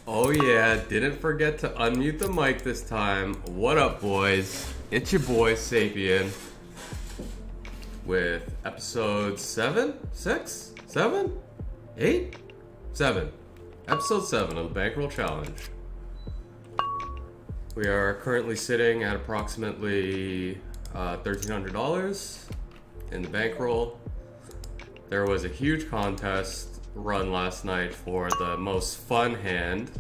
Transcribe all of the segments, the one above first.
Oh yeah, didn't forget to unmute the mic this time. What up, boys? It's your boy Sapien with episode 7, 6, 7, 8, 7. Episode 7 of the Bankroll Challenge. We are currently sitting at approximately $1,300 in the bankroll. There was a huge contest run last night for the most fun hand,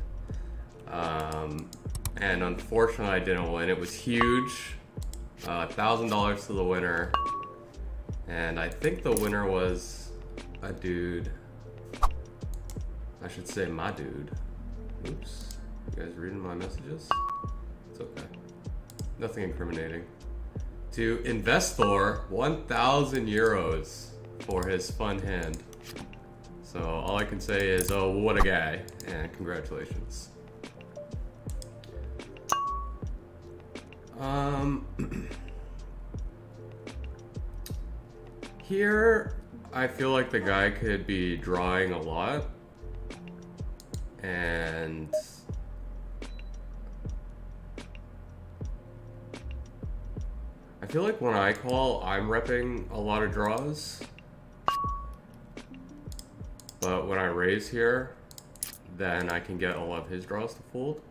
and unfortunately I didn't win. It was huge, $1,000 to the winner, and I think the winner was a dude. I should say my dude. Oops, you guys reading my messages? It's okay, nothing incriminating. To Investor 1,000 euros for his fun hand. So all I can say is, oh, what a guy, and congratulations. Here, I feel like the guy could be drawing a lot, and I feel like when I call, I'm repping a lot of draws. But when I raise here, then I can get all of his draws to fold.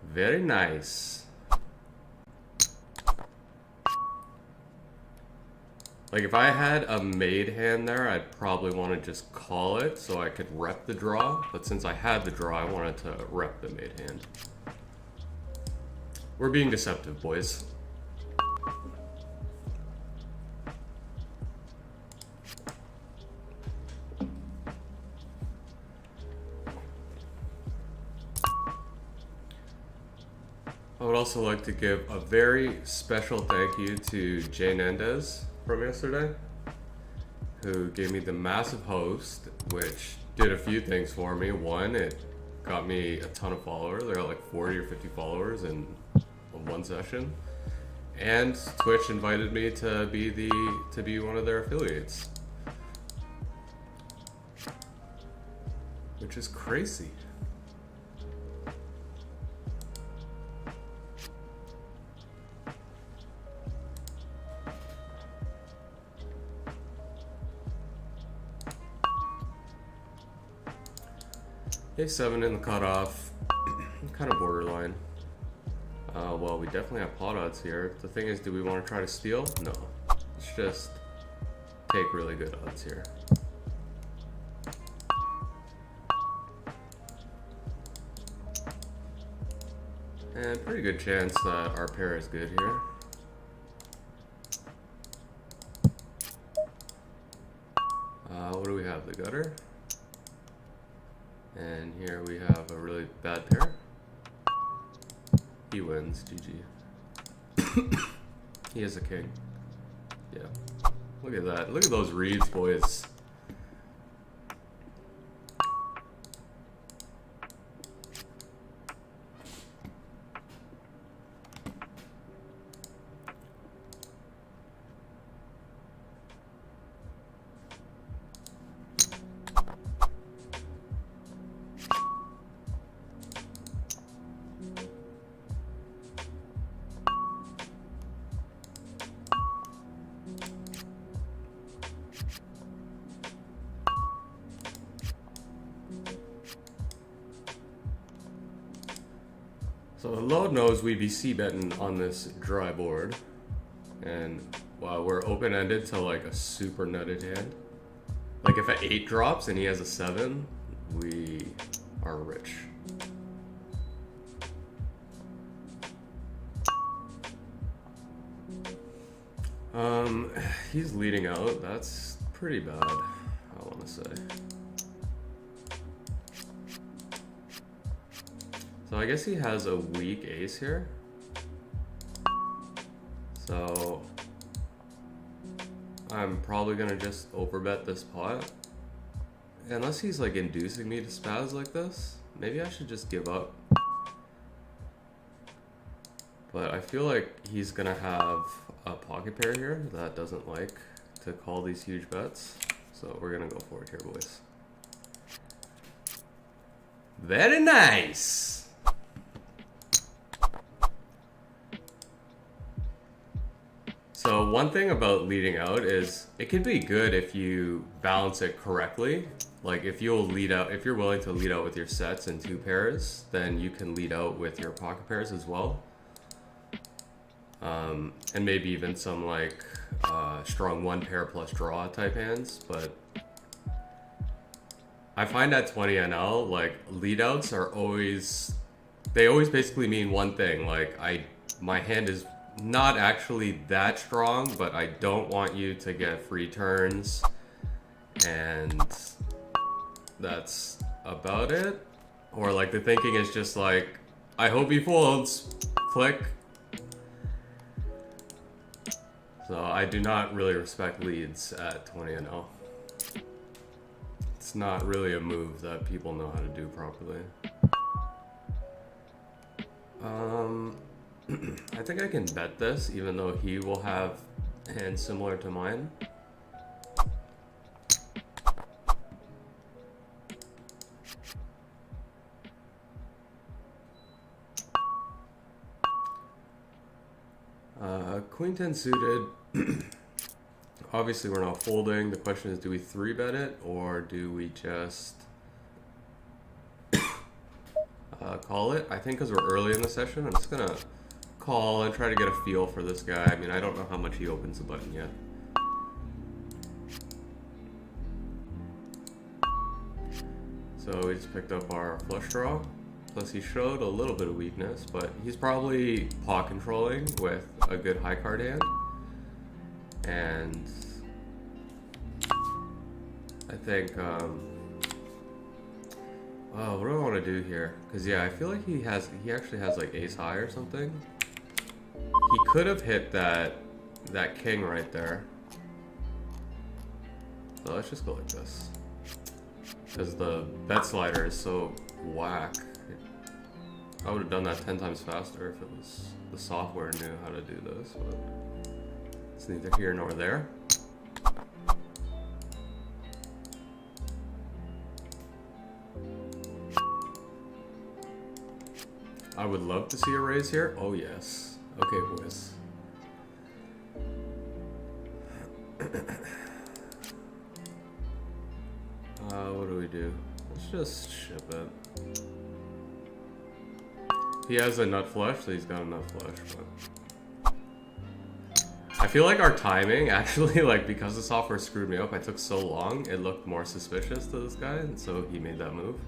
Very nice. Like if I had a made hand there, I'd probably want to just call it so I could rep the draw. But since I had the draw, I wanted to rep the made hand. We're being deceptive, boys. I would also like to give a very special thank you to Jay Nandez from yesterday, who gave me the massive host, which did a few things for me. One, it got me a ton of followers. I got like 40 or 50 followers in one session. And Twitch invited me to be one of their affiliates, which is crazy. A7 in the cutoff, kind of borderline. Well, we definitely have pot odds here. The thing is, do we want to try to steal? No. Let's just take really good odds here. And pretty good chance that our pair is good here. What do we have? The gutter. And here we have a really bad pair. He wins, GG. He is a king. Yeah. Look at that. Look at those reads, boys. So Lord knows we be c-betting on this dry board, and wow, we're open-ended to like a super nutted hand. Like if an 8 drops and he has a 7, we are rich. He's leading out. That's pretty bad, I want to say. So I guess he has a weak ace here. So I'm probably gonna just overbet this pot. Unless he's like inducing me to spaz like this, maybe I should just give up. But I feel like he's gonna have a pocket pair here that doesn't like to call these huge bets. So we're gonna go for it here, boys. Very nice. So one thing about leading out is it can be good if you balance it correctly. Like if you're willing to lead out with your sets in 2 pairs, then you can lead out with your pocket pairs as well. And maybe even some like strong 1 pair plus draw type hands, but I find at 20 NL, like lead outs are always basically mean one thing. Like my hand is not actually that strong, but I don't want you to get free turns, and that's about it. Or like the thinking is just like, I hope he folds, click. So I do not really respect leads at 20 0. It's not really a move that people know how to do properly. I think I can bet this, even though he will have hands similar to mine. Queen 10 suited. Obviously we're not folding. The question is, do we 3-bet it or do we just call it? I think because we're early in the session, I'm just gonna call and try to get a feel for this guy. I mean, I don't know how much he opens the button yet. So we just picked up our flush draw. Plus he showed a little bit of weakness, but he's probably pot controlling with a good high card hand. And I think, what do I want to do here? Because yeah, I feel like he actually has like ace high or something. He could have hit that king right there. So let's just go like this. Because the bet slider is so whack. I would have done that 10 times faster if it was the software knew how to do this, but it's neither here nor there. I would love to see a raise here. Oh yes. Okay, boys. What do we do? Let's just ship it. He has a nut flush, so he's got a nut flush, but I feel like our timing actually, like, because the software screwed me up, I took so long, it looked more suspicious to this guy, and so he made that move.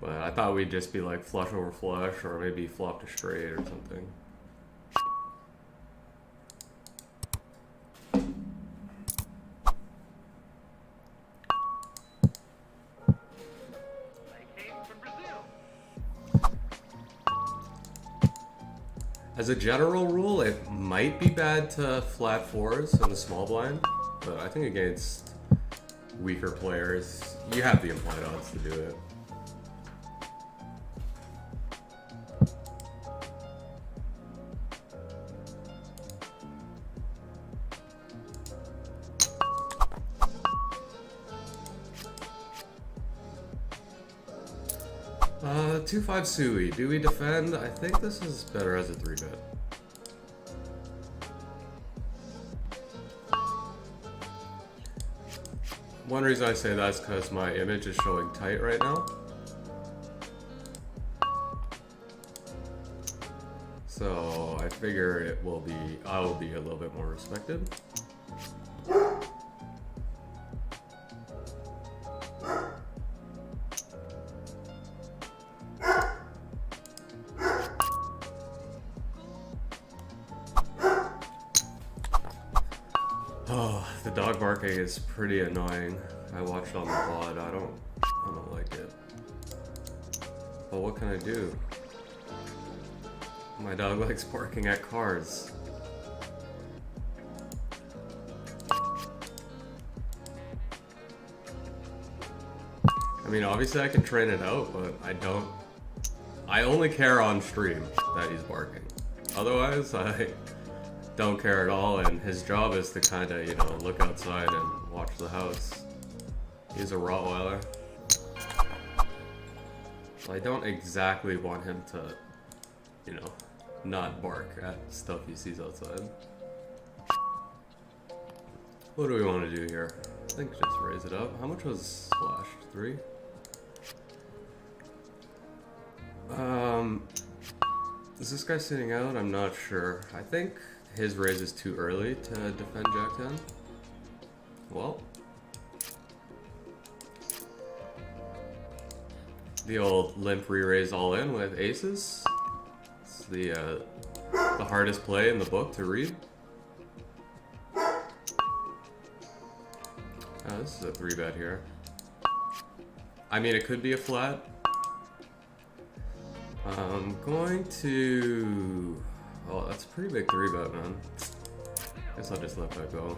But I thought we'd just be like flush over flush, or maybe flop to straight or something. As a general rule, it might be bad to flat fours in the small blind, but I think against weaker players, you have the implied odds to do it. Uh, 2-5 Sui. Do we defend? I think this is better as a 3-bet. One reason I say that is because my image is showing tight right now. So I figure I will be a little bit more respected. Oh, the dog barking is pretty annoying. I watched on the pod. I don't like it. But what can I do? My dog likes barking at cars. I mean, obviously I can train it out, but I only care on stream that he's barking. Otherwise, don't care at all, and his job is to kind of, you know, look outside and watch the house. He's a Rottweiler. So I don't exactly want him to, you know, not bark at stuff he sees outside. What do we want to do here? I think just raise it up. How much was Splash? 3? Is this guy sitting out? I'm not sure. I think his raise is too early to defend Jack 10. Well, the old limp re-raise all in with aces. It's the hardest play in the book to read. Oh, this is a 3-bet here. I mean, it could be a flat. I'm going to... Oh, that's a pretty big 3-bet, man. Guess I'll just let that go.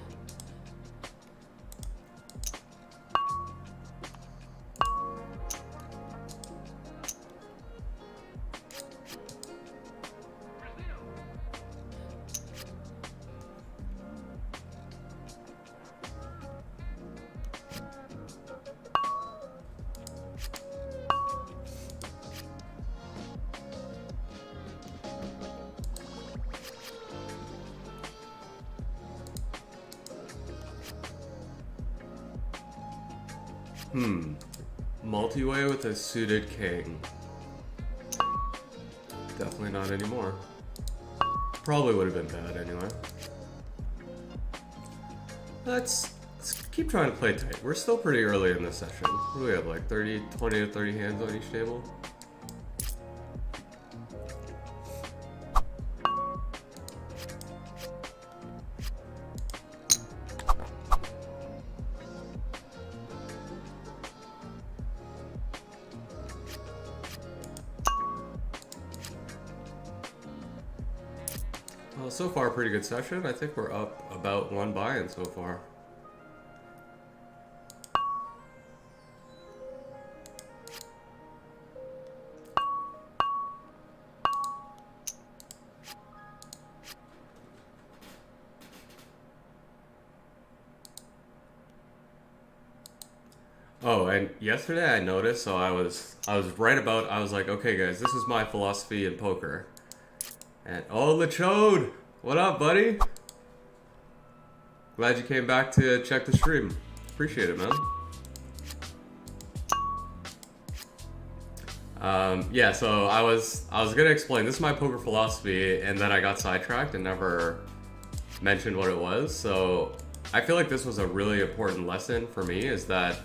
Multi-way with a suited king. Definitely not anymore. Probably would have been bad anyway. Let's keep trying to play tight. We're still pretty early in this session. What do we have, like 20 to 30 hands on each table? Well, so far, pretty good session. I think we're up about 1 buy-in so far. Oh, and yesterday I noticed, so I was right about, I was like, okay guys, this is my philosophy in poker. And, oh, Lechode! What up, buddy? Glad you came back to check the stream. Appreciate it, man. Yeah, so I was gonna explain, this is my poker philosophy, and then I got sidetracked and never mentioned what it was. So I feel like this was a really important lesson for me, is that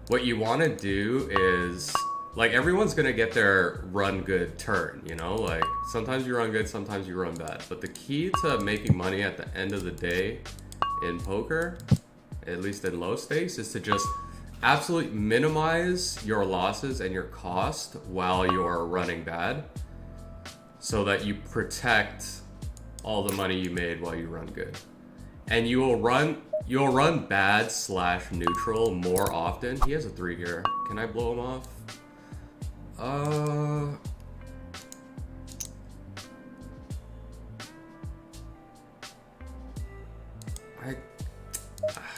what you want to do is, like, everyone's gonna get their run good turn, you know? Like, sometimes you run good, sometimes you run bad. But the key to making money at the end of the day in poker, at least in low stakes, is to just absolutely minimize your losses and your cost while you're running bad, so that you protect all the money you made while you run good. And you'll run bad / neutral more often. He has a 3 here. Can I blow him off?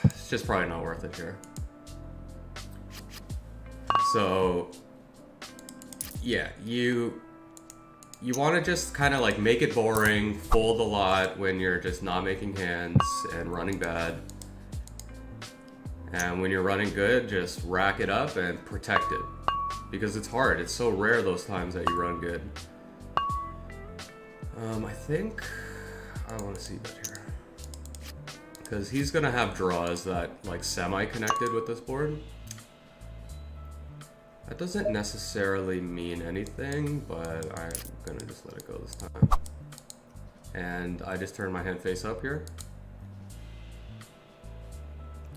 It's just probably not worth it here. So, yeah, you want to just kind of like make it boring, fold a lot when you're just not making hands and running bad. And when you're running good, just rack it up and protect it. Because it's hard. It's so rare those times that you run good. I think I want to see that here. Because he's going to have draws that like semi-connected with this board. That doesn't necessarily mean anything, but I'm going to just let it go this time. And I just turned my hand face up here.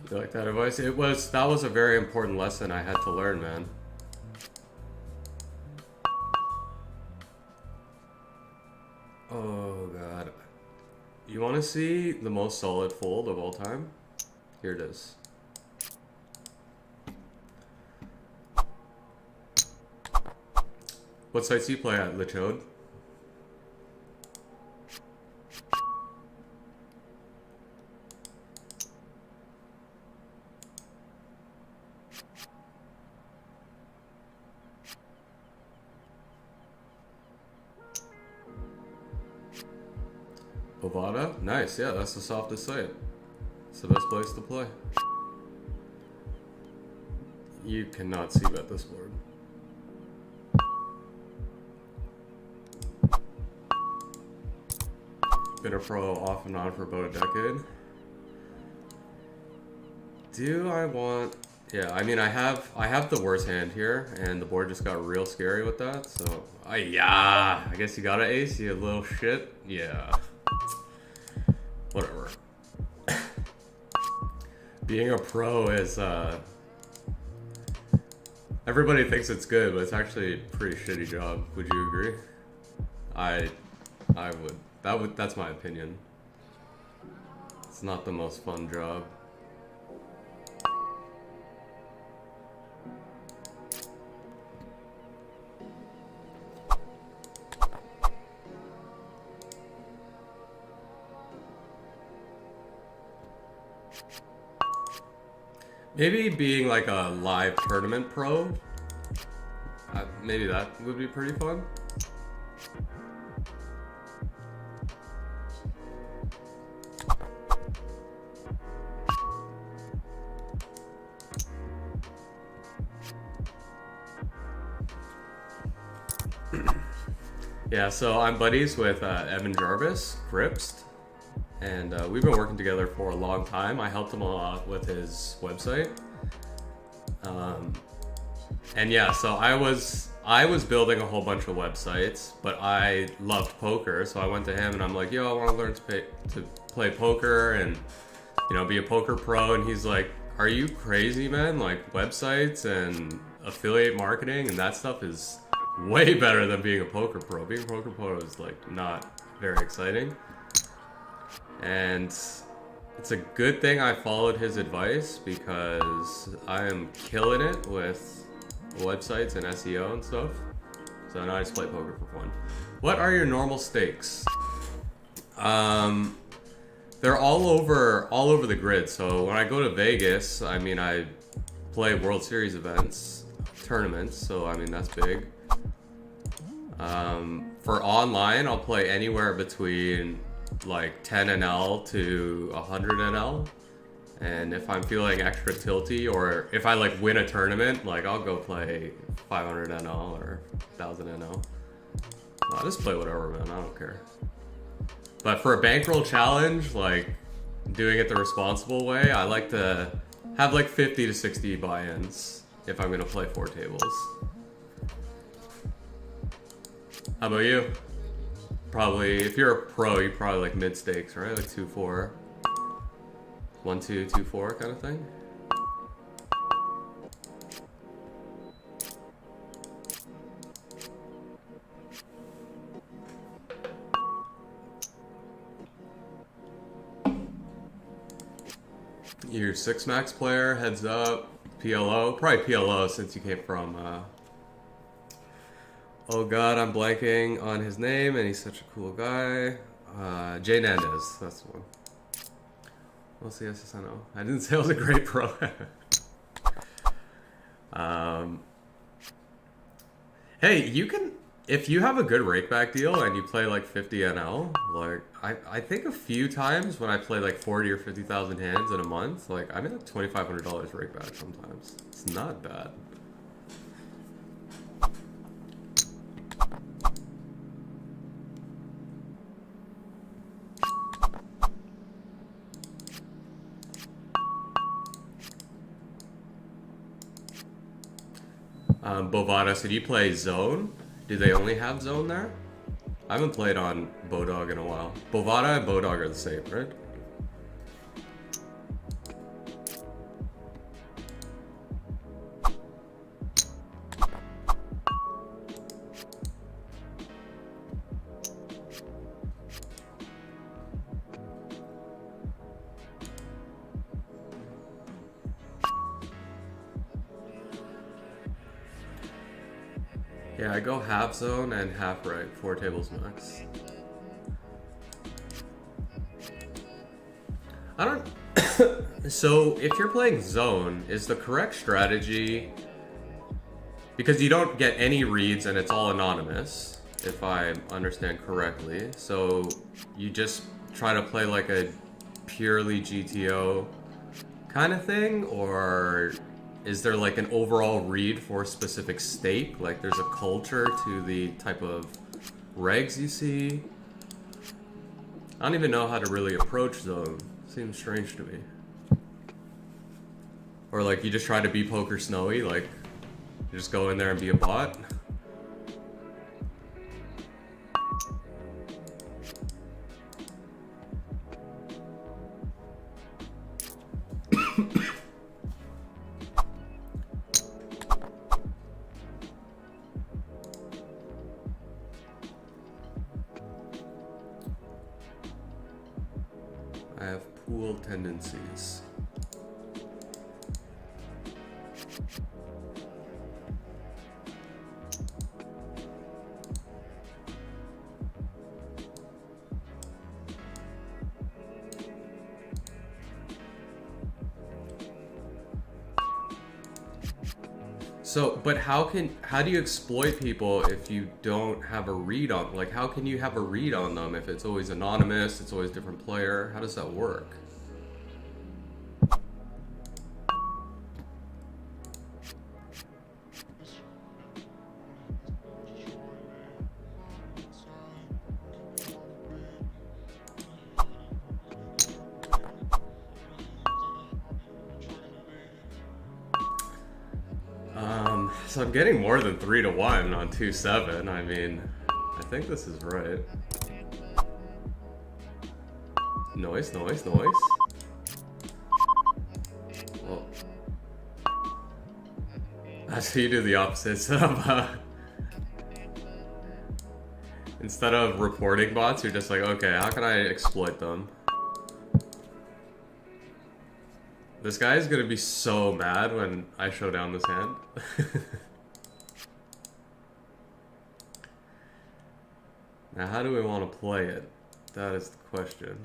You like that advice? That was a very important lesson I had to learn, man. Oh god. You want to see the most solid fold of all time? Here it is. What sites do you play at, Lechode? Bovada? Nice, yeah, that's the softest site. It's the best place to play. You cannot see bet this board. Been a pro off and on for about a decade. Do I want... Yeah, I mean, I have the worst hand here, and the board just got real scary with that, so... yeah, I guess you got an ace, you little shit. Yeah. Whatever. Being a pro is, everybody thinks it's good, but it's actually a pretty shitty job. Would you agree? I would. That's my opinion. It's not the most fun job. Maybe being like a live tournament pro, maybe that would be pretty fun. Yeah, so I'm buddies with Evan Jarvis, Gripst, and we've been working together for a long time. I helped him a lot with his website. And yeah, so I was building a whole bunch of websites, but I loved poker, so I went to him and I'm like, yo, I want to learn to play poker and, you know, be a poker pro. And he's like, are you crazy, man? Like, websites and affiliate marketing and that stuff is way better than being a poker pro. Being a poker pro is like not very exciting. And it's a good thing I followed his advice because I am killing it with websites and SEO and stuff. So now I just play poker for fun. What are your normal stakes? They're all over the grid. So when I go to Vegas, I mean, I play World Series events, tournaments. So I mean, that's big. For online, I'll play anywhere between like 10 NL to 100 NL. And if I'm feeling extra tilty, or if I like win a tournament, like I'll go play 500 NL or 1000 NL. I'll just play whatever, man, I don't care. But for a bankroll challenge, like doing it the responsible way, I like to have like 50 to 60 buy-ins if I'm gonna play 4 tables. How about you? Probably, if you're a pro, you probably like mid stakes, right? Like 2-4, 1-2, 2-4 kind of thing. You're 6 max player, heads up, PLO, probably PLO since you came from, oh god, I'm blanking on his name, and he's such a cool guy. Jay Nandez, that's the one. We'll see, SSNO. I didn't say I was a great pro. Hey, you can, if you have a good rakeback deal and you play like 50 NL, like, I think a few times when I play like 40 or 50,000 hands in a month, like, I made like $2,500 rakeback sometimes. It's not bad. Bovada, so do you play Zone? Do they only have Zone there? I haven't played on Bodog in a while. Bovada and Bodog are the same, right? Yeah, I go half zone and half right, 4 tables max. I don't... So, if you're playing zone, is the correct strategy... Because you don't get any reads and it's all anonymous, if I understand correctly. So, you just try to play like a purely GTO kind of thing, or is there like an overall read for a specific stake? Like there's a culture to the type of regs you see? I don't even know how to really approach them. Seems strange to me. Or like you just try to be Poker Snowy, like you just go in there and be a bot. I have pool tendencies. So, but how do you exploit people if you don't have a read on, like how can you have a read on them if it's always anonymous, it's always different player? How does that work? So I'm getting more than 3-1 on 2-7. I mean, I think this is right. Noise. Well, actually, you do the opposite. Instead of reporting bots, you're just like, okay, how can I exploit them? This guy is gonna be so mad when I show down this hand. Now, how do we want to play it? That is the question.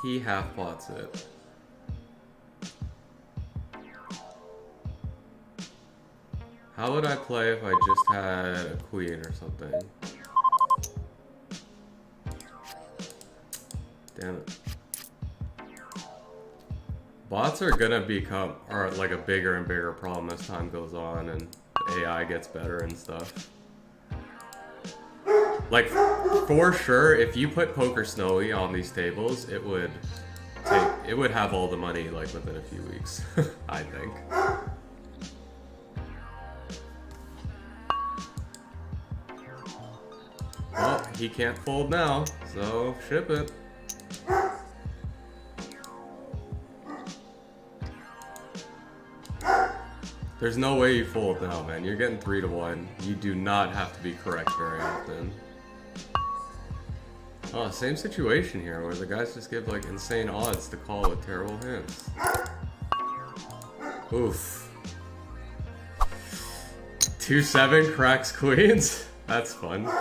He half pots it. How would I play if I just had a queen or something? Damn it. Bots are gonna become like a bigger and bigger problem as time goes on and the AI gets better and stuff. Like, for sure, if you put Poker Snowy on these tables, it would have all the money like within a few weeks, I think. Well, he can't fold now, so ship it. There's no way you fold now, man. You're getting 3-1. You do not have to be correct very often. Oh, same situation here, where the guys just give like insane odds to call with terrible hands. Oof. 2-7 cracks queens? That's fun.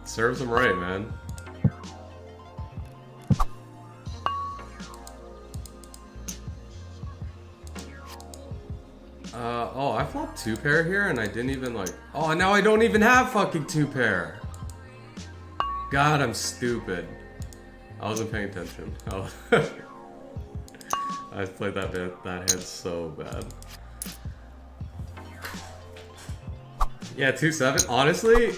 Serves them right, man. Oh, I flopped 2-pair here and I didn't even like... Oh, now I don't even have fucking 2-pair. God, I'm stupid. I wasn't paying attention. Oh. I played that hand so bad. Yeah, 2-7. Honestly,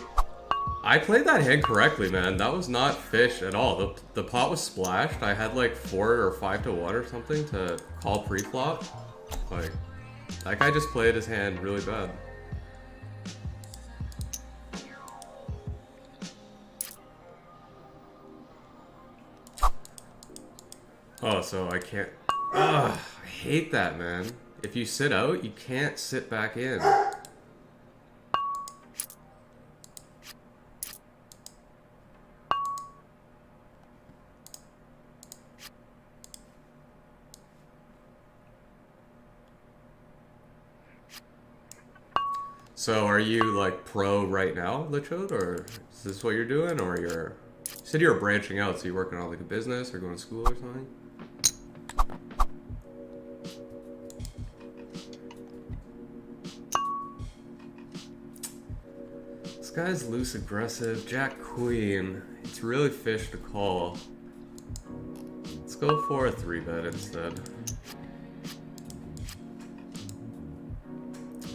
I played that hand correctly, man. That was not fish at all. The pot was splashed. I had like 4 or 5-1 or something to call pre-flop. Like... That guy just played his hand really bad. Oh, so I can't... Ugh, I hate that, man. If you sit out, you can't sit back in. So are you like pro right now, Lichode, or is this what you're doing, or you said you were branching out, so you're working on like a business or going to school or something? guy's loose aggressive. Jack Queen. It's really fish to call. Let's go for a 3-bet instead.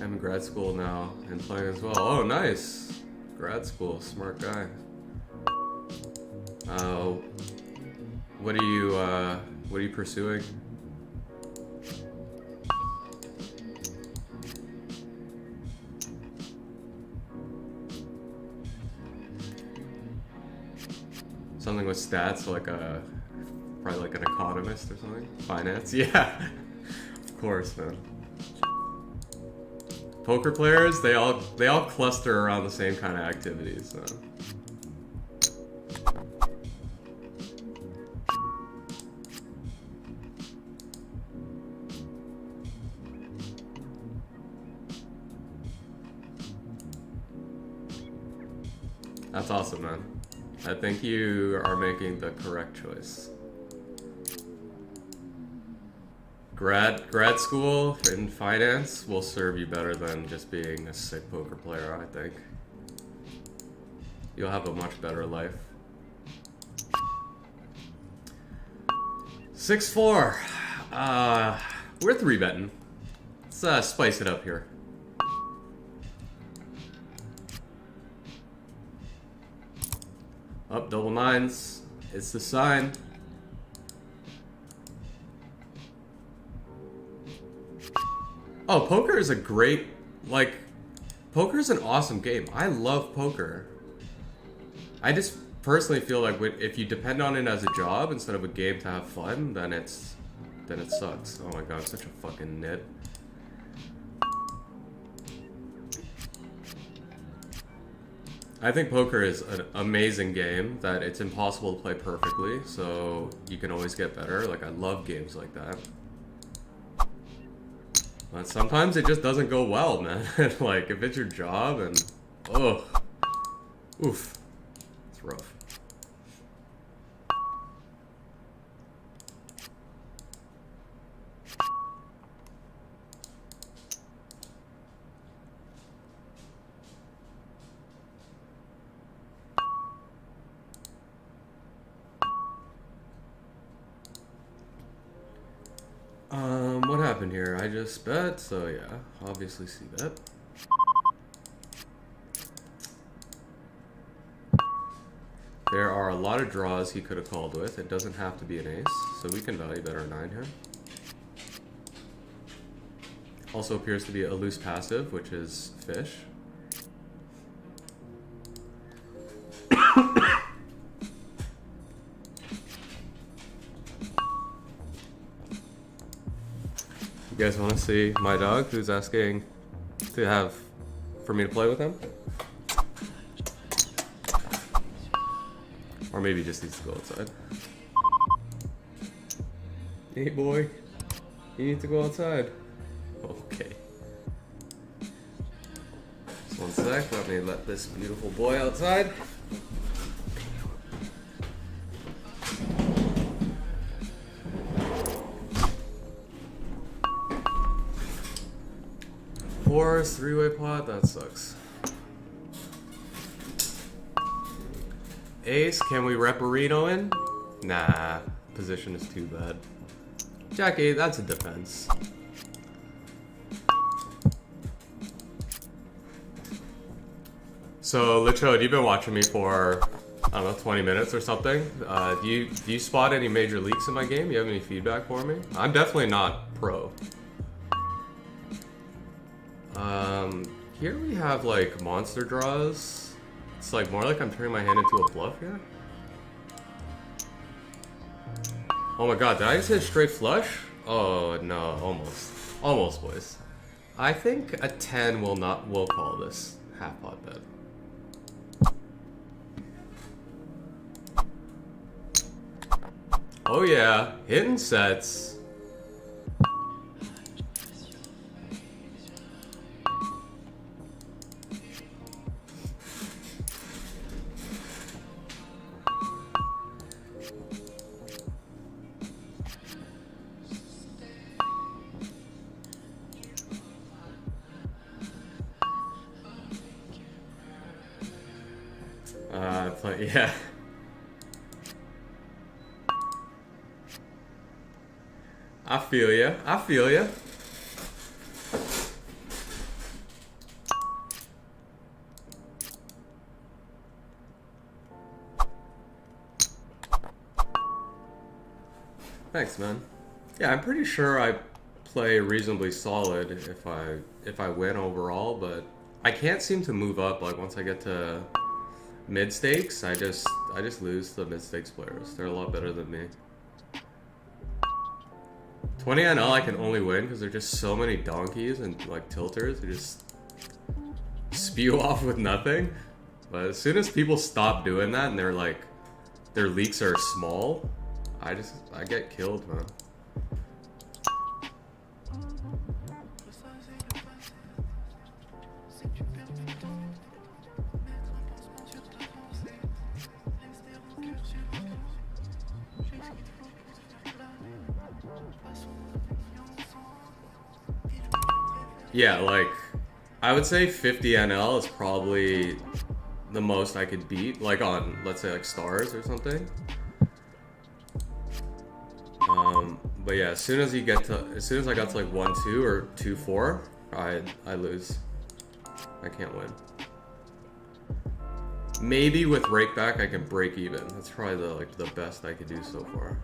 I'm in grad school now and playing as well. Oh, nice. Grad school, smart guy. What are you pursuing? Something with stats, like probably like an economist or something. Finance, yeah. Of course, man. Poker players, they all cluster around the same kind of activities. So. That's awesome, man. I think you are making the correct choice. Grad school in finance will serve you better than just being a sick poker player, I think. You'll have a much better life. 6-4. We're 3-betting. Let's spice it up here. Up, double nines. It's the sign. Oh, poker is a great, like, poker is an awesome game. I love poker. I just personally feel like if you depend on it as a job instead of a game to have fun, then it sucks. Oh my god, I'm such a fucking nit. I think poker is an amazing game that it's impossible to play perfectly, so you can always get better. Like, I love games like that. But sometimes it just doesn't go well, man. Like, if it's your job and... Ugh. Oof. It's rough. What happened here? I just bet, so yeah, obviously see bet. There are a lot of draws he could have called with. It doesn't have to be an ace, so we can value bet our 9 here. Also appears to be a loose passive, which is fish. You guys want to see my dog who's asking for me to play with him? Or maybe just needs to go outside. Hey boy, you need to go outside. Okay. Just one sec, let me let this beautiful boy outside. Fours, 3-way pot, that sucks. Ace, can we rep a Reno in? Nah, position is too bad. Jack 8, that's a defense. So, Lichode, you've been watching me for, I don't know, 20 minutes or something. Do you spot any major leaks in my game? You have any feedback for me? I'm definitely not pro. Here we have like monster draws. It's like more like I'm turning my hand into a bluff here. Oh my god, did I just hit a straight flush? Oh no, almost. Almost, boys. I think a 10 will call this half pot bet. Oh yeah, hitting sets. Yeah. I feel ya. I feel ya. Thanks, man. Yeah, I'm pretty sure I play reasonably solid if I win overall, but I can't seem to move up. Like once I get to mid stakes, I just lose to the mid stakes players. They're a lot better than me. 20 NL I can only win because there's just so many donkeys and like tilters who just spew off with nothing. But as soon as people stop doing that and they're like their leaks are small, I get killed, man. Yeah, like I would say 50 NL is probably the most I could beat, like on let's say like stars or something. But yeah, as soon as I got to like 1-2 or 2-4, I lose. I can't win. Maybe with rakeback I can break even. That's probably the best I could do so far.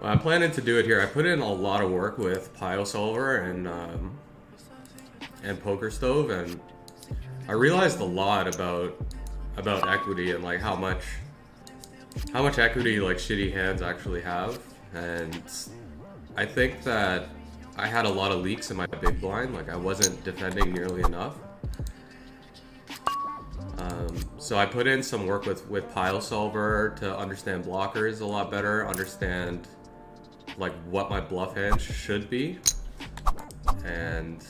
Well, I'm planning to do it here. I put in a lot of work with PioSolver and PokerStove, and I realized a lot about equity and like how much equity like shitty hands actually have. And I think that I had a lot of leaks in my big blind. Like I wasn't defending nearly enough. So I put in some work with PioSolver to understand blockers a lot better, understand like what my bluff hands should be, and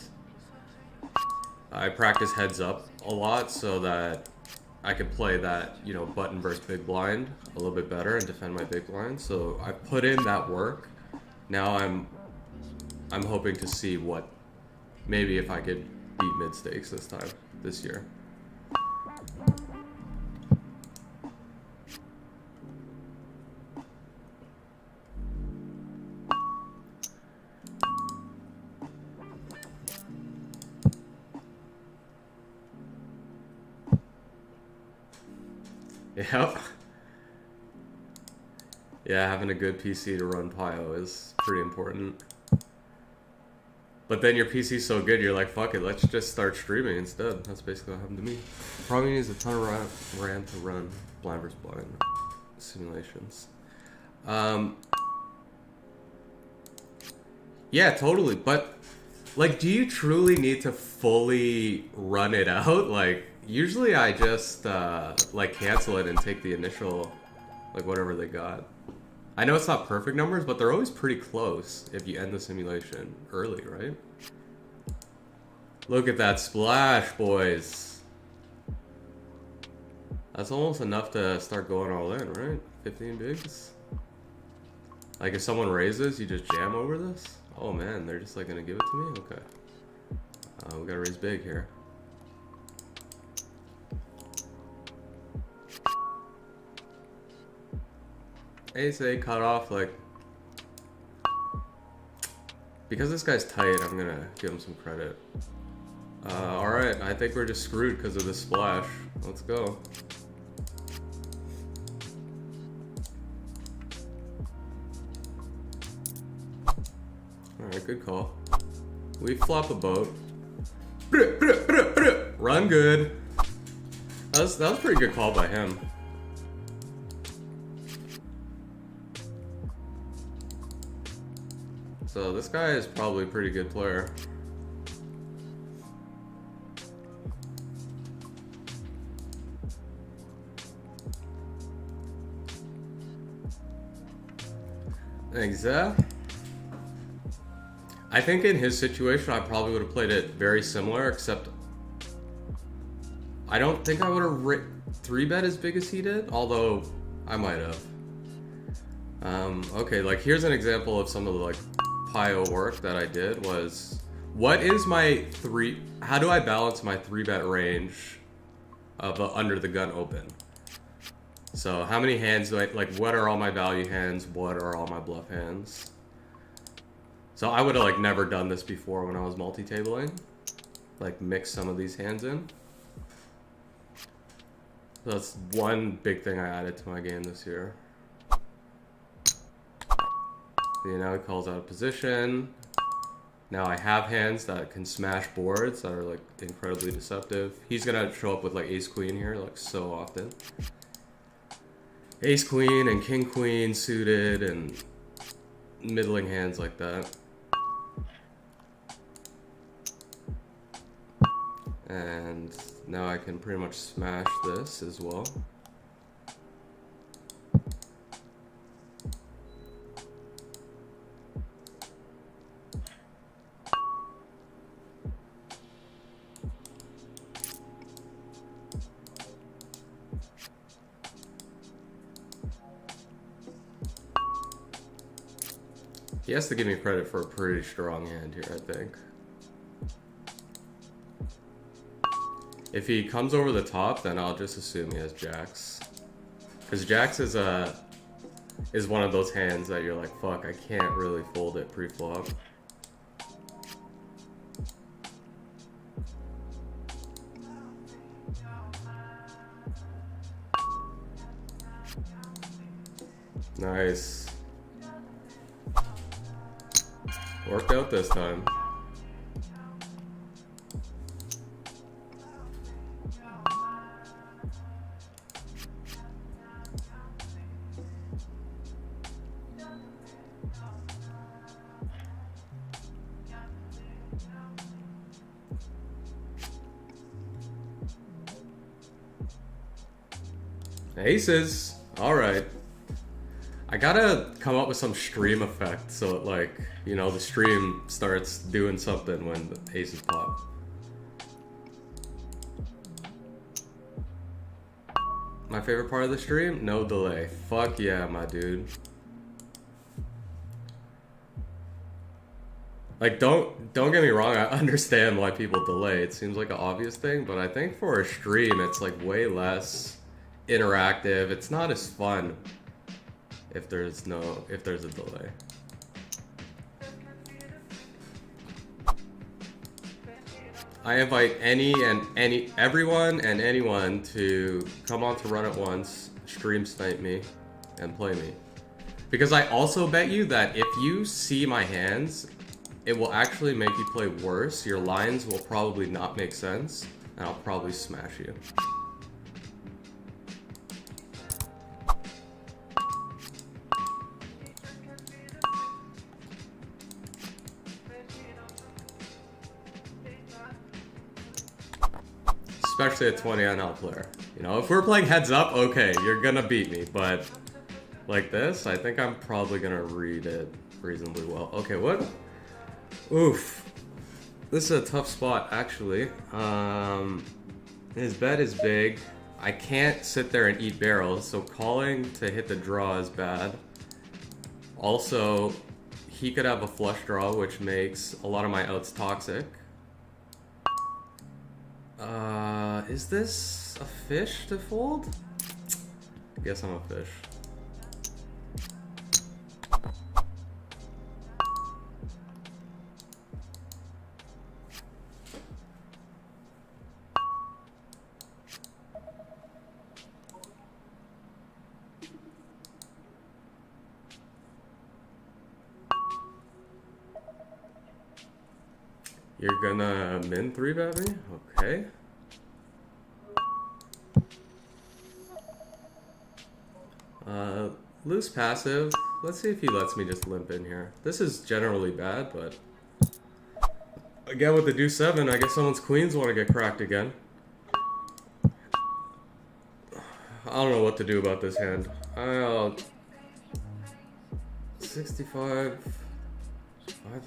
I practice heads up a lot so that I can play that, you know, button versus big blind a little bit better and defend my big blind. So I put in that work. Now I'm hoping to see what maybe if I could beat mid stakes this year. Yep. Yeah, having a good PC to run Pio is pretty important. But then your PC's so good, you're like, fuck it, let's just start streaming instead. That's basically what happened to me. Probably needs a ton of RAM to run blind vs. blind simulations. Yeah, totally. But like, do you truly need to fully run it out? Like, usually I just like cancel it and take the initial, like whatever they got. I know it's not perfect numbers, but they're always pretty close if you end the simulation early, right? Look at that splash, boys. That's almost enough to start going all in, right? 15 bigs. Like if someone raises, you just jam over this? Oh man, they're just like gonna give it to me? Okay. We gotta raise big here. Ace-8 cut off, like, because this guy's tight, I'm gonna give him some credit. Alright, I think we're just screwed because of this splash. Let's go. Alright, good call. We flop a boat. Run good. That was a pretty good call by him. So this guy is probably a pretty good player. Exactly. I think in his situation, I probably would have played it very similar, except I don't think I would have 3-bet as big as he did, although I might have. Okay, like here's an example of some of the like PIO work that I did was, what is my how do I balance my 3-bet range of under the gun open? So how many hands do I, like what are all my value hands, what are all my bluff hands? So I would have like never done this before when I was multi-tabling, like mix some of these hands in. So that's one big thing I added to my game this year. You know, he calls out a position. Now I have hands that can smash boards that are like incredibly deceptive. He's gonna show up with like ace queen here, like so often. Ace queen and king queen suited and middling hands like that. And now I can pretty much smash this as well. He has to give me credit for a pretty strong hand here, I think. If he comes over the top, then I'll just assume he has jacks. Because jacks is one of those hands that you're like, fuck, I can't really fold it pre-flop. Nice. Worked out this time. Aces. All right. I gotta come up with some stream effect so it, like, you know, the stream starts doing something when the aces pop. My favorite part of the stream? No delay. Fuck yeah, my dude. Like, don't get me wrong, I understand why people delay. It seems like an obvious thing, but I think for a stream, it's like way less interactive. It's not as fun if there's a delay. I invite everyone and anyone to come on to Run It Once, stream snipe me, and play me. Because I also bet you that if you see my hands, it will actually make you play worse. Your lines will probably not make sense, and I'll probably smash you. Especially a 20 NL player. You know, if we're playing heads up, okay, you're gonna beat me, but like this, I think I'm probably gonna read it reasonably well. Okay, what? Oof. This is a tough spot, actually. His bet is big. I can't sit there and eat barrels, so calling to hit the draw is bad. Also, he could have a flush draw, which makes a lot of my outs toxic. Is this a fish to fold? I guess I'm a fish. You're gonna min 3-bet me? Okay. Loose passive. Let's see if he lets me just limp in here. This is generally bad, but again with the deuce 7, I guess someone's queens want to get cracked again. I don't know what to do about this hand. 65. 5.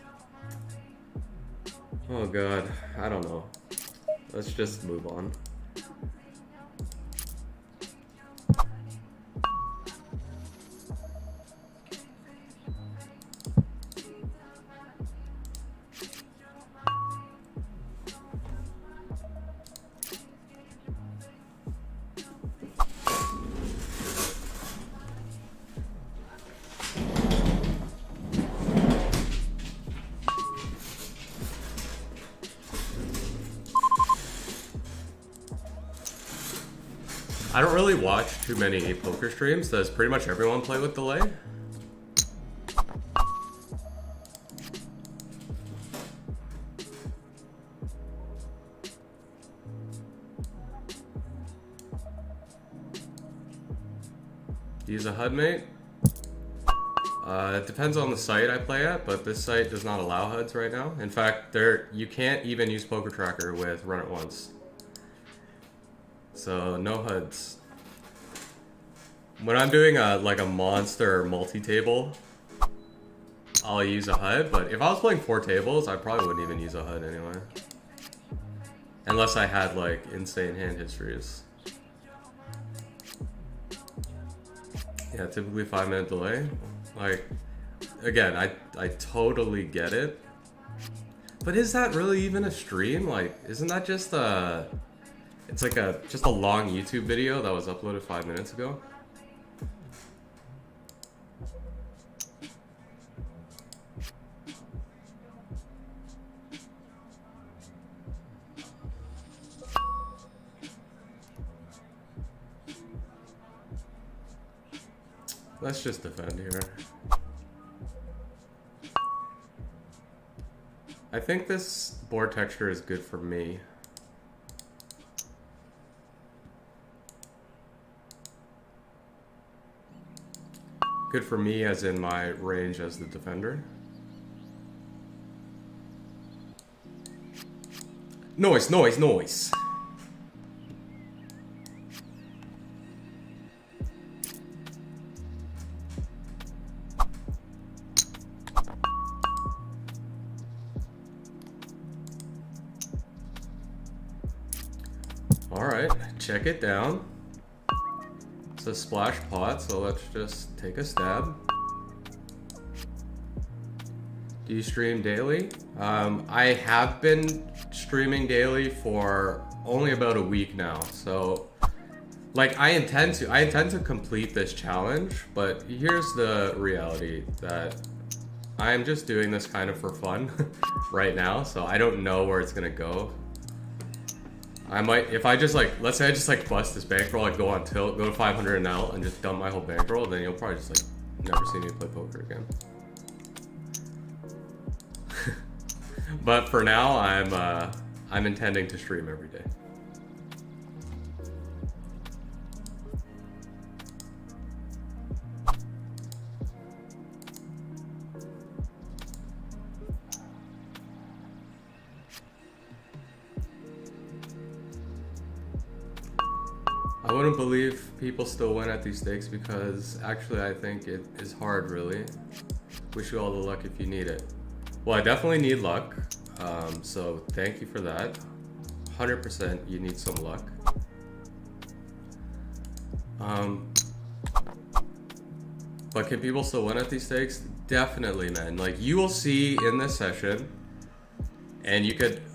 Oh god, I don't know. Let's just move on. I don't really watch too many poker streams. Does pretty much everyone play with delay? Use a HUD mate? It depends on the site I play at, but this site does not allow HUDs right now. In fact, you can't even use Poker Tracker with Run It Once. So no HUDs. When I'm doing like a monster multi-table, I'll use a HUD, but if I was playing 4 tables, I probably wouldn't even use a HUD anyway. Unless I had like insane hand histories. Yeah, typically 5-minute delay. Like, again, I totally get it. But is that really even a stream? Like, isn't that just it's like just a long YouTube video that was uploaded 5 minutes ago? Let's just defend here. I think this board texture is good for me. Good for me as in my range as the defender. Noise, noise, noise. Alright, check it down. It's a splash pot, so let's just take a stab. Do you stream daily? I have been streaming daily for only about a week now, so like I intend to complete this challenge, but here's the reality that I'm just doing this kind of for fun right now, so I don't know where it's gonna go. I might, if I just like, let's say I just like bust this bankroll, like go on tilt, go to 500 and out, and just dump my whole bankroll, then you'll probably just like never see me play poker again. But for now, I'm intending to stream every day. I wouldn't believe people still win at these stakes because actually I think it is hard, really. Wish you all the luck if you need it. Well, I definitely need luck, so thank you for that. 100% you need some luck. But can people still win at these stakes? Definitely, man. Like, you will see in this session, and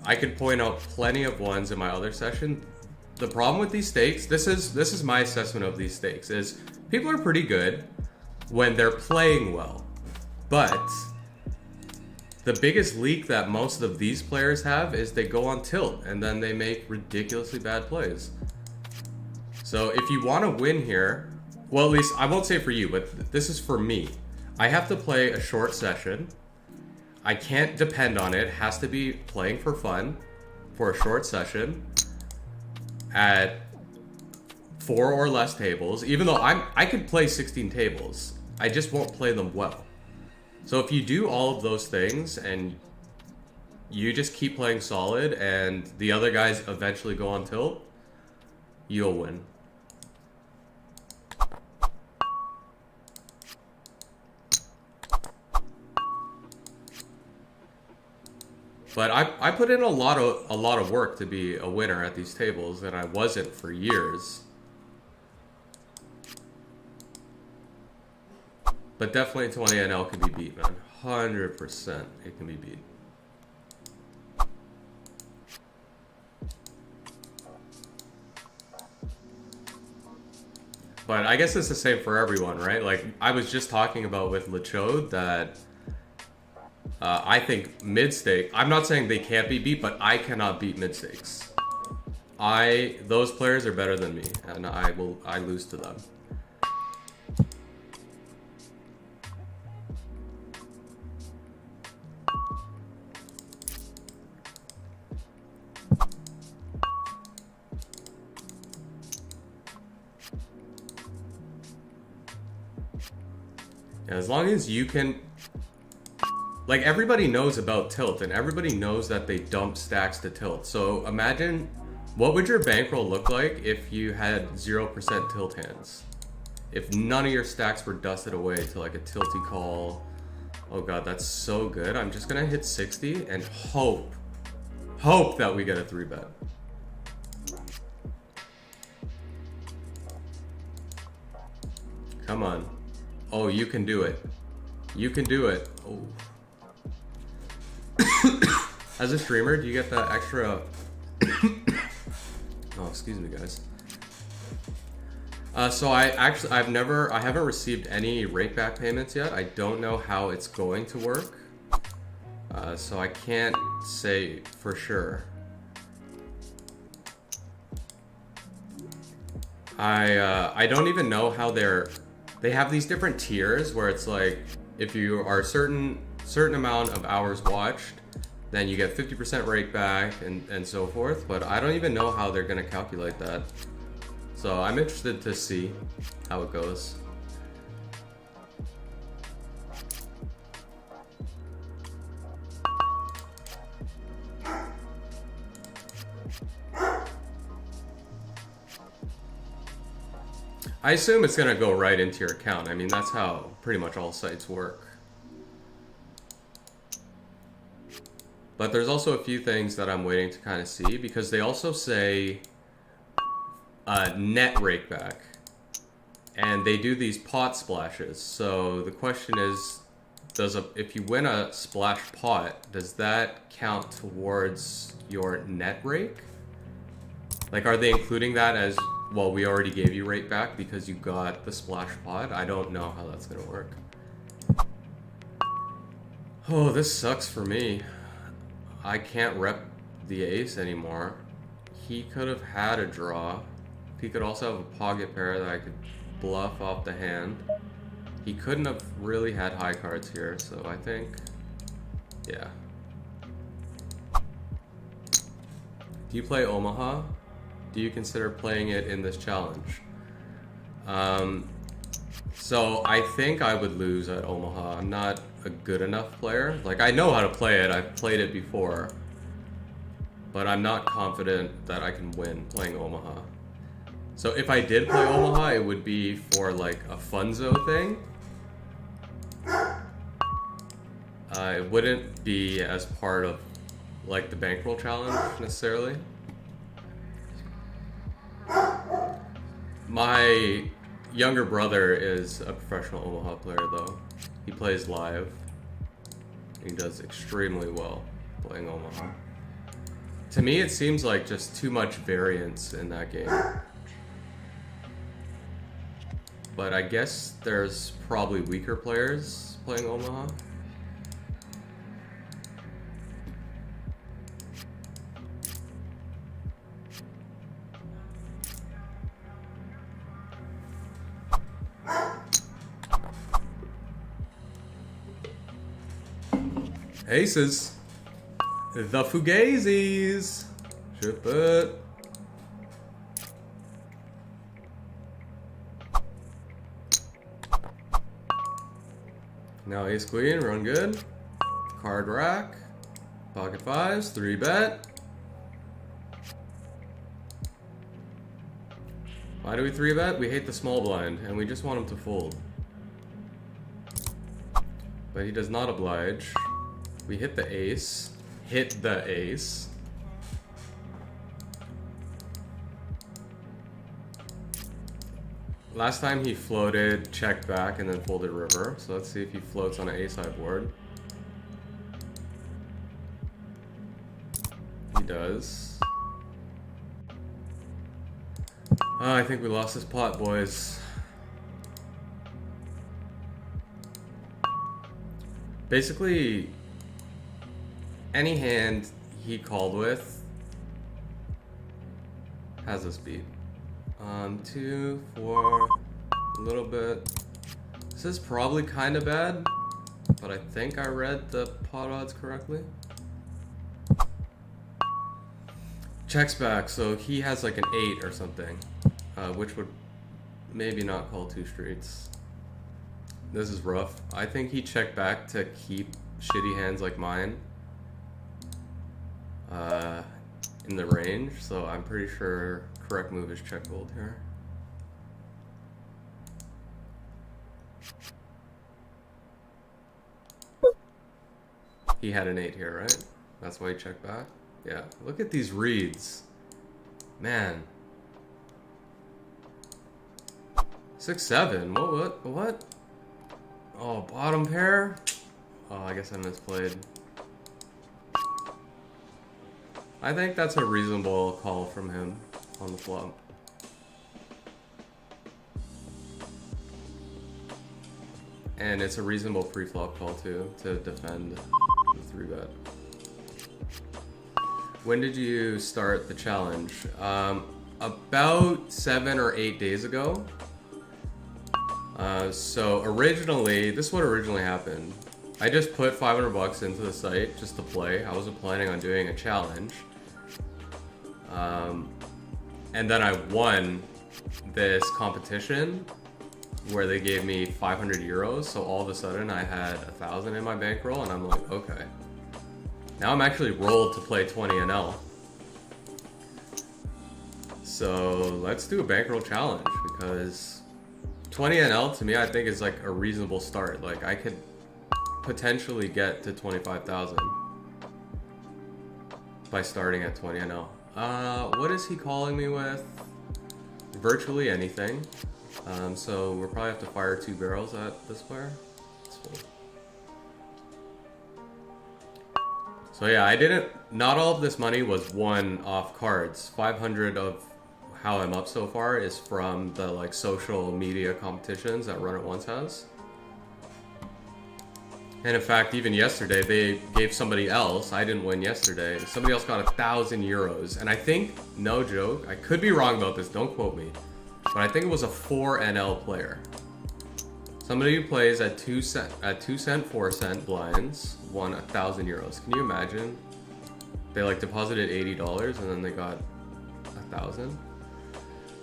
I could point out plenty of ones in my other session. The problem with these stakes, this is my assessment of these stakes, is people are pretty good when they're playing well. But the biggest leak that most of these players have is they go on tilt and then they make ridiculously bad plays. So if you want to win here, well, at least I won't say for you, but this is for me. I have to play a short session. I can't depend on it. It has to be playing for fun for a short session at 4 or less tables, even though I could play 16 tables. I just won't play them well. So if you do all of those things and you just keep playing solid and the other guys eventually go on tilt, you'll win. But I put in a lot of work to be a winner at these tables, and I wasn't for years. But definitely 20NL can be beat, man. 100% it can be beat. But I guess it's the same for everyone, right? Like, I was just talking about with Lachode that I think mid-stake, I'm not saying they can't be beat, but I cannot beat mid-stakes. those players are better than me, and I lose to them. As long as you can, like, everybody knows about tilt and everybody knows that they dump stacks to tilt. So imagine, what would your bankroll look like if you had 0% tilt hands? If none of your stacks were dusted away to like a tilty call. Oh god, that's so good. I'm just gonna hit 60 and hope that we get a 3-bet. Come on. Oh, you can do it. You can do it. Oh. As a streamer, do you get that extra... Oh, excuse me, guys. So I haven't received any rakeback payments yet. I don't know how it's going to work. So I can't say for sure. I don't even know how they have these different tiers where it's like, if you are certain amount of hours watched, then you get 50% rake back and so forth, but I don't even know how they're gonna calculate that. So I'm interested to see how it goes. I assume it's gonna go right into your account. I mean, that's how pretty much all sites work. But there's also a few things that I'm waiting to kind of see, because they also say net rakeback, and they do these pot splashes. So the question is, if you win a splash pot, does that count towards your net rake? Like, are they including that as, well, we already gave you rake back because you got the splash pot? I don't know how that's gonna work. Oh, this sucks for me. I can't rep the ace anymore. He could have had a draw. He could also have a pocket pair that I could bluff off the hand. He couldn't have really had high cards here, so I think, yeah. Do you play Omaha? Do you consider playing it in this challenge? So I think I would lose at Omaha. I'm not a good enough player. Like, I know how to play it. I've played it before. But I'm not confident that I can win playing Omaha. So if I did play Omaha, it would be for like a Funzo thing. It wouldn't be as part of like the bankroll challenge necessarily. My younger brother is a professional Omaha player though. He plays live. He does extremely well playing Omaha. To me, it seems like just too much variance in that game. But I guess there's probably weaker players playing Omaha. Aces. The Fugazis. Ship it. Now ace queen, run good. Card rack. Pocket fives, 3-bet. Why do we 3-bet? We hate the small blind and we just want him to fold. But he does not oblige. We hit the ace. Hit the ace. Last time he floated, checked back, and then folded river. So let's see if he floats on an ace-high board. He does. Oh, I think we lost this pot, boys. Basically, any hand he called with, has this beat? 2, 4, a little bit. This is probably kind of bad, but I think I read the pot odds correctly. Checks back, so he has like an 8 or something, which would maybe not call 2 streets. This is rough. I think he checked back to keep shitty hands like mine in the range, so I'm pretty sure correct move is check fold here. He had an 8 here, right? That's why he checked back? Yeah, look at these reads. Man. 6-7, what? Oh, bottom pair? Oh, I guess I misplayed. I think that's a reasonable call from him on the flop. And it's a reasonable pre-flop call too, to defend the 3-bet. When did you start the challenge? About 7 or 8 days ago. So originally, this is what originally happened. I just put 500 bucks into the site just to play. I wasn't planning on doing a challenge. And then I won this competition where they gave me 500 euros. So all of a sudden I had 1,000 in my bankroll and I'm like, okay. Now I'm actually rolled to play 20 NL. So let's do a bankroll challenge because 20 NL to me I think is like a reasonable start. Like I could potentially get to 25,000 by starting at 20 NL. What is he calling me with? Virtually anything. So we'll probably have to fire 2 barrels at this player. So yeah, not all of this money was won off cards. 500 of how I'm up so far is from the like social media competitions that Run It Once has. And in fact, even yesterday, they gave somebody else, I didn't win yesterday, somebody else got 1,000 euros. And I think, no joke, I could be wrong about this, don't quote me, but I think it was a 4 NL player. Somebody who plays at 2 cent, 4 cent blinds won 1,000 euros. Can you imagine? They like deposited $80 and then they got 1,000.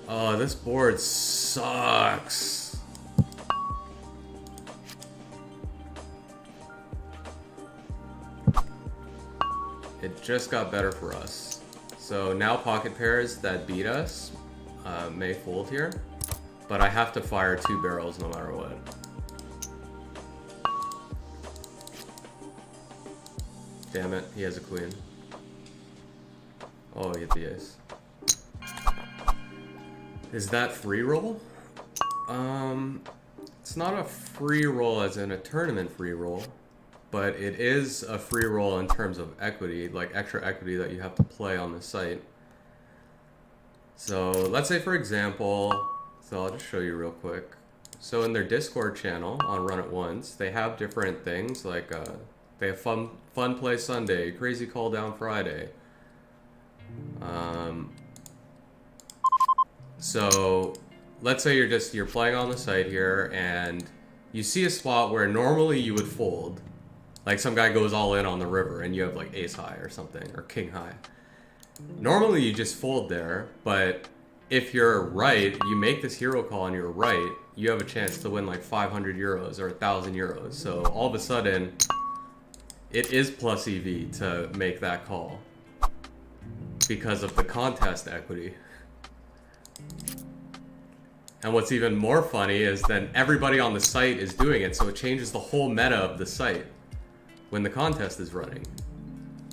Oh, this board sucks. It just got better for us. So now pocket pairs that beat us may fold here, but I have to fire 2 barrels no matter what. Damn it, he has a queen. Oh, he hit the ace. Is that free roll? It's not a free roll as in a tournament free roll, but it is a free roll in terms of equity, like extra equity that you have to play on the site. So let's say for example, so I'll just show you real quick. So in their Discord channel on Run It Once, they have different things like they have fun play Sunday, crazy call down Friday. So let's say you're playing on the site here and you see a spot where normally you would fold. Like some guy goes all in on the river and you have like ace high or something, or king high. Normally you just fold there, but if you're right, you make this hero call and you're right, you have a chance to win like 500 euros or 1,000 euros. So all of a sudden, it is plus EV to make that call because of the contest equity. And what's even more funny is then everybody on the site is doing it, so it changes the whole meta of the site when the contest is running.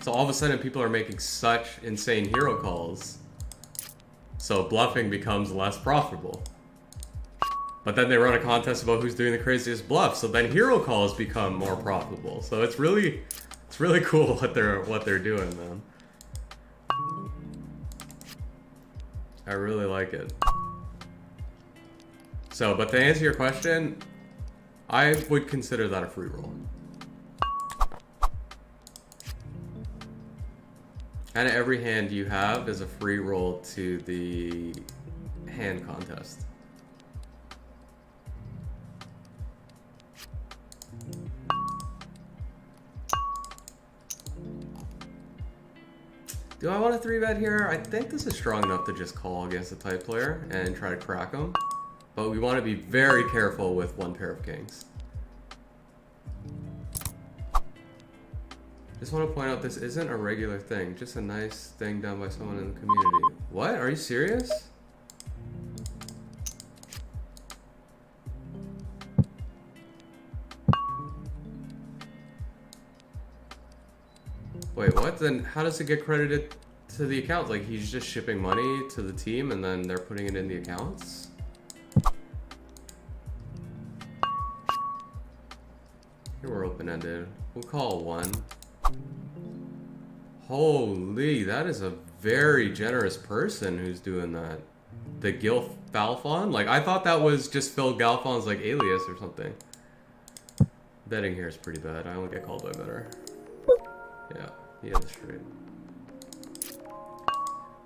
So all of a sudden people are making such insane hero calls, so bluffing becomes less profitable. But then they run a contest about who's doing the craziest bluff, so then hero calls become more profitable. So it's really cool what they're doing, man. I really like it. So, but to answer your question, I would consider that a free roll. And every hand you have is a free roll to the hand contest. Do I want to 3-bet here? I think this is strong enough to just call against a type player and try to crack him. But we want to be very careful with one pair of kings. Just want to point out this isn't a regular thing, just a nice thing done by someone in the community. What? Are you serious? Wait, what? Then how does it get credited to the account? Like he's just shipping money to the team and then they're putting it in the accounts? Here we're open-ended. We'll call 1. Holy, that is a very generous person who's doing that. The Gil Falfon? Like, I thought that was just Phil Galfon's, like, alias or something. Betting here is pretty bad. I only get called by better. Yeah, he had the straight.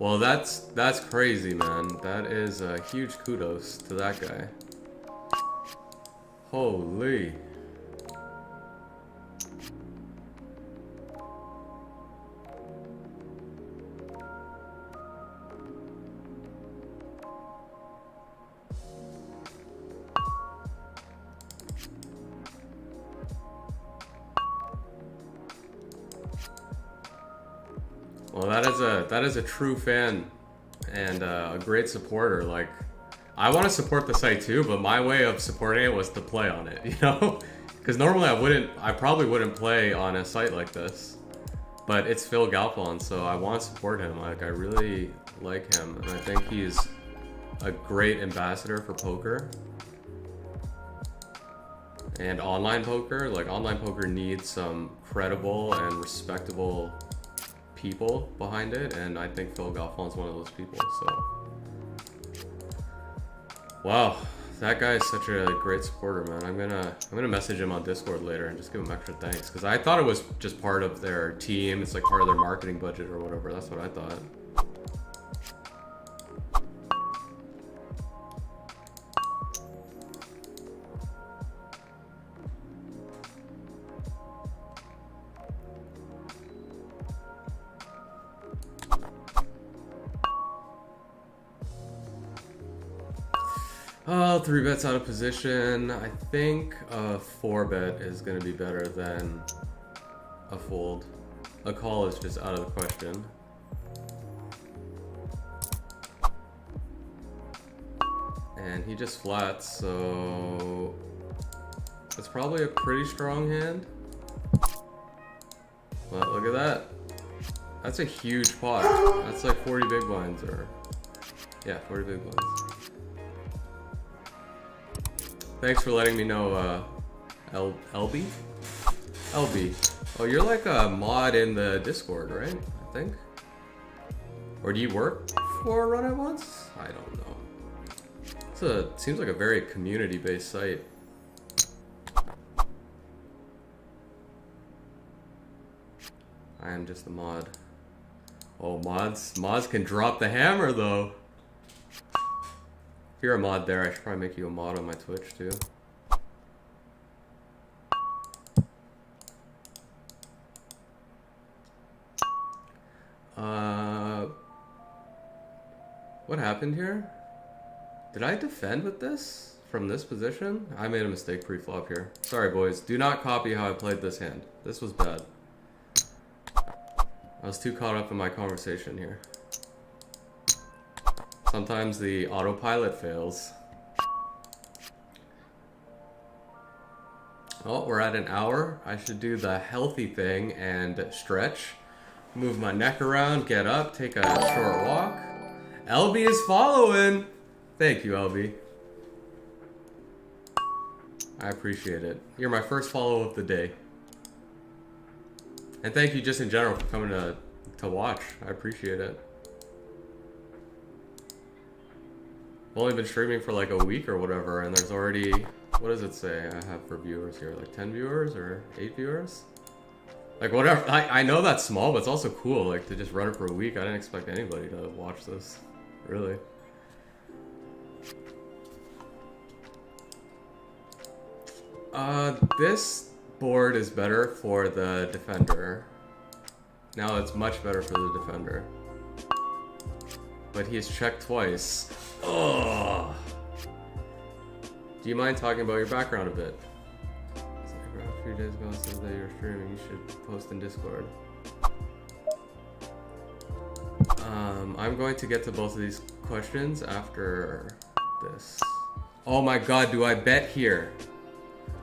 Well, that's crazy, man. That is a huge kudos to that guy. Holy. Well, that is a true fan and a great supporter. Like, I want to support the site too, but my way of supporting it was to play on it, you know? Because normally I probably wouldn't play on a site like this. But it's Phil Galfond, so I want to support him. Like, I really like him, and I think he's a great ambassador for poker. And online poker. Like, online poker needs some credible and respectable people behind it, and I think Phil Galfond's one of those people, so. Wow, that guy is such a great supporter, man. I'm gonna message him on Discord later and just give him extra thanks, because I thought it was just part of their team. It's like part of their marketing budget or whatever. That's what I thought. Oh, 3-bet's out of position. I think a 4-bet is going to be better than a fold. A call is just out of the question. And he just flats, so it's probably a pretty strong hand. But look at that. That's a huge pot. That's like 40 big blinds, or yeah, 40 big blinds. Thanks for letting me know, LB? LB. Oh, you're like a mod in the Discord, right? I think. Or do you work for Run It Once? I don't know. Seems like a very community-based site. I am just a mod. Oh, mods can drop the hammer though. If you're a mod there, I should probably make you a mod on my Twitch too. What happened here? Did I defend with this from this position? I made a mistake pre-flop here. Sorry boys, do not copy how I played this hand. This was bad. I was too caught up in my conversation here. Sometimes the autopilot fails. Oh, we're at an hour. I should do the healthy thing and stretch. Move my neck around, get up, take a short walk. LB is following. Thank you, LB. I appreciate it. You're my first follow of the day. And thank you just in general for coming to watch. I appreciate it. I've only been streaming for like a week or whatever, and there's already, what does it say I have for viewers here? Like 10 viewers or 8 viewers? Like whatever, I know that's small, but it's also cool. Like to just run it for a week. I didn't expect anybody to watch this, really. This board is better for the defender. Now it's much better for the defender. But he has checked twice. Oh. Do you mind talking about your background a bit? A few days ago said that you're streaming. You should post in Discord. I'm going to get to both of these questions after this. Oh my god, do I bet here?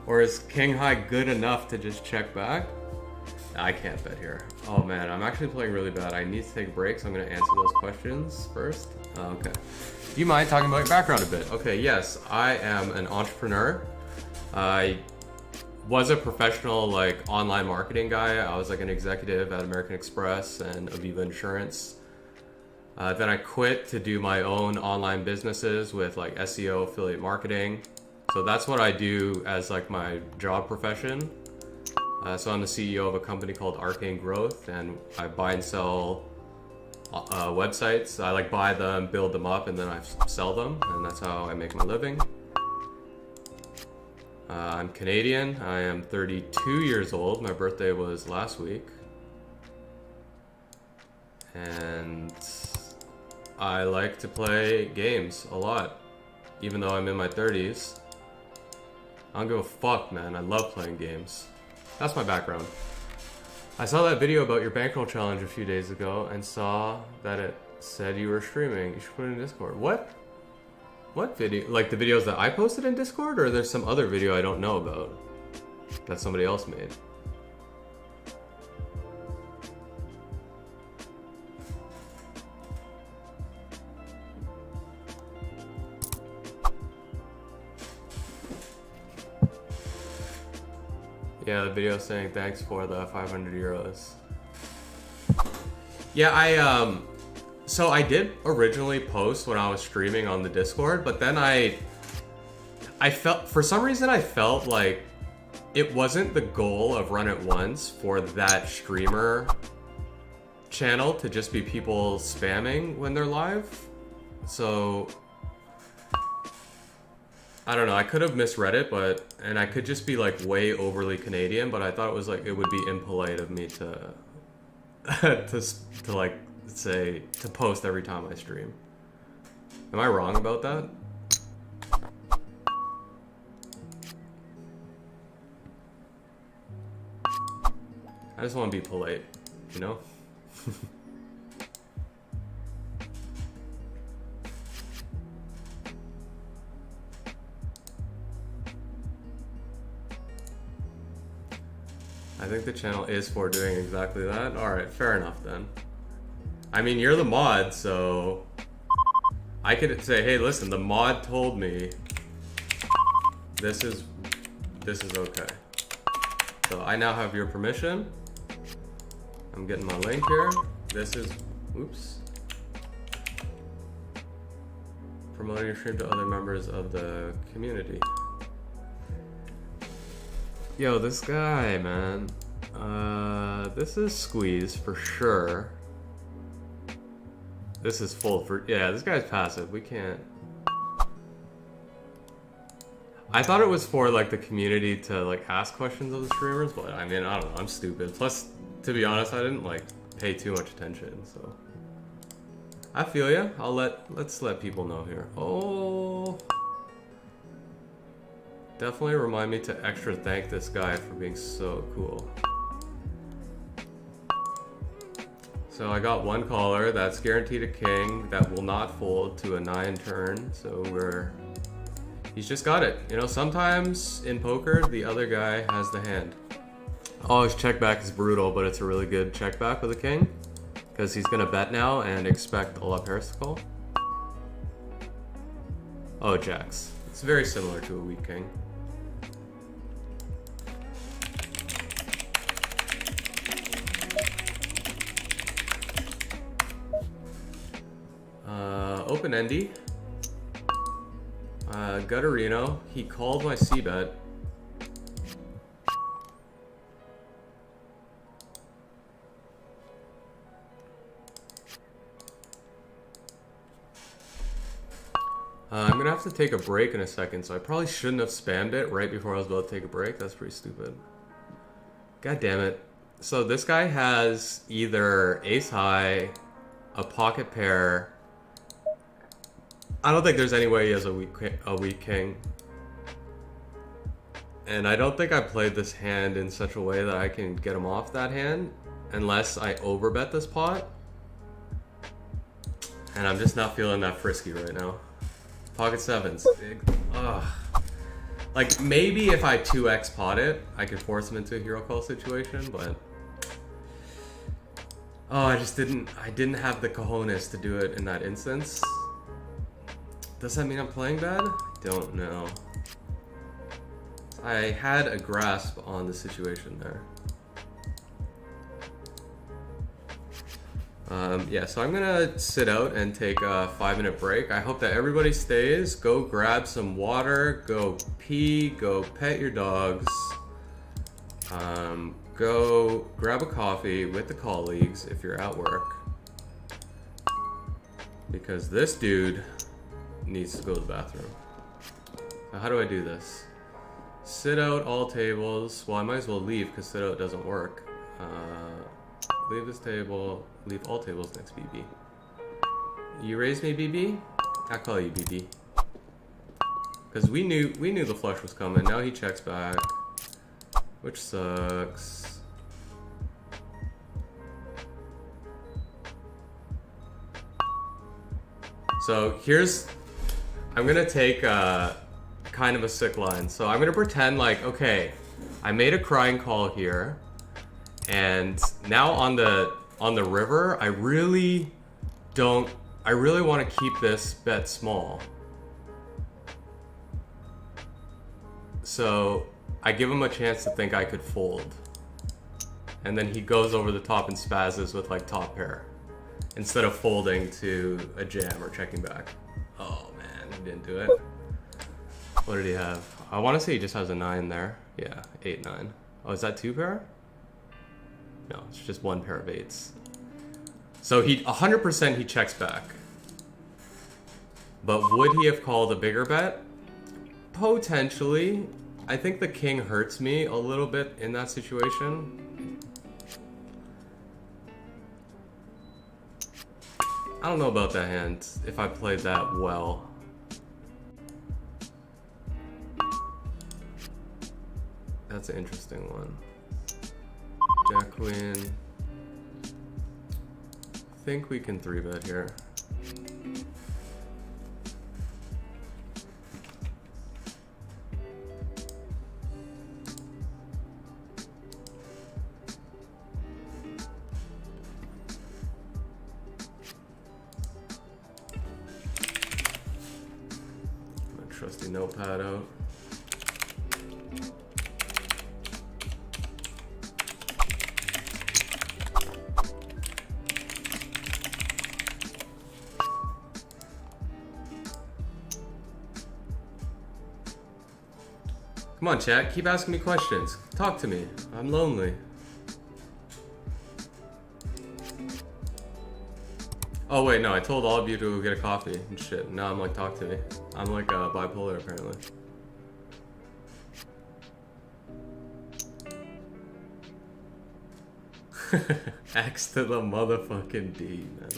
Or is King High good enough to just check back? I can't bet here. Oh man, I'm actually playing really bad. I need to take a break, so I'm gonna answer those questions first. Okay. Do you mind talking about your background a bit? Okay, yes, I am an entrepreneur. I was a professional like online marketing guy. I was like an executive at American Express and Aviva Insurance. Then I quit to do my own online businesses with like SEO, affiliate marketing. So that's what I do as like my job profession. So I'm the CEO of a company called Arcane Growth, and I buy and sell websites. I like buy them, build them up, and then I sell them, and that's how I make my living. I'm Canadian. I am 32 years old. My birthday was last week. And I like to play games a lot, even though I'm in my 30s. I don't give a fuck, man. I love playing games. That's my background. I saw that video about your bankroll challenge a few days ago and saw that it said you were streaming. You should put it in Discord. What? What video? Like the videos that I posted in Discord, or there's some other video I don't know about that somebody else made? Yeah, the video saying thanks for the 500 euros. Yeah, so I did originally post when I was streaming on the Discord, but then I felt, for some reason I felt like it wasn't the goal of Run It Once for that streamer channel to just be people spamming when they're live. So I don't know, I could have misread it, and I could just be like way overly Canadian, but I thought it was like, it would be impolite of me to to like say, to post every time I stream. Am I wrong about that? I just want to be polite, you know? I think the channel is for doing exactly that. Alright, fair enough then. I mean, you're the mod, so I could say, hey, listen, the mod told me this is okay. So I now have your permission. I'm getting my link here. This is, oops. Promoting your stream to other members of the community. Yo, this guy, man. This is squeeze for sure. This is full for, yeah, this guy's passive. We can't. I thought it was for like the community to like ask questions of the streamers, but I mean, I don't know, I'm stupid. Plus, to be honest, I didn't like pay too much attention, so. I feel ya. Let's let people know here. Oh. Definitely remind me to extra thank this guy for being so cool. So I got one caller that's guaranteed a king that will not fold to a 9 turn. So he's just got it. You know, sometimes in poker, the other guy has the hand. Oh, his check back is brutal, but it's a really good check back with a king. Because he's gonna bet now and expect all up Harris to call. Oh, jacks. It's very similar to a weak king. Open Endy. Gutterino. He called my C-bet. I'm gonna have to take a break in a second, so I probably shouldn't have spammed it right before I was about to take a break. That's pretty stupid. God damn it. So this guy has either ace high, a pocket pair. I don't think there's any way he has a weak king. And I don't think I played this hand in such a way that I can get him off that hand unless I overbet this pot. And I'm just not feeling that frisky right now. Pocket sevens. Big. Ugh. Like, maybe if I 2x pot it, I could force him into a hero call situation, but... Oh, I didn't have the cojones to do it in that instance. Does that mean I'm playing bad? Don't know. I had a grasp on the situation there. Yeah, so I'm gonna sit out and take a 5-minute break. I hope that everybody stays. Go grab some water, go pee, go pet your dogs. Go grab a coffee with the colleagues if you're at work. Because this dude needs to go to the bathroom. So how do I do this? Sit out all tables. Well, I might as well leave because sit out doesn't work. Leave this table. Leave all tables next BB. You raise me, BB? I call you BB. Because we knew the flush was coming. Now he checks back, which sucks. So here's, I'm gonna take kind of a sick line. So I'm gonna pretend like, okay, I made a crying call here, and now on the river, I really want to keep this bet small. So I give him a chance to think I could fold, and then he goes over the top and spazzes with like top pair instead of folding to a jam or checking back. Oh man, he didn't do it. What did he have? I want to say he just has a 9 there. Yeah, 8, 9. Oh, is that 2 pair? No, it's just 1 pair of 8s. So 100% he checks back. But would he have called a bigger bet? Potentially. I think the king hurts me a little bit in that situation. I don't know about that hand, if I played that well. That's an interesting one. Jack Queen. I think we can 3-bet here. My trusty notepad out. Come on, chat. Keep asking me questions. Talk to me. I'm lonely. Oh, wait, no. I told all of you to go get a coffee and shit. Now I'm like, talk to me. I'm like bipolar, apparently. X to the motherfucking D, man.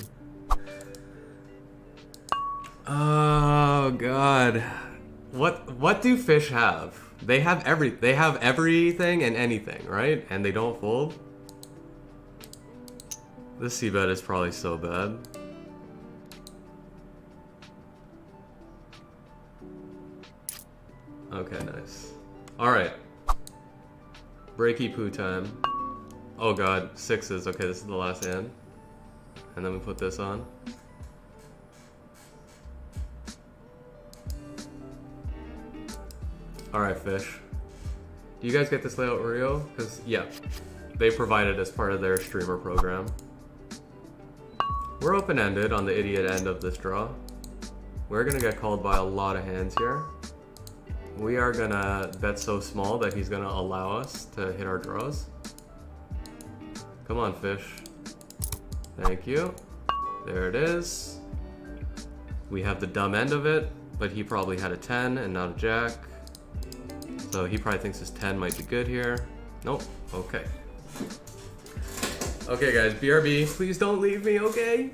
Oh, God. What do fish have? They have everything and anything, right? And they don't fold? This c-bet is probably so bad. Okay, nice. Alright. Breaky poo time. Oh god, 6s. Okay, this is the last hand. And then we put this on. Alright, fish. Do you guys get this layout Rio? Because, yeah, they provide it as part of their streamer program. We're open-ended on the idiot end of this draw. We're gonna get called by a lot of hands here. We are gonna bet so small that he's gonna allow us to hit our draws. Come on, fish. Thank you. There it is. We have the dumb end of it. but he probably had a 10 and not a jack. So he probably thinks his 10 might be good here. Nope. Okay. Okay, guys, BRB, please don't leave me, okay?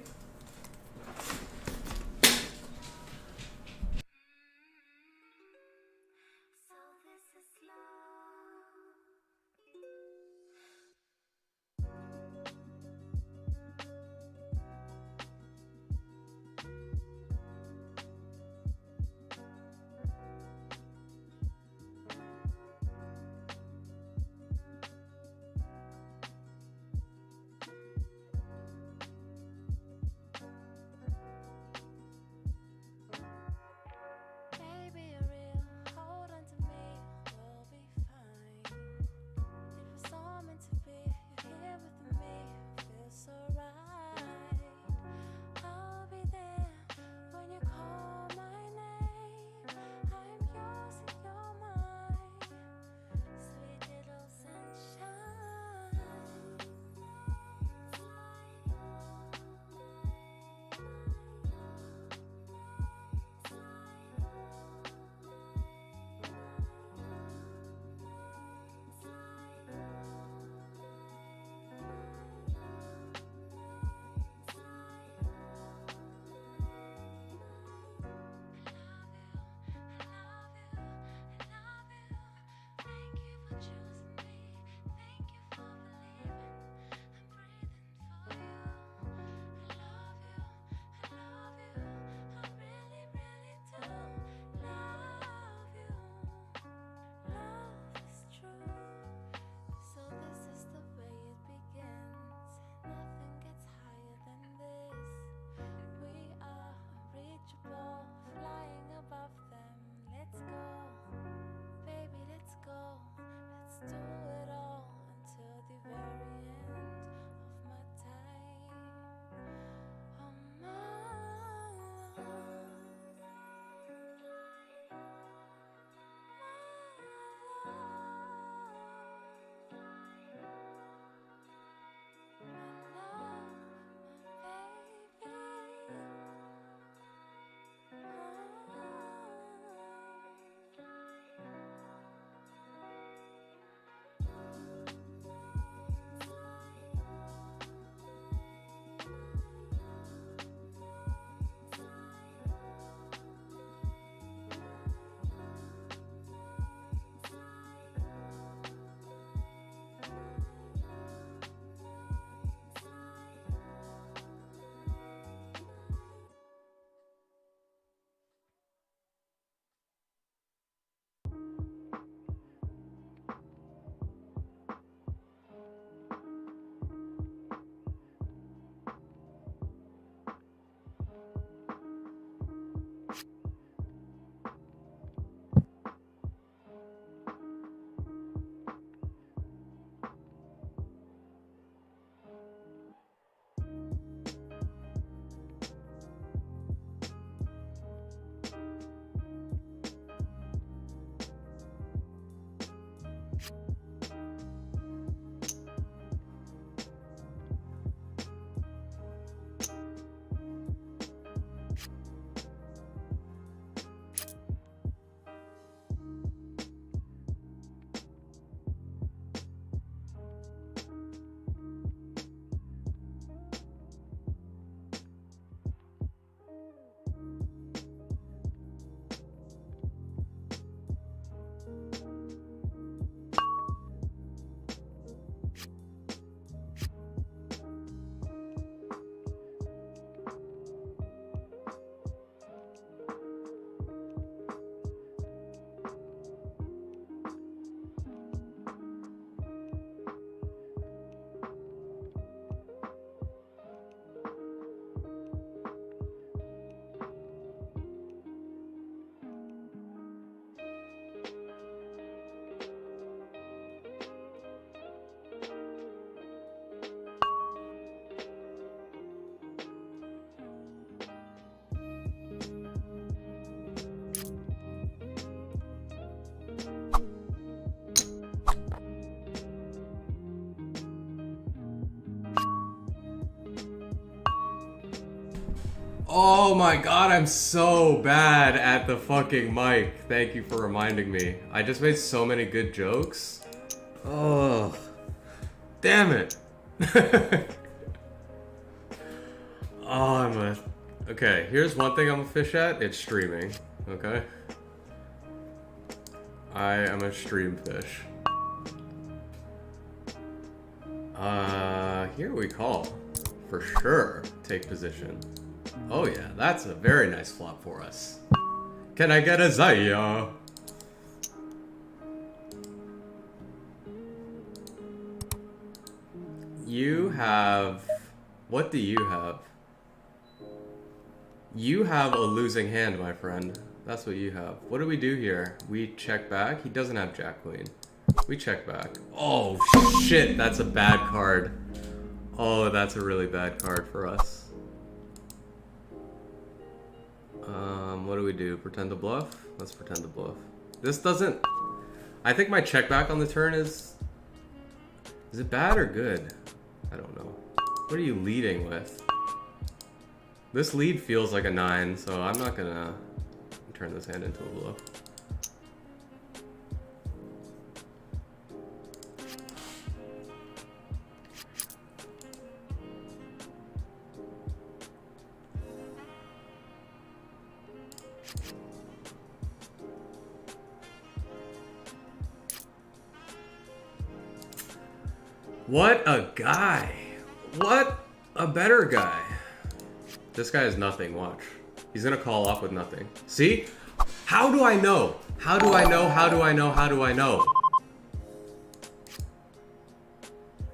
Oh my god, I'm so bad at the fucking mic. Thank you for reminding me. I just made so many good jokes. Oh, damn it. Oh, okay, here's one thing I'm a fish at. It's streaming, okay? I am a stream fish. Here we call. For sure, take position. Oh yeah, that's a very nice flop for us. Can I get a Zaya? You have... What do you have? You have a losing hand, my friend. That's what you have. What do we do here? We check back? He doesn't have Jack Queen. We check back. Oh shit, that's a bad card. Oh, that's a really bad card for us. What do we do? Pretend to bluff? Let's pretend to bluff. This doesn't... I think my check back on the turn is... Is it bad or good? I don't know. What are you leading with? This lead feels like a 9, so I'm not gonna turn this hand into a bluff. What a guy. What a better guy. This guy has nothing, watch. He's gonna call off with nothing. See? How do I know? How do I know? How do I know? How do I know?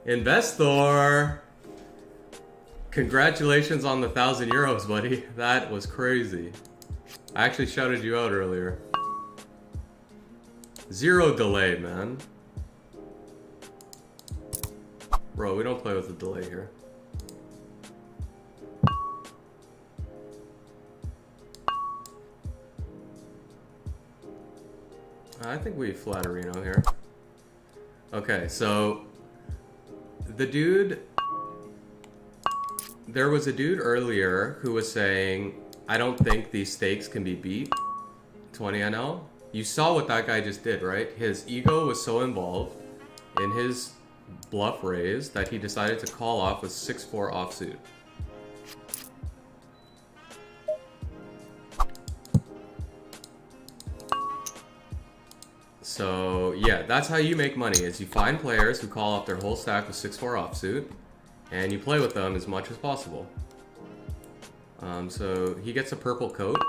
Investor! Congratulations on the 1,000 euros, buddy. That was crazy. I actually shouted you out earlier. 0 delay, man. Bro, we don't play with a delay here. I think we Flatterino here. Okay, so the dude... There was a dude earlier who was saying, I don't think these stakes can be beat. 20 NL. You saw what that guy just did, right? His ego was so involved in his bluff raise that he decided to call off with 6-4 offsuit. So yeah, that's how you make money, is you find players who call off their whole stack with 6-4 offsuit, and you play with them as much as possible. So he gets a purple coat.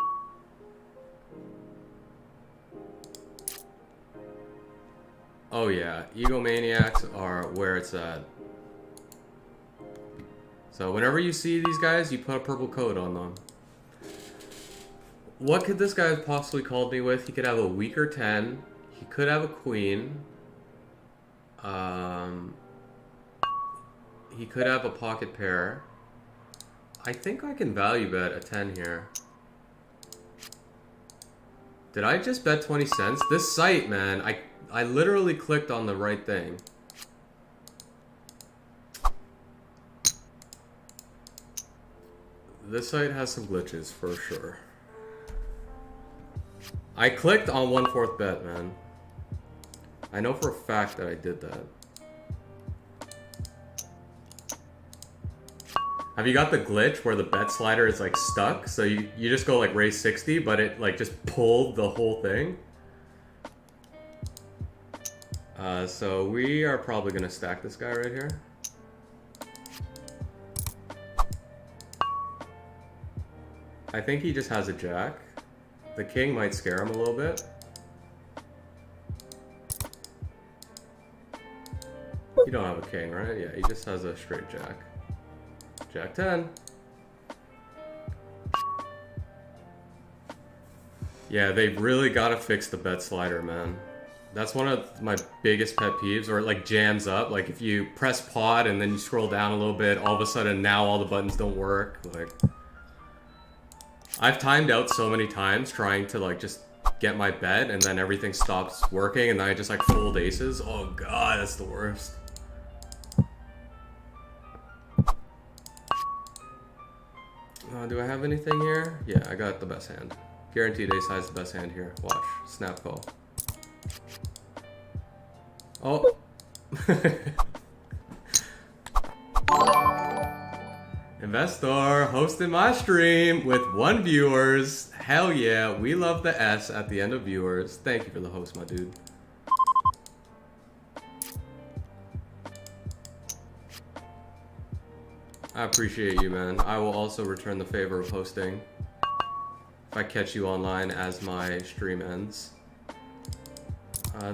Oh yeah, egomaniacs are where it's at. So whenever you see these guys, you put a purple coat on them. What could this guy have possibly called me with? He could have a weaker 10. He could have a queen. He could have a pocket pair. I think I can value bet a 10 here. Did I just bet 20 cents? This site, man, I literally clicked on the right thing. This site has some glitches for sure. I clicked on 1/4 bet, man. I know for a fact that I did that. Have you got the glitch where the bet slider is like stuck? So you just go like raise 60, but it like just pulled the whole thing? So we are probably gonna stack this guy right here. I think he just has a jack. The king might scare him a little bit. You don't have a king, right? Yeah, he just has a straight jack. Jack 10. Yeah, they've really got to fix the bet slider, man. That's one of my biggest pet peeves, or it like jams up. Like if you press pod and then you scroll down a little bit, all of a sudden now all the buttons don't work. Like, I've timed out so many times trying to like just get my bet and then everything stops working and then I just like fold aces. Oh god, that's the worst. Do I have anything here? Yeah, I got the best hand. Guaranteed ace high's the best hand here. Watch. Snap call. Oh. Investor hosting my stream with 1 viewers. Hell yeah, we love the S at the end of viewers. Thank you for the host, my dude. I appreciate you, man. I will also return the favor of hosting if I catch you online as my stream ends.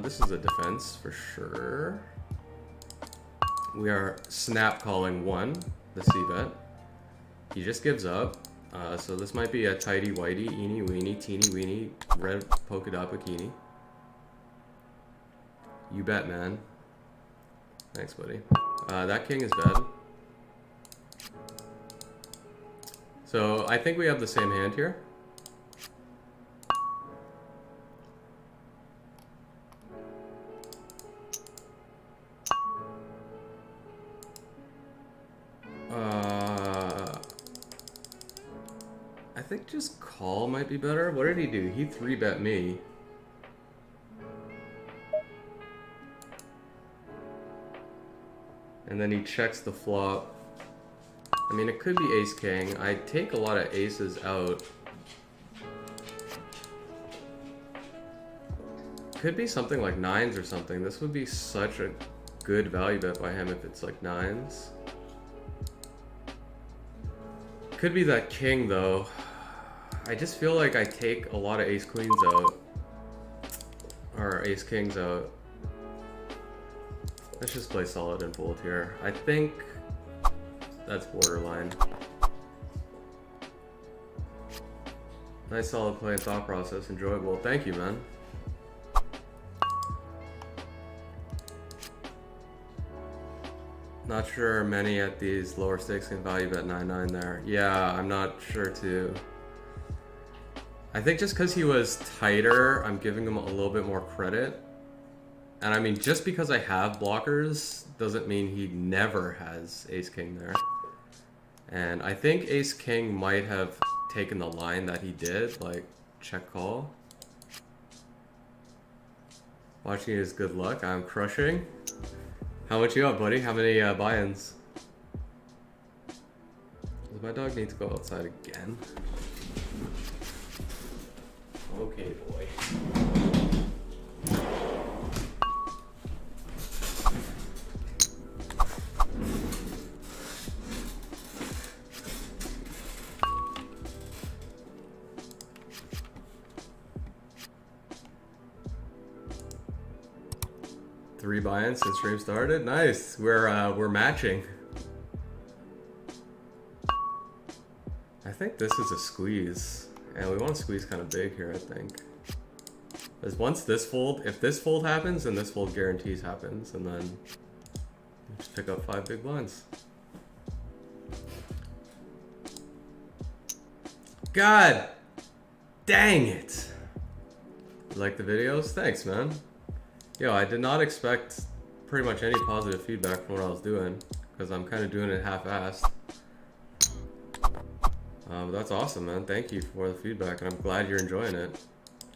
This is a defense for sure. We are snap calling 1, the C-bet. He just gives up. So this might be a tighty whitey, eeny weeny, teeny weeny, red polka dot bikini. You bet, man. Thanks, buddy. That king is bad. So I think we have the same hand here. I think just call might be better. What did he do? He 3-bet me. And then he checks the flop. I mean, it could be ace-king. I take a lot of aces out. Could be something like 9s or something. This would be such a good value bet by him if it's like 9s. Could be that king, though. I just feel like I take a lot of ace-queens out. Or ace-kings out. Let's just play solid and fold here. I think that's borderline. Nice solid play and thought process. Enjoyable. Thank you, man. Not sure many at these lower stakes can value bet 9-9 there. Yeah, I'm not sure too. I think just because he was tighter, I'm giving him a little bit more credit. And I mean, just because I have blockers doesn't mean he never has ace-king there. And I think ace-king might have taken the line that he did, like check call. Watching is good luck. I'm crushing. How much you up, buddy? How many buy-ins? Does my dog need to go outside again? Okay, boy. Three buy-ins since stream started. Nice. We're matching. I think this is a squeeze. And we want to squeeze kind of big here, I think. Because once this fold, if this fold happens, then this fold guarantees happens, and then just pick up 5 big blinds. God dang it. You like the videos? Thanks, man. Yo, I did not expect pretty much any positive feedback from what I was doing, because I'm kind of doing it half-assed. But that's awesome, man. Thank you for the feedback, and I'm glad you're enjoying it.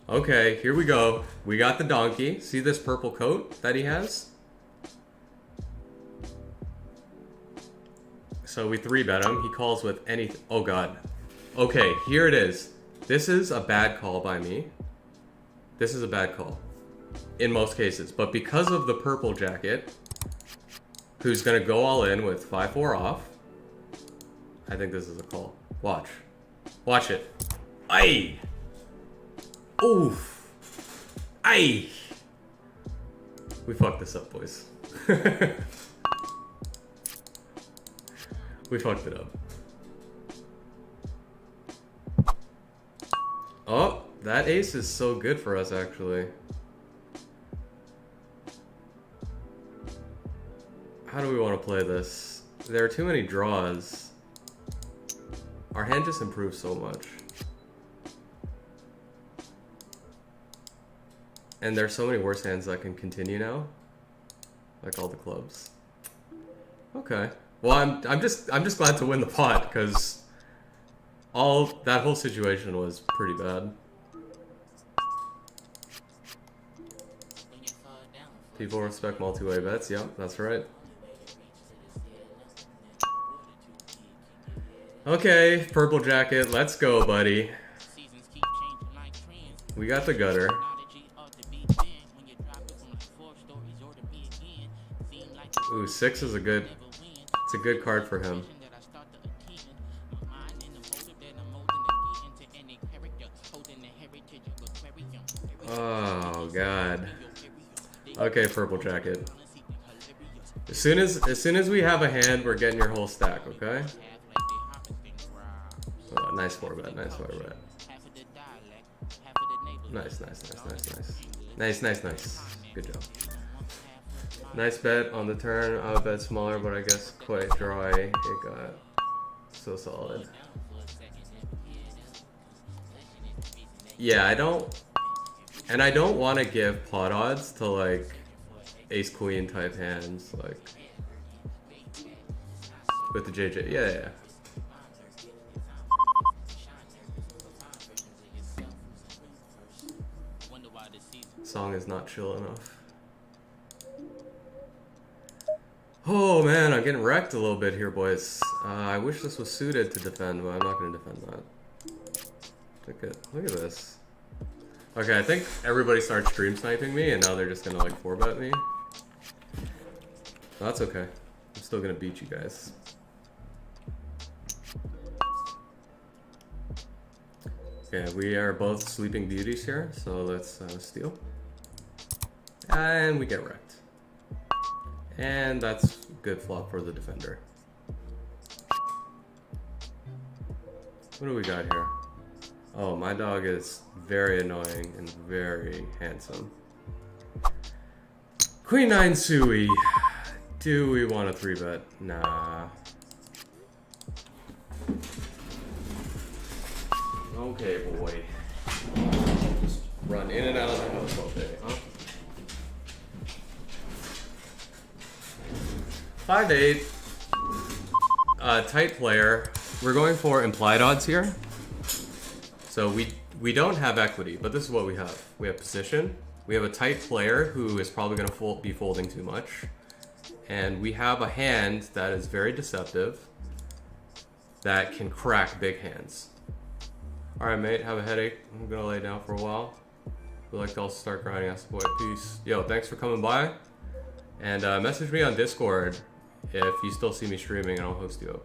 Okay, here we go. We got the donkey. See this purple coat that he has? So we 3-bet him. He calls with anything. Oh, God. Okay, here it is. This is a bad call by me. This is a bad call. In most cases. But because of the purple jacket, who's going to go all in with 5-4 off, I think this is a call. Watch. Watch it. Aye! Oof! Aye! We fucked this up, boys. We fucked it up. Oh, that ace is so good for us, actually. How do we want to play this? There are too many draws. Our hand just improved so much. And there's so many worse hands that can continue now. Like all the clubs. Okay. Well, I'm just glad to win the pot, because that whole situation was pretty bad. People respect multi-way bets. Yep, that's right. Okay, purple jacket, let's go, buddy. We got the gutter. Ooh, 6 is a good. It's a good card for him. Oh God. Okay, purple jacket. As soon as we have a hand, we're getting your whole stack. Okay. Oh, nice 4-bet. Nice 4-bet. Nice. Good job. Nice bet on the turn. I would bet smaller, but I guess quite dry. It got so solid. Yeah, I don't want to give pot odds to like ace queen type hands, like with the JJ. Yeah. Song is not chill enough. Oh man, I'm getting wrecked a little bit here, boys. I wish this was suited to defend, but I'm not going to defend that. Look at this. Okay, I think everybody started stream sniping me, and now they're just going to like 4-bet me. That's okay. I'm still going to beat you guys. Okay, we are both sleeping beauties here, so let's steal. And we get wrecked. And that's good flop for the defender. What do we got here? Oh, my dog is very annoying and very handsome. Queen 9 Sui. Do we want a 3-bet? Nah. Okay, boy. Just run in and out of the house all day, huh? 5-8. Tight player. We're going for implied odds here. So we don't have equity, but this is what we have. We have position. We have a tight player who is probably going to be folding too much. And we have a hand that is very deceptive that can crack big hands. Alright, mate, have a headache. I'm going to lay down for a while. We'd like to also start grinding us. Boy, peace. Yo, thanks for coming by. And message me on Discord if you still see me streaming, and I'll host you up.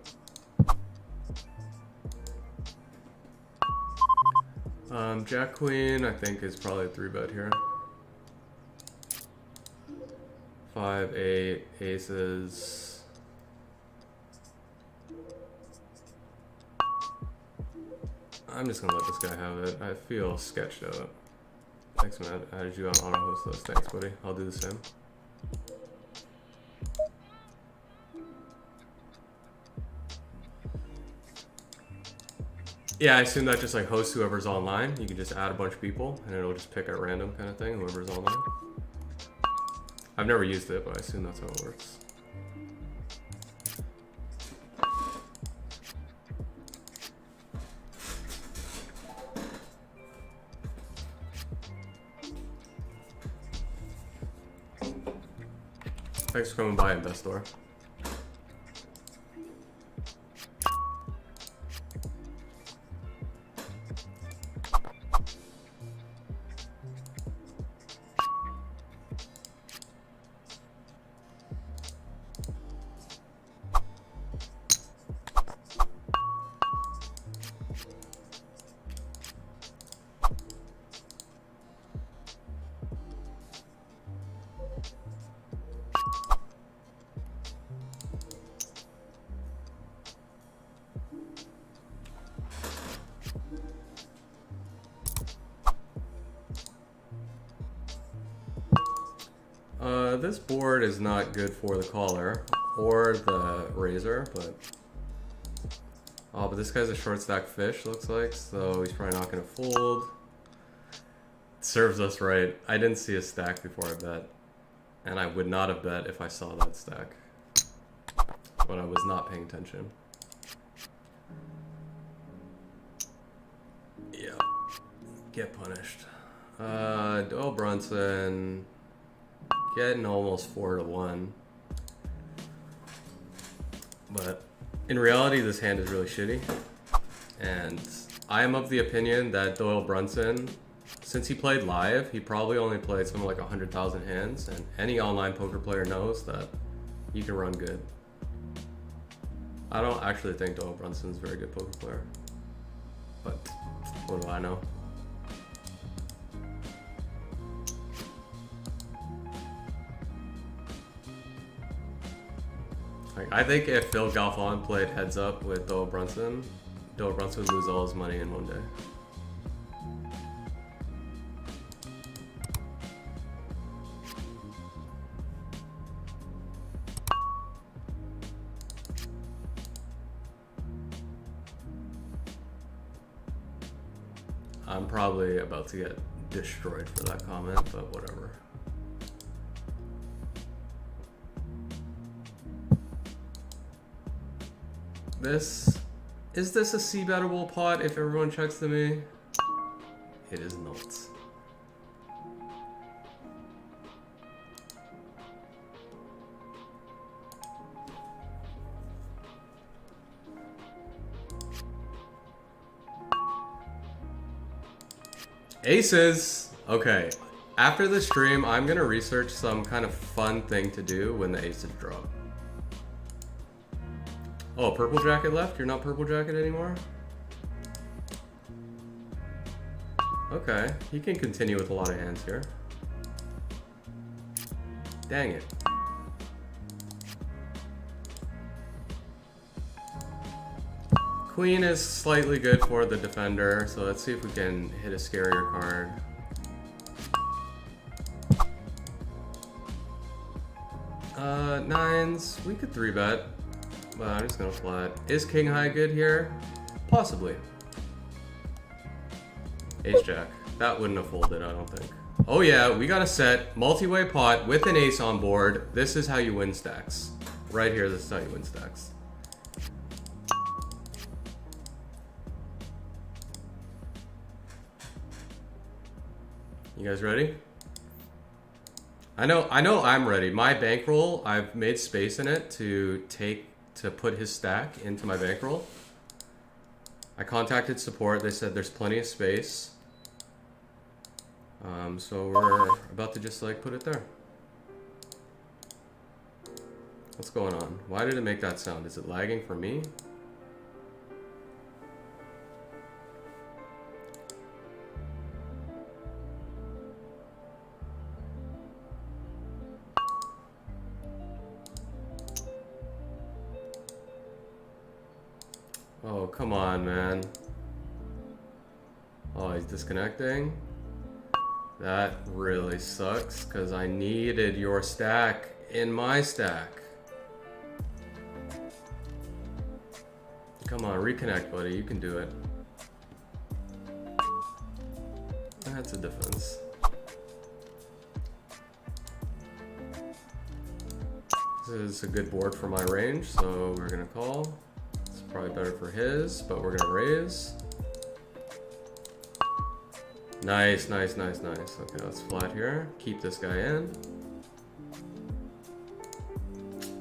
Jack Queen, I think, is probably a 3-bet here. 5-8 aces. I'm just gonna let this guy have it. I feel sketched out. Thanks, man. I added you on auto host list. Thanks, buddy. I'll do the same. Yeah, I assume that just like hosts whoever's online. You can just add a bunch of people and it'll just pick at random kind of thing, whoever's online. I've never used it, but I assume that's how it works. Thanks for coming by, Investor. This board is not good for the caller or the razor, but this guy's a short stack fish, looks like, so he's probably not gonna fold. Serves us right. I didn't see a stack before I bet, and I would not have bet if I saw that stack, but I was not paying attention. Get punished. Doyle Brunson getting almost 4-1. But in reality, this hand is really shitty. And I am of the opinion that Doyle Brunson, since he played live, he probably only played something like 100,000 hands. And any online poker player knows that you can run good. I don't actually think Doyle Brunson is a very good poker player. But what do I know? Like, I think if Phil Galfond played heads up with Doyle Brunson would lose all his money in one day. I'm probably about to get destroyed for that comment, but whatever. Is this a C-bettable pot if everyone checks to me? It is not. Aces! Okay. After the stream, I'm gonna research some kind of fun thing to do when the aces drop. Oh, purple jacket left? You're not purple jacket anymore? Okay, he can continue with a lot of hands here. Dang it. Queen is slightly good for the defender, so let's see if we can hit a scarier card. Nines, we could 3-bet, but I'm just gonna flat. Is king high good here? Possibly. Ace jack. That wouldn't have folded, I don't think. Oh yeah, we got a set, multi-way pot with an ace on board. This is how you win stacks. Right here, this is how you win stacks. You guys ready? I know I'm ready. My bankroll, I've made space in it to put his stack into my bankroll. I contacted support, they said there's plenty of space. So we're about to just like put it there. What's going on? Why did it make that sound? Is it lagging for me? Oh, come on, man. Oh, he's disconnecting. That really sucks, because I needed your stack in my stack. Come on, reconnect, buddy. You can do it. That's a defense. This is a good board for my range, so we're gonna call. It's probably better for his, but we're gonna raise. Nice, nice, nice, nice. Okay, let's flat here. Keep this guy in.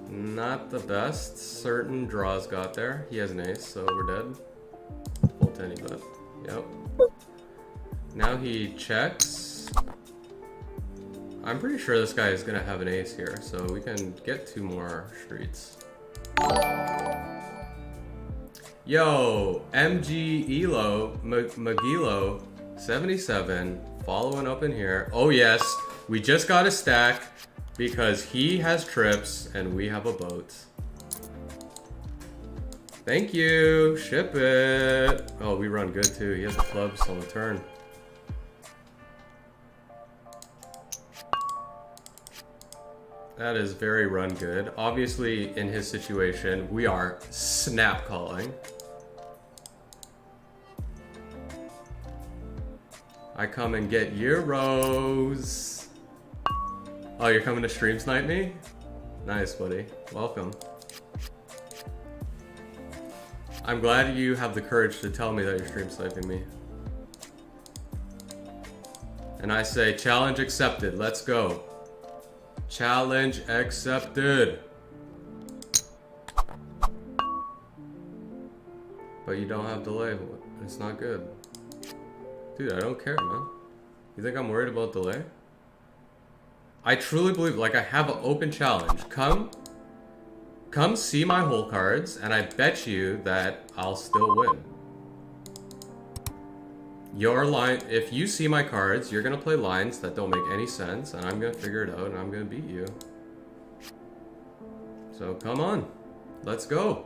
Not the best. Certain draws got there. He has an ace, so we're dead. Full 10 bet. Yep. Now he checks. I'm pretty sure this guy is gonna have an ace here, so we can get 2 more streets. Yo, MG Elo Magilo 77 following up in here. Oh yes, we just got a stack because he has trips and we have a boat. Thank you, ship it. Oh, we run good too. He has the clubs on the turn. That is very run good. Obviously, in his situation, we are snap calling. I come and get euros. Oh, you're coming to stream snipe me? Nice, buddy. Welcome. I'm glad you have the courage to tell me that you're stream sniping me. And I say, challenge accepted. Let's go. Challenge accepted. But you don't have delay. It's not good. Dude, I don't care, man. You think I'm worried about delay? I truly believe, like, I have an open challenge. Come see my hole cards, and I bet you that I'll still win. Your line, if you see my cards, you're gonna play lines that don't make any sense, and I'm gonna figure it out, and I'm gonna beat you. So come on, let's go.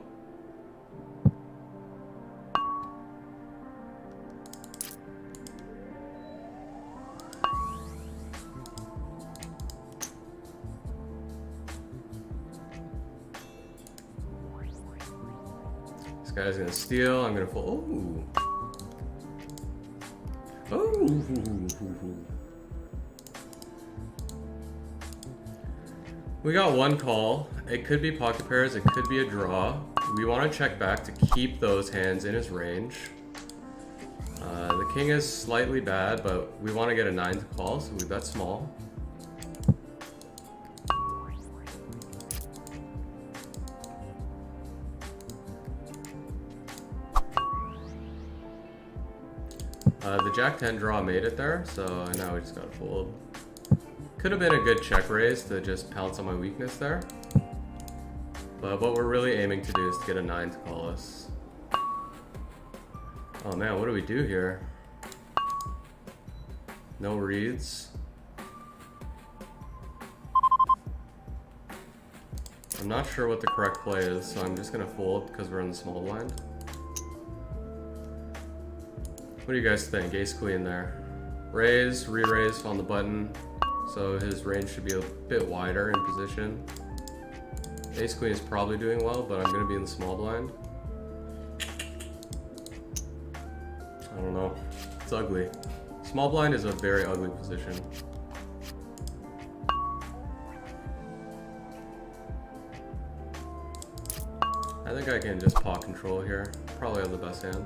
This guy's gonna steal, I'm gonna fold. Ooh. Oh. We got one call. It could be pocket pairs, it could be a draw. We want to check back to keep those hands in his range. The king is slightly bad, but we want to get a 9 to call, so we bet small. The Jack-10 draw made it there, so now we just gotta fold. Could have been a good check raise to just pounce on my weakness there. But what we're really aiming to do is to get a 9 to call us. Oh man, what do we do here? No reads. I'm not sure what the correct play is, so I'm just gonna fold because we're in the small blind. What do you guys think? Ace queen there. Raise, re-raise on the button, so his range should be a bit wider in position. Ace queen is probably doing well, but I'm gonna be in the small blind. I don't know. It's ugly. Small blind is a very ugly position. I think I can just pot control here. Probably have the best hand.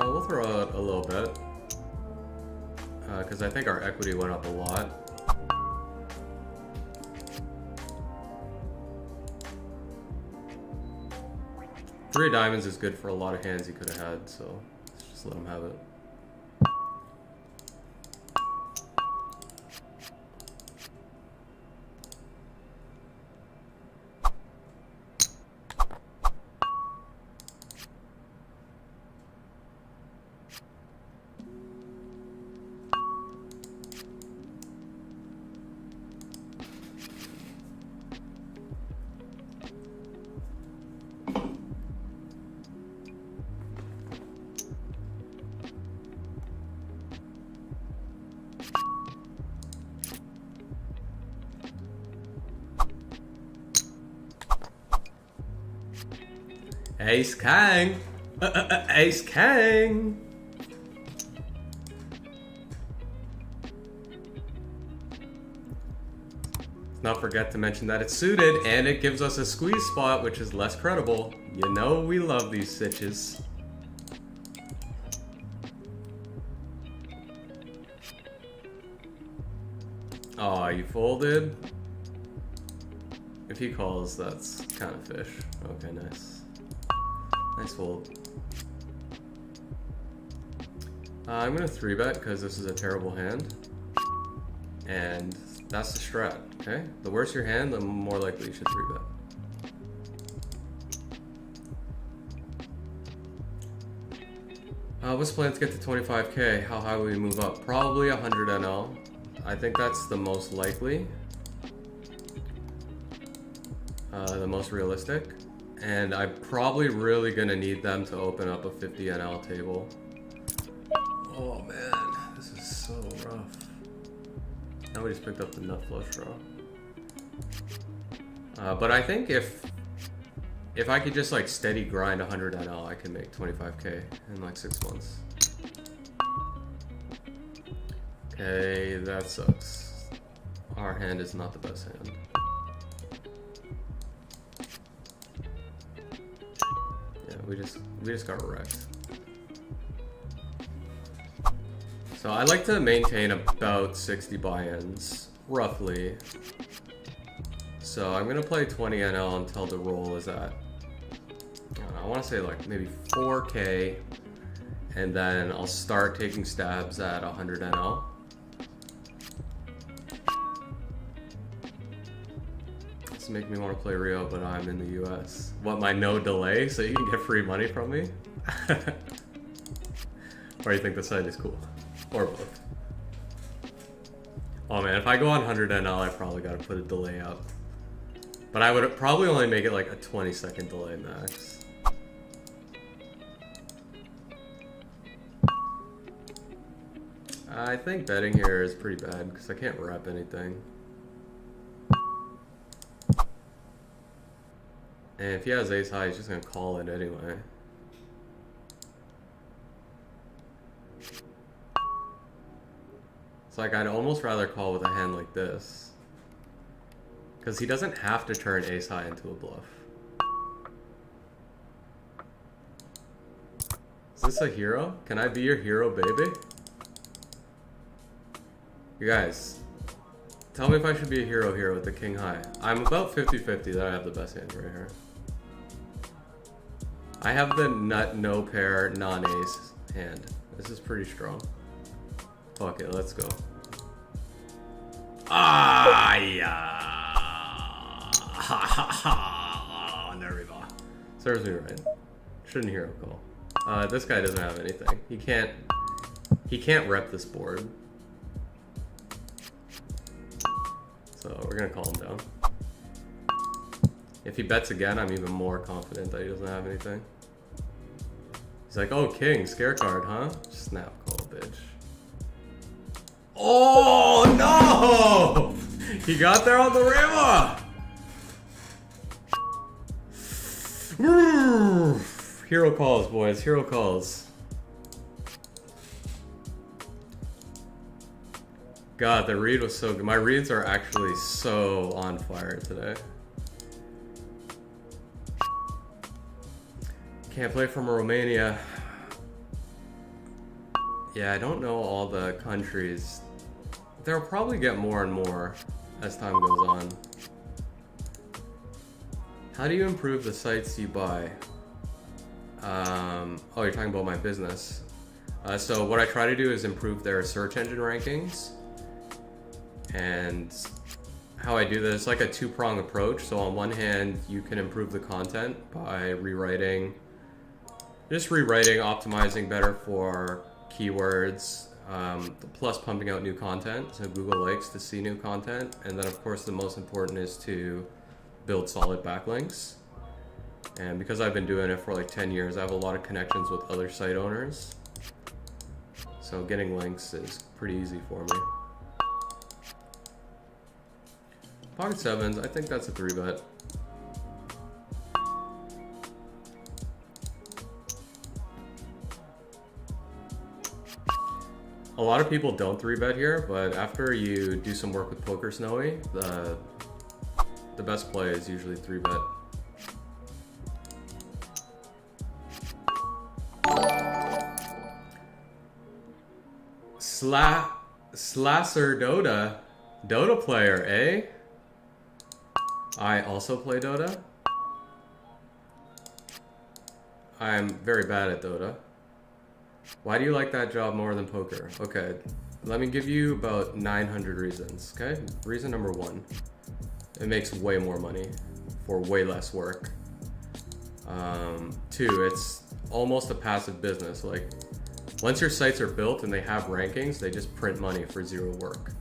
We'll throw out a little bit. Because I think our equity went up a lot. Three diamonds is good for a lot of hands he could have had, so let's just let him have it. Ace King! Ace King! Let's not forget to mention that it's suited and it gives us a squeeze spot, which is less credible. You know we love these sitches. Aw, you folded? If he calls, that's kind of fish. Okay, nice. Nice fold. I'm gonna 3-bet because this is a terrible hand. And that's the strat, okay? The worse your hand, the more likely you should 3-bet. What's the plan to get to 25k? How high will we move up? Probably 100 NL. I think that's the most likely. The most realistic. And I'm probably really gonna need them to open up a 50 NL table. Oh man, this is so rough. Now we just picked up the nut flush draw. But I think if I could just like steady grind 100 NL, I can make 25k in like 6 months. Okay, that sucks. Our hand is not the best hand. we just got wrecked. So I like to maintain about 60 buy-ins, roughly. So I'm gonna play 20 NL until the roll is at, I want to say like maybe 4K, and then I'll start taking stabs at 100 NL. This make me want to play Rio, but I'm in the US. What, my no delay so you can get free money from me? Or you think the site is cool? Or both. Oh man, if I go on 100 NL, I probably gotta put a delay up. But I would probably only make it like a 20-second delay max. I think betting here is pretty bad because I can't rep anything. And if he has ace high, he's just gonna call it anyway. It's like I'd almost rather call with a hand like this. Because he doesn't have to turn ace high into a bluff. Is this a hero? Can I be your hero, baby? You guys, tell me if I should be a hero here with the king high. I'm about 50-50 that I have the best hand right here. I have the nut, no pair, non-ace hand. This is pretty strong. Fuck it, let's go. Ah, yeah. Oh, there we go. Serves me right. Shouldn't hero call. This guy doesn't have anything. He can't rep this board. So we're gonna call him down. If he bets again, I'm even more confident that he doesn't have anything. He's like, oh, king, scare card, huh? Snap call, bitch. Oh, no! He got there on the river! Hero calls, boys, hero calls. God, the read was so good. My reads are actually so on fire today. Can't play from Romania. Yeah, I don't know all the countries. They'll probably get more and more as time goes on. How do you improve the sites you buy? Oh, you're talking about my business. So what I try to do is improve their search engine rankings. And how I do this, like a two-prong approach. So on one hand, you can improve the content by rewriting, optimizing better for keywords, plus pumping out new content. So Google likes to see new content. And then of course the most important is to build solid backlinks. And because I've been doing it for like 10 years, I have a lot of connections with other site owners. So getting links is pretty easy for me. Pocket sevens, I think that's a 3-bet. A lot of people don't 3-bet here, but after you do some work with Poker Snowy, the best play is usually 3-bet. Slasser Dota player, eh? I also play Dota. I'm very bad at Dota. Why do you like that job more than poker? Okay, let me give you about 900 reasons, okay? Reason number 1, it makes way more money for way less work. 2, it's almost a passive business. Like, once your sites are built and they have rankings, they just print money for 0 work.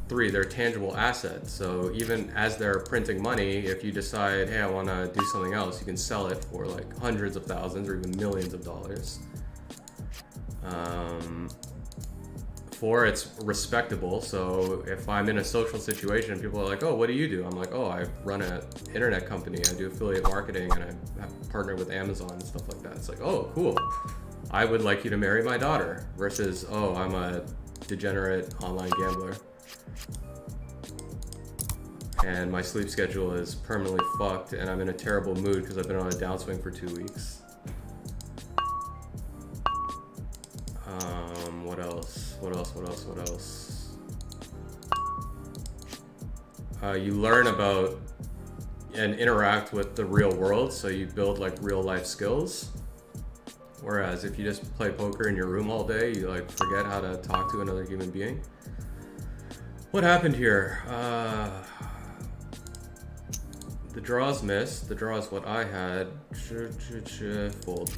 3, they're tangible assets. So even as they're printing money, if you decide, hey, I want to do something else, you can sell it for like hundreds of thousands or even millions of dollars. 4, it's respectable. So if I'm in a social situation, people are like, oh, what do you do? I'm like, oh, I run an internet company. I do affiliate marketing and I have partnered with Amazon and stuff like that. It's like, oh, cool. I would like you to marry my daughter versus, oh, I'm a degenerate online gambler. and my sleep schedule is permanently fucked, and I'm in a terrible mood because I've been on a downswing for 2 weeks. What else? What else? You learn about and interact with the real world, so you build like real life skills. Whereas if you just play poker in your room all day, you like forget how to talk to another human being. What happened here? The draws missed. The draw is what I had. Fold.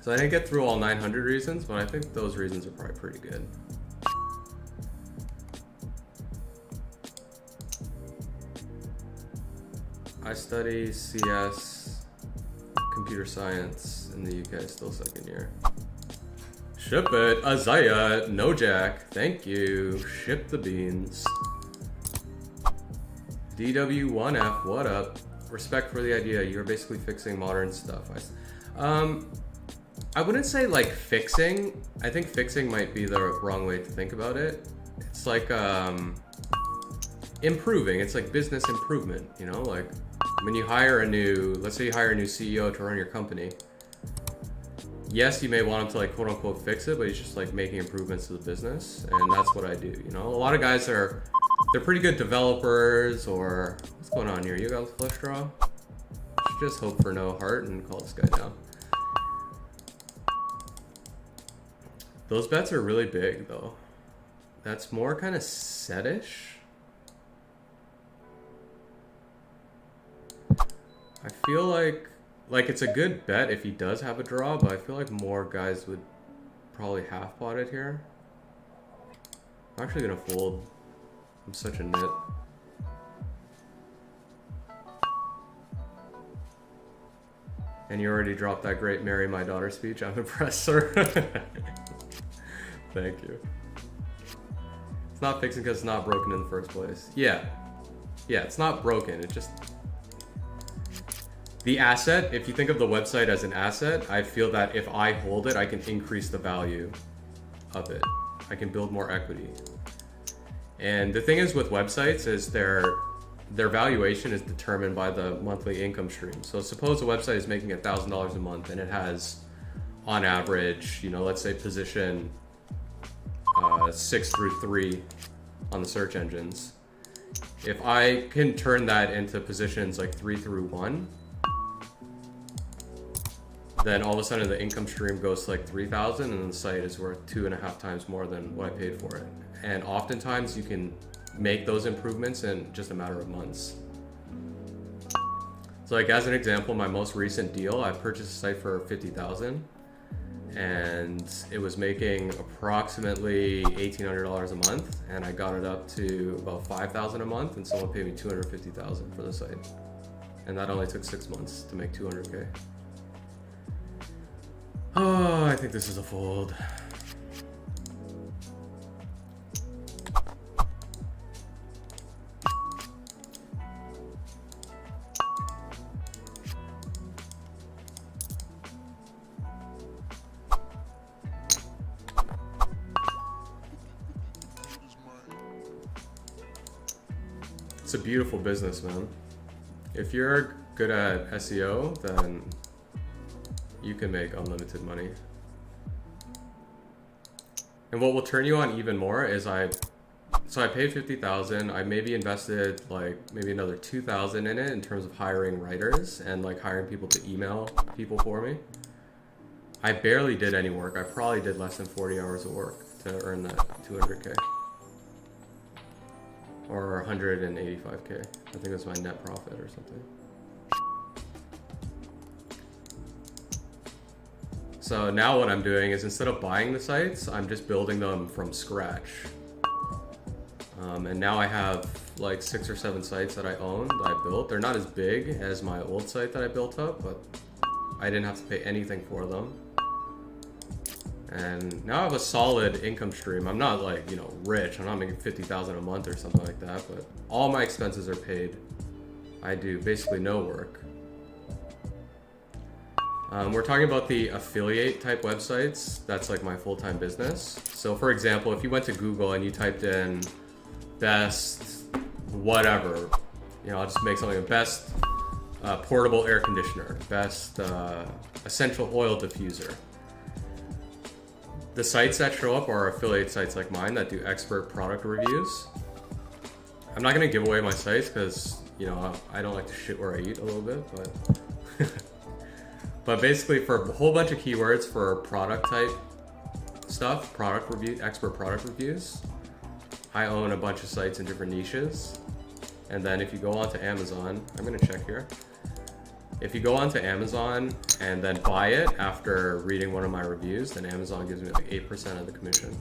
So I didn't get through all 900 reasons, but I think those reasons are probably pretty good. I study CS, computer science in the UK, still second year. Ship it, Isaiah, no jack, thank you. Ship the beans. DW1F, what up? Respect for the idea. You're basically fixing modern stuff. I wouldn't say like fixing. I think fixing might be the wrong way to think about it. It's like improving. It's like business improvement, you know? Like when you hire let's say you hire a new CEO to run your company. Yes, you may want him to like quote unquote fix it, but he's just like making improvements to the business, and that's what I do, you know? A lot of guys they're pretty good developers, or what's going on here? You got a flush draw? Should just hope for no heart and call this guy down. Those bets are really big though. That's more kind of set-ish. I feel like it's a good bet if he does have a draw, but I feel like more guys would probably half pot it here. I'm actually gonna fold. I'm such a nit. And you already dropped that great "Marry My Daughter" speech. I'm impressed, sir. Thank you. It's not fixing because it's not broken in the first place. Yeah, it's not broken. It just... The asset, if you think of the website as an asset, I feel that if I hold it, I can increase the value of it. I can build more equity. And the thing is with websites is their valuation is determined by the monthly income stream. So suppose a website is making $1,000 a month and it has, on average, you know, let's say position 6 through 3 on the search engines. If I can turn that into positions like 3 through 1, then all of a sudden the income stream goes to like 3,000, and the site is worth 2.5 times more than what I paid for it. And oftentimes you can make those improvements in just a matter of months. So like as an example, my most recent deal, I purchased a site for 50,000 and it was making approximately $1,800 a month, and I got it up to about 5,000 a month, and someone paid me 250,000 for the site. And that only took 6 months to make 200K. Oh, I think this is a fold. It's a beautiful business, man. If you're good at SEO, then you can make unlimited money. And what will turn you on even more is I paid 50,000. I maybe invested like maybe another 2,000 in it in terms of hiring writers and like hiring people to email people for me. I barely did any work. I probably did less than 40 hours of work to earn that 200K. Or 185K. I think it was my net profit or something. So now what I'm doing is instead of buying the sites, I'm just building them from scratch. And now I have like 6 or 7 sites that I own, that I built. They're not as big as my old site that I built up, but I didn't have to pay anything for them. And now I have a solid income stream. I'm not like, you know, rich. I'm not making 50,000 a month or something like that, but all my expenses are paid. I do basically no work. We're talking about the affiliate type websites. That's like my full-time business. So for example, if you went to Google and you typed in best whatever. You know, I'll just make something, best portable air conditioner, best essential oil diffuser. The sites that show up are affiliate sites like mine that do expert product reviews. I'm not gonna give away my sites because, you know, I don't like to shit where I eat a little bit, but but basically for a whole bunch of keywords for product type stuff, product review, expert product reviews, I own a bunch of sites in different niches. And then if you go onto Amazon, I'm gonna check here. If you go onto Amazon and then buy it after reading one of my reviews, then Amazon gives me like 8% of the commission.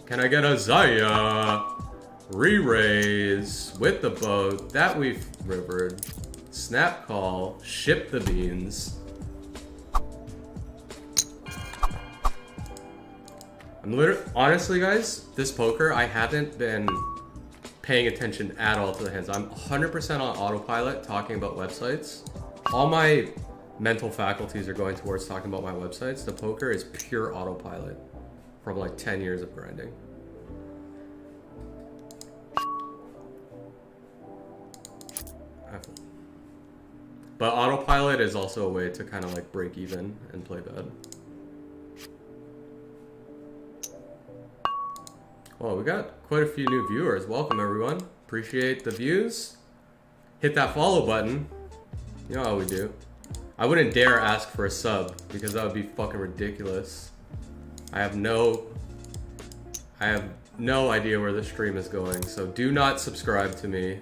Can I get a Zaya re-raise with the boat that we've rivered? Snap call, ship the beans. I'm literally, honestly guys, this poker, I haven't been paying attention at all to the hands. I'm 100% on autopilot talking about websites. All my mental faculties are going towards talking about my websites. The poker is pure autopilot from like 10 years of grinding. But autopilot is also a way to kind of like break even and play bad. Well, we got quite a few new viewers. Welcome everyone. Appreciate the views. Hit that follow button. You know how we do. I wouldn't dare ask for a sub because that would be fucking ridiculous. I have no idea where the stream is going, so do not subscribe to me.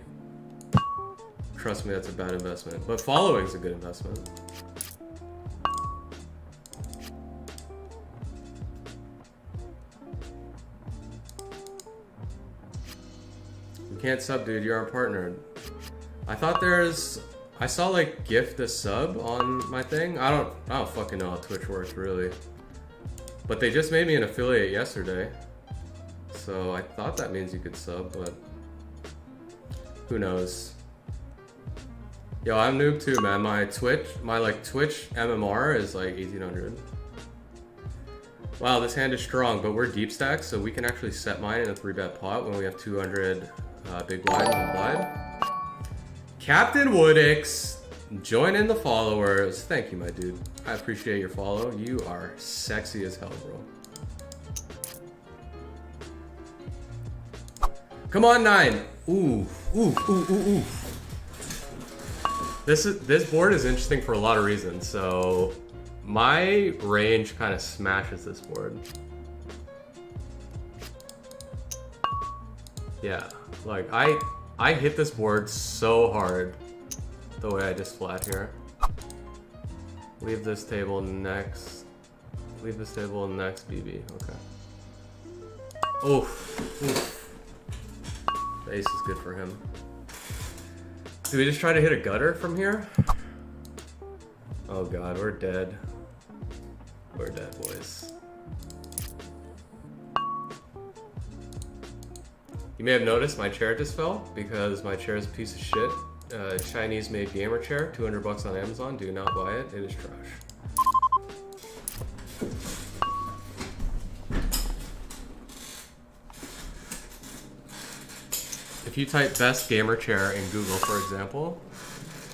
Trust me, that's a bad investment. But following is a good investment. You can't sub, dude. You aren't partnered. I thought I saw like gift a sub on my thing. I don't fucking know how Twitch works really. But they just made me an affiliate yesterday. So I thought that means you could sub, but who knows? Yo, I'm noob too, man. My Twitch MMR is like 1800. Wow, this hand is strong, but we're deep stacked, so we can actually set mine in a 3-bet pot when we have 200 big blind and blind. Captain Woodix, join in the followers. Thank you, my dude. I appreciate your follow. You are sexy as hell, bro. Come on, 9. Ooh. This board is interesting for a lot of reasons. So my range kind of smashes this board. Yeah, like I hit this board so hard the way I just flat here. Leave this table next. Leave this table next, BB. Okay. Oof. The ace is good for him. Do we just try to hit a gutter from here? Oh god, we're dead. We're dead, boys. You may have noticed my chair just fell because my chair is a piece of shit. Chinese-made gamer chair, 200 bucks on Amazon. Do not buy it. It is trash. If you type best gamer chair in Google, for example,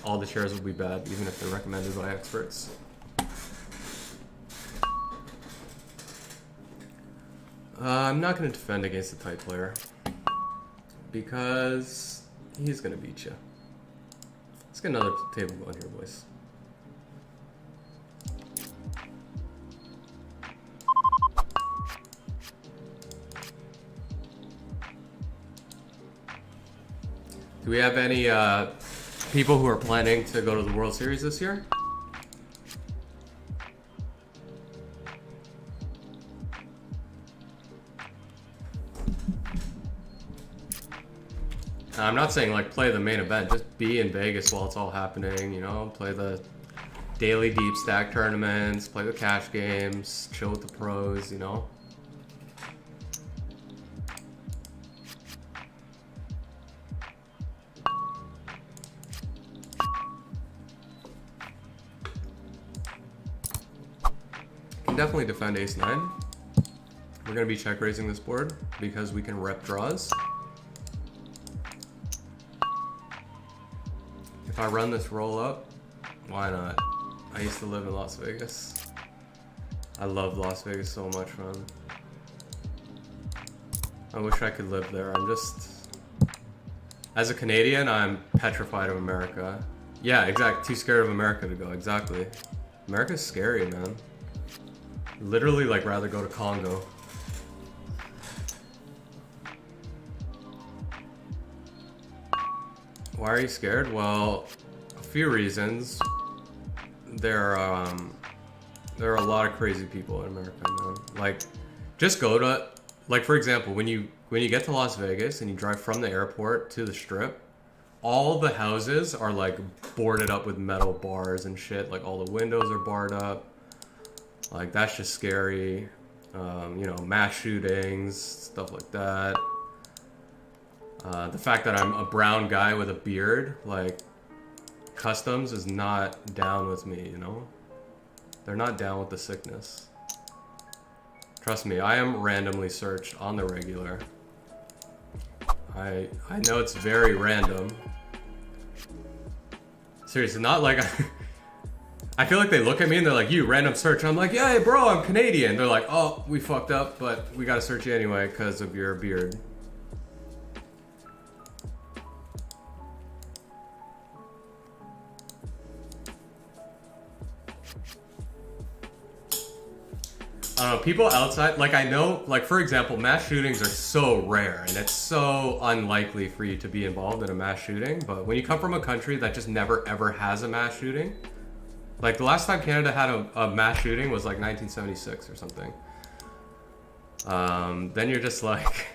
all the chairs will be bad, even if they're recommended by experts. I'm not going to defend against a tight player because he's going to beat you. Let's get another table going here, boys. Do we have any people who are planning to go to the World Series this year? I'm not saying like play the main event, just be in Vegas while it's all happening, you know, play the daily deep stack tournaments, play the cash games, chill with the pros, you know. Can definitely defend ace-9. We're gonna be check raising this board because we can rep draws. If I run this roll up, why not? I used to live in Las Vegas. I love Las Vegas so much, man. I wish I could live there. I'm just... As a Canadian, I'm petrified of America. Yeah, exactly. Too scared of America to go. Exactly. America's scary, man. Literally, like, rather go to Congo. Why are you scared? Well, a few reasons. There are a lot of crazy people in America, man. Like, just go to, like, for example, when you get to Las Vegas and you drive from the airport to the Strip, all the houses are like boarded up with metal bars and shit. Like, all the windows are barred up. Like, that's just scary. You know, mass shootings, stuff like that. The fact that I'm a brown guy with a beard, like, customs is not down with me, you know? They're not down with the sickness. Trust me, I am randomly searched on the regular. I know it's very random. Seriously, not like I feel like they look at me and they're like, you, random search. I'm like, yeah, bro, I'm Canadian. They're like, oh, we fucked up, but we gotta search you anyway because of your beard. People outside, like, I know, like, for example, mass shootings are so rare and it's so unlikely for you to be involved in a mass shooting. But when you come from a country that just never ever has a mass shooting, like, the last time Canada had a mass shooting was like 1976 or something. Then you're just like,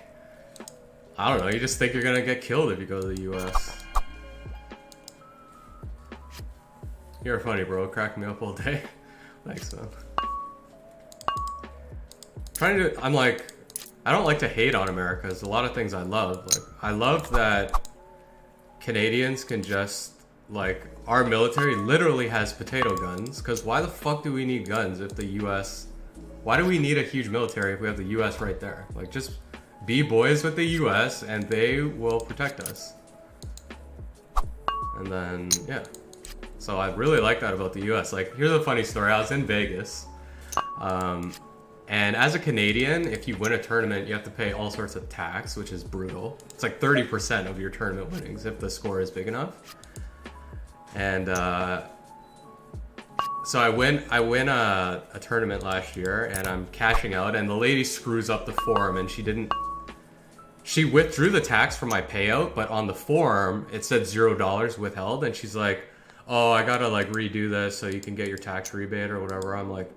I don't know, you just think you're gonna get killed if you go to the US. You're funny, bro. Crack me up all day. Thanks, man. I'm like, I don't like to hate on America. There's a lot of things I love. Like, I love that Canadians can just, like, our military literally has potato guns. Because why the fuck do we need guns if the US... Why do we need a huge military if we have the US right there? Like, just be boys with the US and they will protect us. And then, yeah. So I really like that about the US. Like, here's a funny story. I was in Vegas. And as a Canadian, if you win a tournament, you have to pay all sorts of tax, which is brutal. It's like 30% of your tournament winnings if the score is big enough. And so I win a tournament last year, and I'm cashing out, and the lady screws up the form, and she withdrew the tax from my payout, but on the form it said $0 withheld, and she's like, oh, I gotta like redo this so you can get your tax rebate or whatever. I'm like,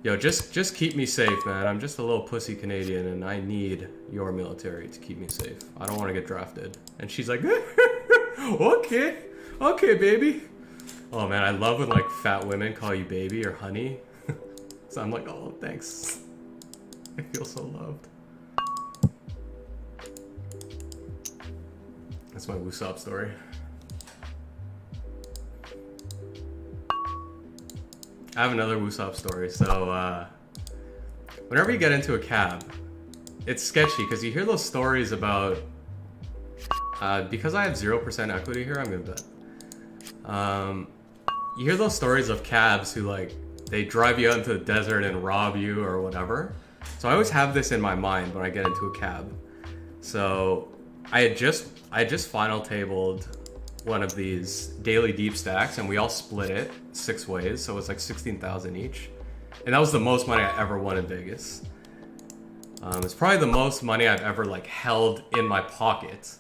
yo, just keep me safe, man. I'm just a little pussy Canadian and I need your military to keep me safe. I don't want to get drafted. And she's like, okay, baby. Oh man, I love when like fat women call you baby or honey. So I'm like, oh, thanks. I feel so loved. That's my Woosop story. I have another Woosop story. So, whenever you get into a cab, it's sketchy because you hear those stories about, because I have 0% equity here, I'm gonna bet. You hear those stories of cabs who like, they drive you out into the desert and rob you or whatever. So I always have this in my mind when I get into a cab. So I just final tabled one of these daily deep stacks and we all split it 6 ways, so it's like 16,000 each, and that was the most money I ever won in Vegas. It's probably the most money I've ever like held in my pocket,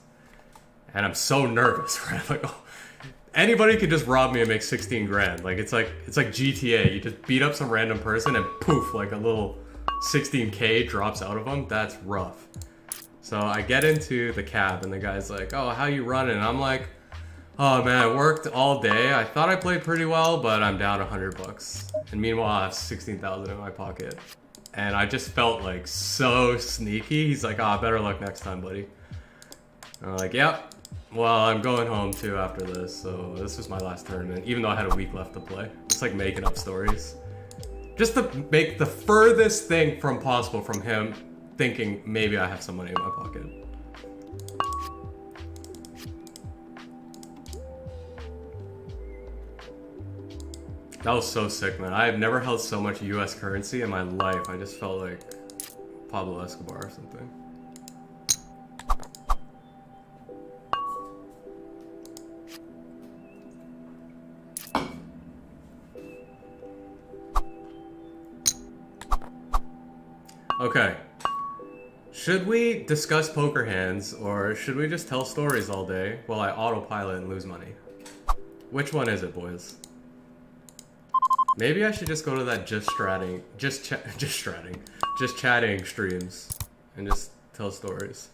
and I'm so nervous, right? Like, oh, anybody could just rob me and make 16 grand. Like it's like GTA. You just beat up some random person and poof, like a little 16K drops out of them. That's rough. So I get into the cab and the guy's like, oh, how you running? And I'm like, oh man, I worked all day. I thought I played pretty well, but I'm down $100. And meanwhile, I have 16,000 in my pocket. And I just felt like so sneaky. He's like, oh, better luck next time, buddy. And I'm like, yep. Well, I'm going home too after this. So this was my last tournament, even though I had a week left to play. Just like making up stories. Just to make the furthest thing from possible from him thinking maybe I have some money in my pocket. That was so sick, man. I have never held so much US currency in my life. I just felt like Pablo Escobar or something. Okay. Should we discuss poker hands, or should we just tell stories all day while I autopilot and lose money? Which one is it, boys? Maybe I should just go to that just chatting streams and just tell stories.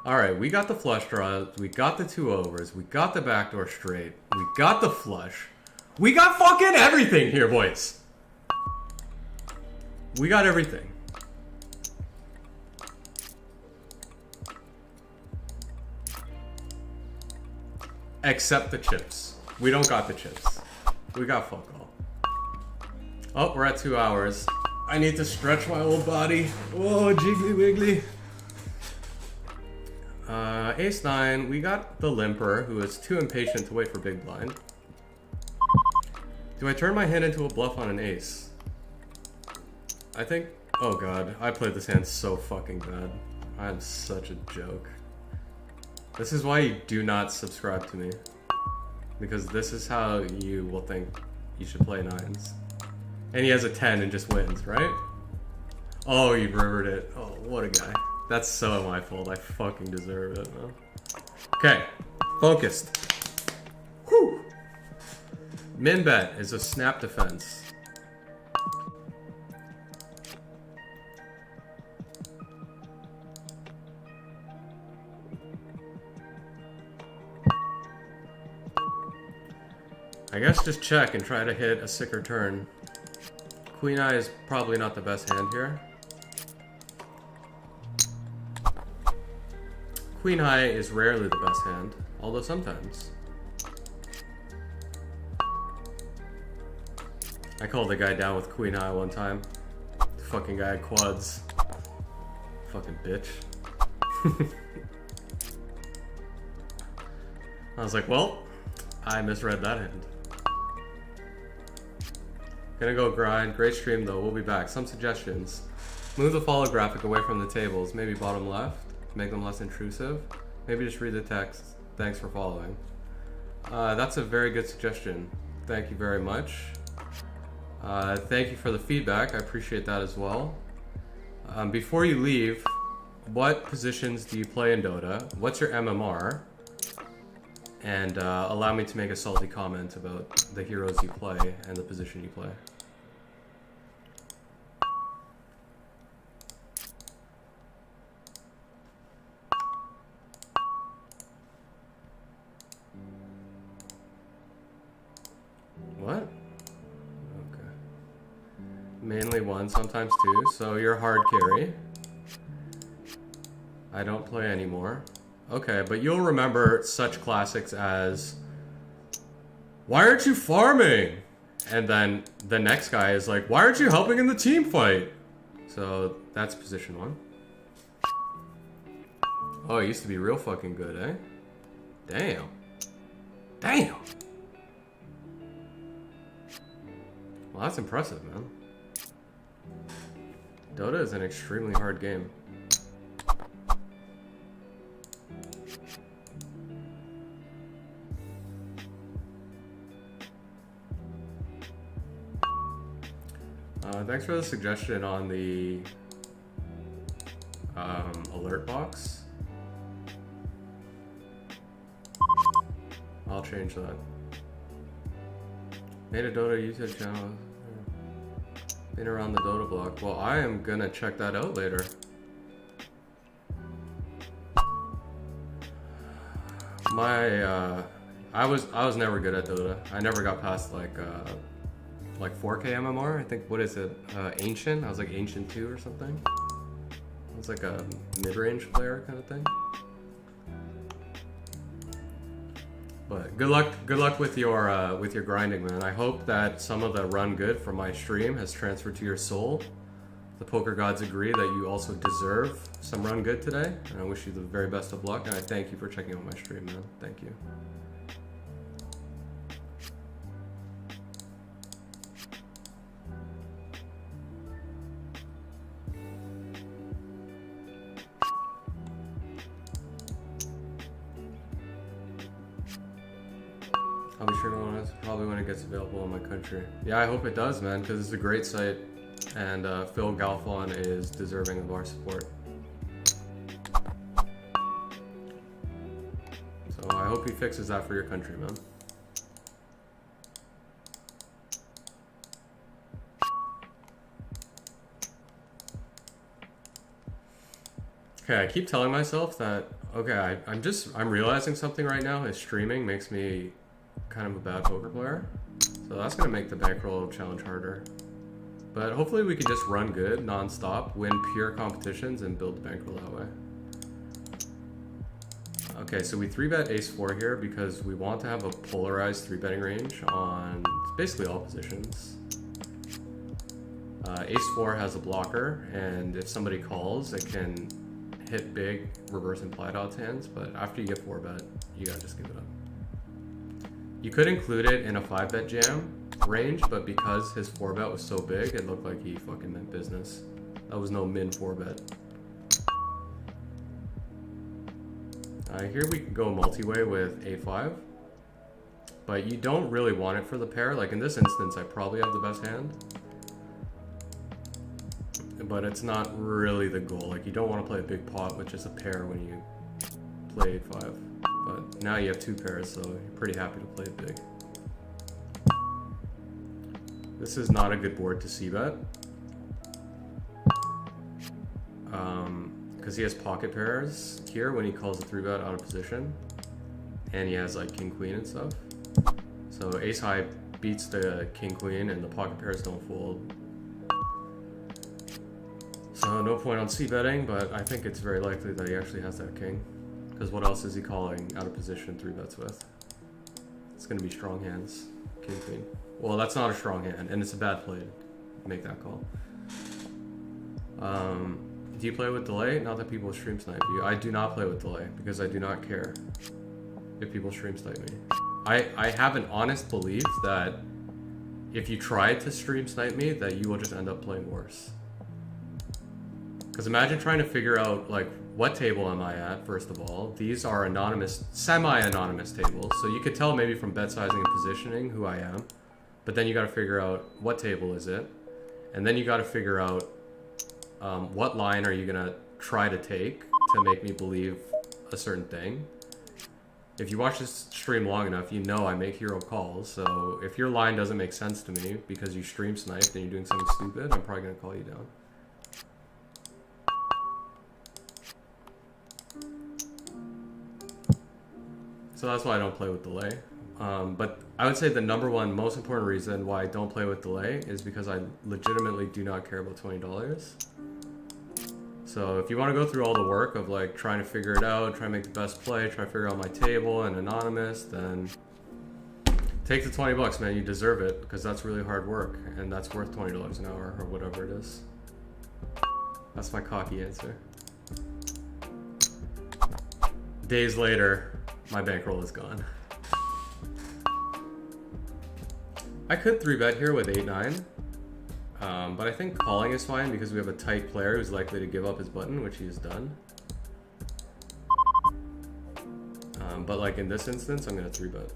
Alright, we got the flush draws, we got the 2 overs, we got the backdoor straight, we got the flush. We got fucking everything here, boys! We got everything. Except the chips. We don't got the chips. We got fuck all. Oh, we're at 2 hours. I need to stretch my old body. Whoa, jiggly wiggly. Ace 9, we got the limper, who is too impatient to wait for big blind. Do I turn my hand into a bluff on an ace? I think... Oh god, I played this hand so fucking bad. I'm such a joke. This is why you do not subscribe to me. Because this is how you will think you should play 9s. And he has a 10 and just wins, right? Oh, you rivered it. Oh, what a guy. That's so my fault. I fucking deserve it, man. Okay, focused. Whew. Min bet is a snap defense. I guess just check and try to hit a sicker turn. Queen Eye is probably not the best hand here. Queen High is rarely the best hand, although sometimes. I called the guy down with Queen High one time. The fucking guy had quads. Fucking bitch. I was like, well, I misread that hand. Gonna go grind. Great stream though. We'll be back. Some suggestions. Move the follow graphic away from the tables. Maybe bottom left. Make them less intrusive. Maybe just read the text. Thanks for following. That's a very good suggestion. Thank you very much. Thank you for the feedback. I appreciate that as well. Before you leave, what positions do you play in Dota? What's your MMR? And allow me to make a salty comment about the heroes you play and the position you play. What? Okay. Mainly 1, sometimes 2. So you're hard carry. I don't play anymore. Okay, but you'll remember such classics as, why aren't you farming? And then the next guy is like, why aren't you helping in the team fight? So that's position 1. Oh, it used to be real fucking good, eh? Damn. Damn. Well, that's impressive, man. Dota is an extremely hard game. Thanks for the suggestion on the alert box. I'll change that. Made a Dota YouTube channel. Been around the Dota block. Well, I am gonna check that out later. I was never good at Dota. I never got past like 4K MMR. I think, what is it? Ancient? I was like Ancient 2 or something. I was like a mid-range player kind of thing. But good luck with your grinding, man. I hope that some of the run good from my stream has transferred to your soul. The poker gods agree that you also deserve some run good today, and I wish you the very best of luck, and I thank you for checking out my stream, man. Thank you. I'll be sure to want it probably when it gets available in my country. Yeah, I hope it does, man, because it's a great site, and Phil Galfon is deserving of our support. So I hope he fixes that for your country, man. Okay, I keep telling myself that, okay, I'm realizing something right now is streaming makes me kind of a bad poker player. So that's gonna make the bankroll challenge harder. But hopefully we can just run good non-stop, win pure competitions, and build the bankroll that way. Okay, so we 3-bet ace-4 here because we want to have a polarized 3-betting range on basically all positions. Ace-4 has a blocker, and if somebody calls, it can hit big reverse implied odds hands, but after you get 4-bet, you gotta just give it up. You could include it in a 5-bet jam range, but because his 4-bet was so big, it looked like he fucking meant business. That was no min 4-bet. Here we can go multi-way with a5, but you don't really want it for the pair. Like in this instance, I probably have the best hand, but it's not really the goal. Like you don't want to play a big pot with just a pair when you play a5. But now you have 2 pairs, so you're pretty happy to play it big. This is not a good board to c-bet. Because he has pocket pairs here when he calls a 3-bet out of position. And he has like king-queen and stuff. So ace-high beats the king-queen and the pocket pairs don't fold. So no point on c-betting, but I think it's very likely that he actually has that king. Because what else is he calling out of position 3-bets with? It's going to be strong hands. King, queen. Well, that's not a strong hand, and it's a bad play to make that call. Do you play with delay? Not that people stream snipe you. I do not play with delay, because I do not care if people stream snipe me. I have an honest belief that if you try to stream snipe me, that you will just end up playing worse. Because imagine trying to figure out, like, what table am I at, first of all? These are anonymous, semi-anonymous tables, so you could tell maybe from bet sizing and positioning who I am, but then you gotta figure out what table is it, and then you gotta figure out what line are you gonna try to take to make me believe a certain thing. If you watch this stream long enough, you know I make hero calls, so if your line doesn't make sense to me because you stream sniped and you're doing something stupid, I'm probably gonna call you down. So that's why I don't play with delay. But I would say the number one most important reason why I don't play with delay is because I legitimately do not care about $20. So if you want to go through all the work of like trying to figure it out, try to make the best play, try to figure out my table and anonymous, then take the 20 bucks, man. You deserve it because that's really hard work and that's worth $20 an hour or whatever it is. That's my cocky answer. Days later, my bankroll is gone. I could 3-bet here with 8-9, but I think calling is fine because we have a tight player who's likely to give up his button, which he has done. But like in this instance, I'm gonna 3-bet.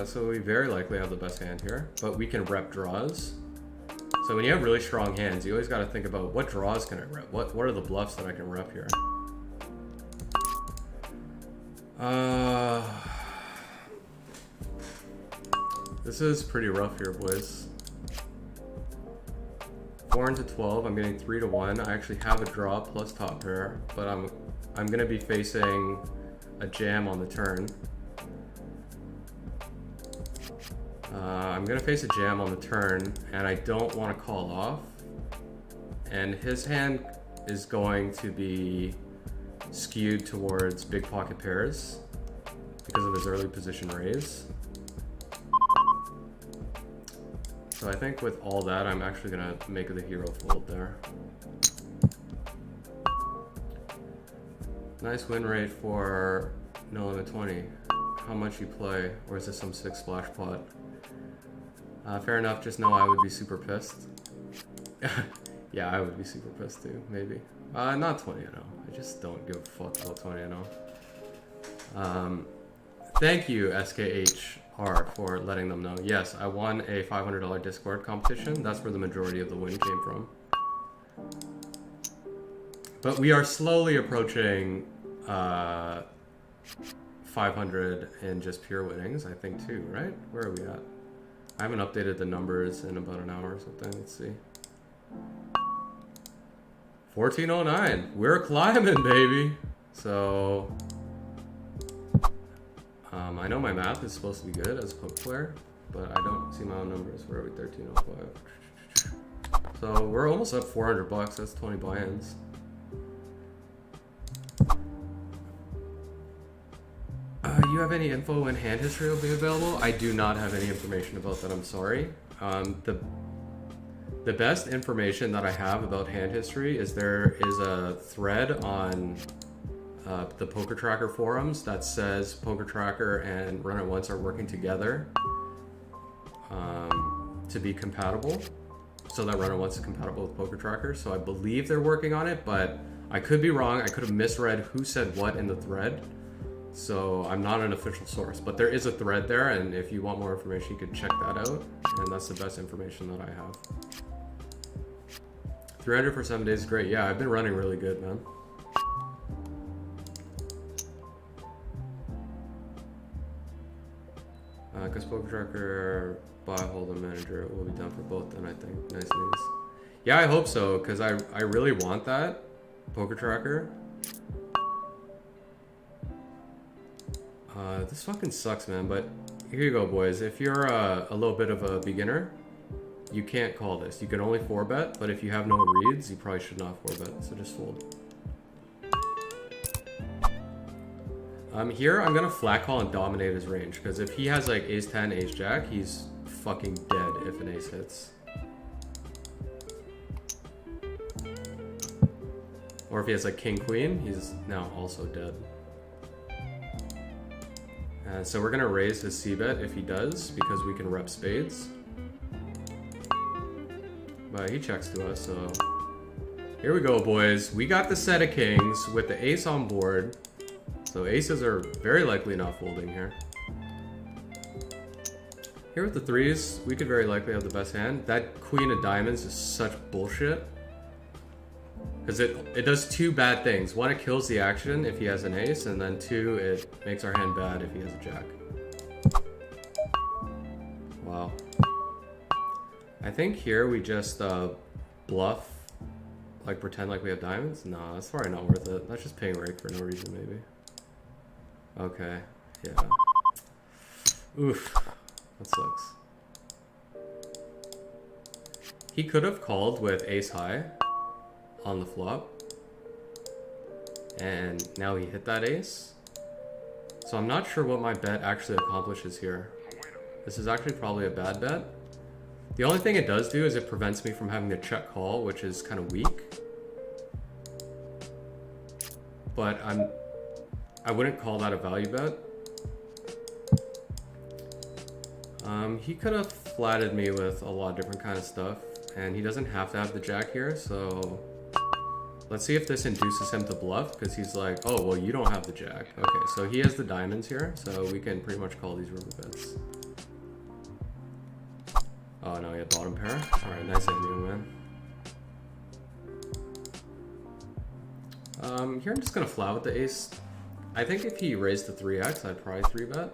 So we very likely have the best hand here, but we can rep draws. So when you have really strong hands, you always got to think about what draws can I rep? What are the bluffs that I can rep here? This is pretty rough here, boys. 4 into 12. I'm getting 3 to 1. I actually have a draw plus top pair, but I'm gonna be facing a jam on the turn. I'm gonna face a jam on the turn, and I don't want to call off. And his hand is going to be skewed towards big pocket pairs because of his early position raise. So I think with all that, I'm actually gonna make the hero fold there. Nice win rate for No Limit 20. How much you play, or is this some sick splash pot? Fair enough, just know I would be super pissed. Yeah, I would be super pissed too, maybe. Not 20 I know. I just don't give a fuck about 20 I know. Thank you, SKHR, for letting them know. Yes, I won a $500 Discord competition. That's where the majority of the win came from. But we are slowly approaching 500 in just pure winnings, I think, too, right? Where are we at? I haven't updated the numbers in about an hour or something. Let's see. 1409. We're climbing, baby. So, I know my math is supposed to be good as a poker player, but I don't see my own numbers. Where are we? 1305. So we're almost up 400 bucks. That's 20 buy-ins. You have any info when hand history will be available? I do not have any information about that. I'm sorry. The best information that I have about hand history is there is a thread on the Poker Tracker forums that says Poker Tracker and Run It Once are working together to be compatible, so that Run It Once is compatible with Poker Tracker. So I believe they're working on it, but I could be wrong. I could have misread who said what in the thread. So I'm not an official source, but there is a thread there, and if you want more information, you could check that out, and that's the best information that I have. 300 for 7 days is great. Yeah, I've been running really good, man. Because Poker Tracker, buy, hold, and manager will be done for both then, I think. Nice news. Yeah, I hope so, because I really want that Poker Tracker. This fucking sucks, man, but here you go, boys. If you're a little bit of a beginner, you can't call this. You can only 4-bet, but if you have no reads, you probably should not 4-bet, so just fold. Here, I'm gonna flat call and dominate his range, because if he has like ace-10, ace-jack, he's fucking dead if an ace hits. Or if he has like king-queen, he's now also dead. So we're gonna raise his c-bet if he does, because we can rep spades. But he checks to us, so... Here we go, boys. We got the set of kings with the ace on board. So aces are very likely not folding here. Here with the threes, we could very likely have the best hand. That queen of diamonds is such bullshit. Because it does two bad things. One, it kills the action if he has an ace, and then two, it makes our hand bad if he has a jack. Wow. I think here we just bluff, like pretend like we have diamonds. Nah, that's probably not worth it. That's just paying rake for no reason, maybe. Okay, yeah. Oof, that sucks. He could have called with ace high on the flop, and now he hit that ace. So I'm not sure what my bet actually accomplishes here. This is actually probably a bad bet. The only thing it does do is it prevents me from having to check call, which is kind of weak. But I wouldn't call that a value bet. He could have flatted me with a lot of different kind of stuff, and he doesn't have to have the jack here, so let's see if this induces him to bluff, because he's like, oh, well, you don't have the jack. Okay, so he has the diamonds here, so we can pretty much call these river bets. Oh, no, he had bottom pair. Alright, nice hand, young man. Here I'm just gonna flat with the ace. I think if he raised the 3x, I'd probably 3-bet.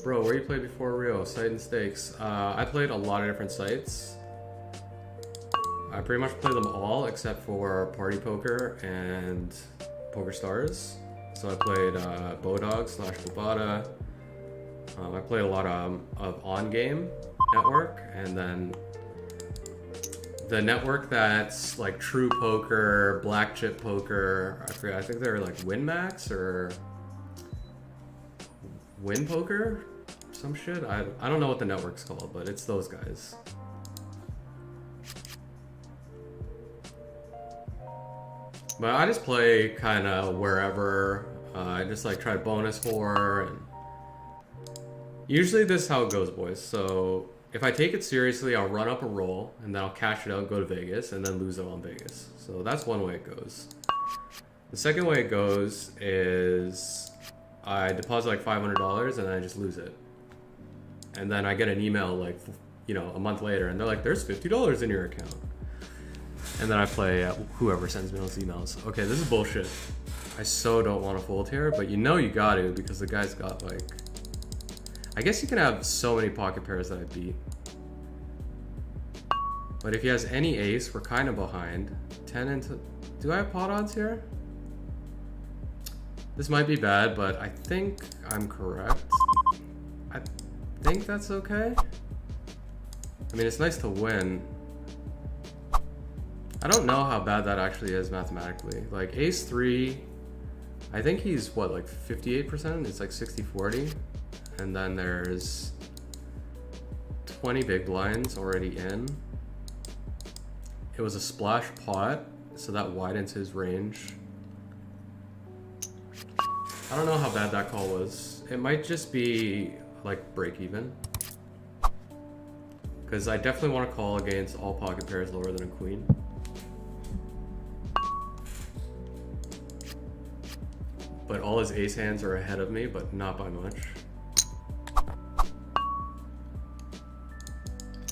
Bro, where you played before Rio? Site and stakes. I played a lot of different sites. I pretty much played them all except for Party Poker and Poker Stars. So I played Bodog / Bovada. I played a lot of On Game Network, and then the network that's like True Poker, Black Chip Poker, I forget, I think they're like WinMax or Win Poker, some shit. I don't know what the network's called, but it's those guys. But I just play kind of wherever. I just like try bonus for, and usually this is how it goes, boys. So if I take it seriously, I'll run up a roll, and then I'll cash it out and go to Vegas, and then lose it on Vegas. So that's one way it goes. The second way it goes is I deposit like $500, and then I just lose it. And then I get an email like, you know, a month later, and they're like, there's $50 in your account. And then I play whoever sends me those emails. Okay, this is bullshit. I so don't want to fold here, but you know you got to, because the guy's got like... I guess you can have so many pocket pairs that I beat. But if he has any ace, we're kind of behind. 10 into... Do I have pot odds here? This might be bad, but I think I'm correct. I think that's okay. I mean, it's nice to win. I don't know how bad that actually is mathematically. Like ace 3, I think he's what, like 58%? It's like 60-40. And then there's 20 big blinds already in. It was a splash pot, so that widens his range. I don't know how bad that call was. It might just be like break even. Because I definitely want to call against all pocket pairs lower than a queen. But all his ace hands are ahead of me, but not by much.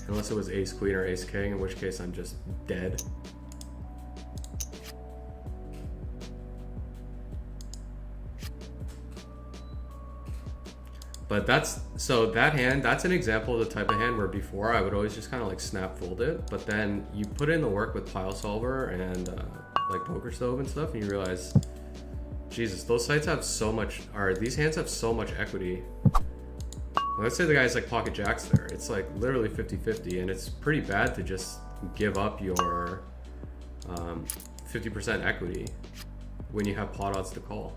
Unless it was ace queen or ace king, in which case I'm just dead. But that's, so that hand, that's an example of the type of hand where before I would always just kind of like snap fold it, but then you put in the work with Pile Solver and like Poker Stove and stuff, and you realize, Jesus, those sites have so much, or these hands have so much equity. Let's say the guy's like pocket jacks there. It's like literally 50-50, and it's pretty bad to just give up your 50% equity when you have pot odds to call.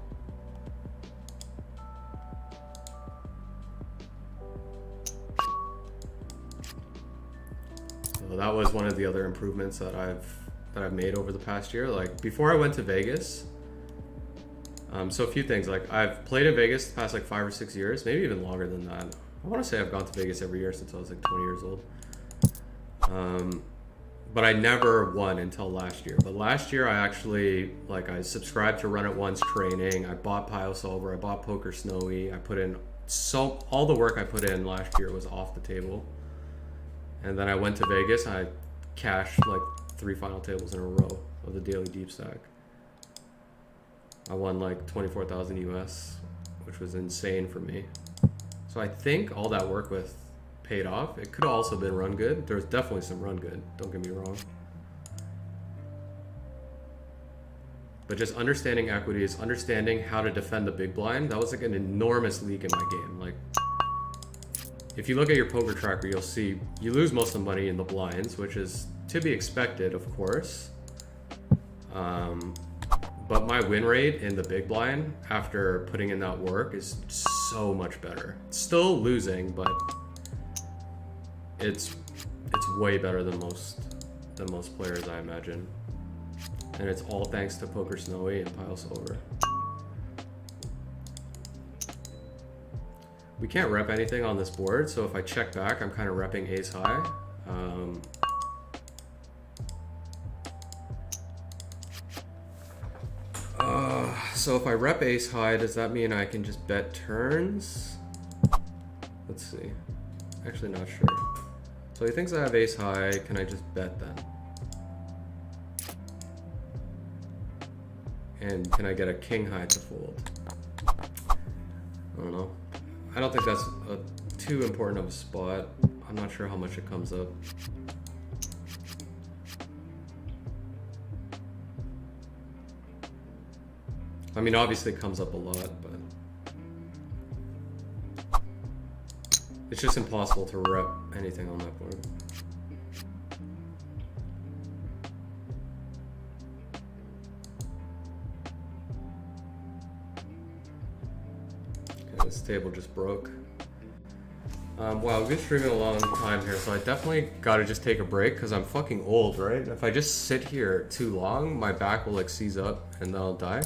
So that was one of the other improvements that I've made over the past year. Like before I went to Vegas, so a few things, like I've played in Vegas the past like 5 or 6 years, maybe even longer than that. I want to say I've gone to Vegas every year since I was like 20 years old. But I never won until last year. But last year I actually, like, I subscribed to Run It Once training. I bought Pile Solver. I bought Poker Snowy. I put in all the work I put in last year was off the table. And then I went to Vegas and I cashed like 3 final tables in a row of the daily deep stack. I won like 24,000 US, which was insane for me. So I think all that work with paid off. It could have also been run good. There's definitely some run good, don't get me wrong. But just understanding equities, understanding how to defend the big blind, that was like an enormous leak in my game. Like, if you look at your poker tracker, you'll see you lose most of the money in the blinds, which is to be expected, of course. But my win rate in the big blind after putting in that work is so much better. Still losing, but it's way better than most players, I imagine. And it's all thanks to Poker Snowy and Pile Solver. We can't rep anything on this board, so if I check back, I'm kind of repping ace high. So if I rep ace high, does that mean I can just bet turns? Let's see. Actually, not sure. So he thinks I have ace high. Can I just bet then? And can I get a king high to fold? I don't know. I don't think that's too important of a spot. I'm not sure how much it comes up. I mean, obviously it comes up a lot, but it's just impossible to rep anything on that board. This table just broke. Wow, we've been streaming a long time here, so I definitely gotta just take a break because I'm fucking old, right? If I just sit here too long, my back will like seize up and then I'll die.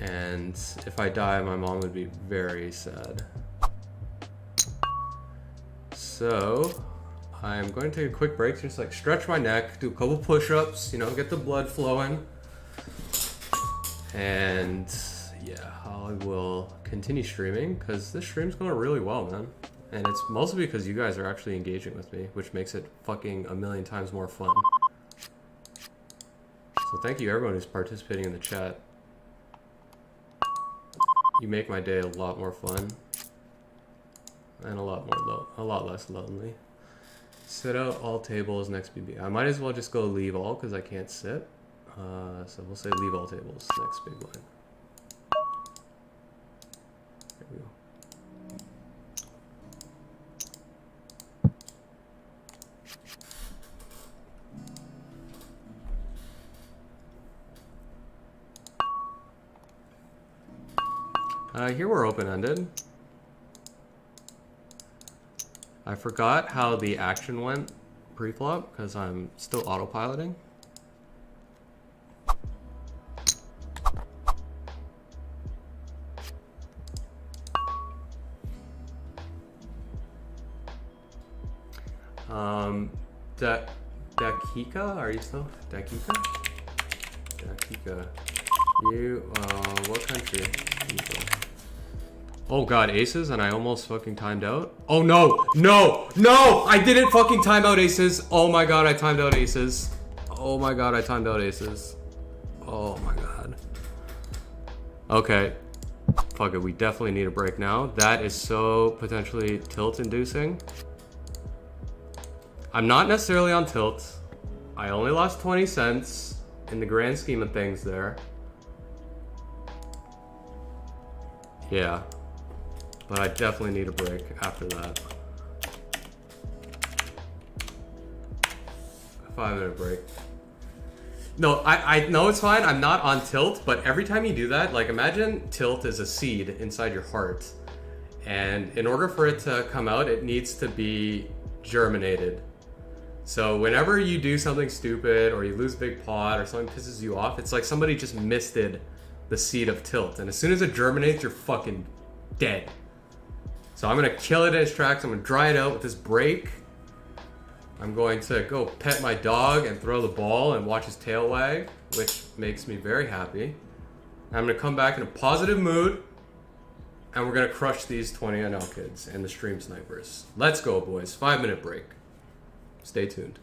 And if I die, my mom would be very sad. So I'm going to take a quick break, just like stretch my neck, do a couple push-ups, you know, get the blood flowing. And yeah, I will continue streaming because this stream's going really well, man. And it's mostly because you guys are actually engaging with me, which makes it fucking a million times more fun. So thank you everyone who's participating in the chat. You make my day a lot more fun. And a lot less lonely. Sit out all tables next BB. I might as well just go leave all because I can't sit. So we'll say leave all tables next big line. There we go. Here we're open-ended. I forgot how the action went pre-flop because I'm still autopiloting. Dakika, are you still? Dakika? Dakika. You, what country? Oh god, aces, and I almost fucking timed out. Oh no, no, no! I didn't fucking time out aces. Oh my god, I timed out aces. Oh my god, I timed out aces. Oh my god. Okay. Fuck it, we definitely need a break now. That is so potentially tilt-inducing. I'm not necessarily on tilt. I only lost 20 cents in the grand scheme of things there. Yeah. But I definitely need a break after that. 5-minute break. No, I know it's fine. I'm not on tilt, but every time you do that, like imagine tilt is a seed inside your heart. And in order for it to come out, it needs to be germinated. So whenever you do something stupid or you lose a big pot or something pisses you off, it's like somebody just misted the seed of tilt. And as soon as it germinates, you're fucking dead. So I'm gonna kill it in its tracks. I'm gonna dry it out with this break. I'm going to go pet my dog and throw the ball and watch his tail wag, which makes me very happy. I'm gonna come back in a positive mood and we're gonna crush these 20 NL kids and the stream snipers. Let's go, boys. 5-minute break. Stay tuned.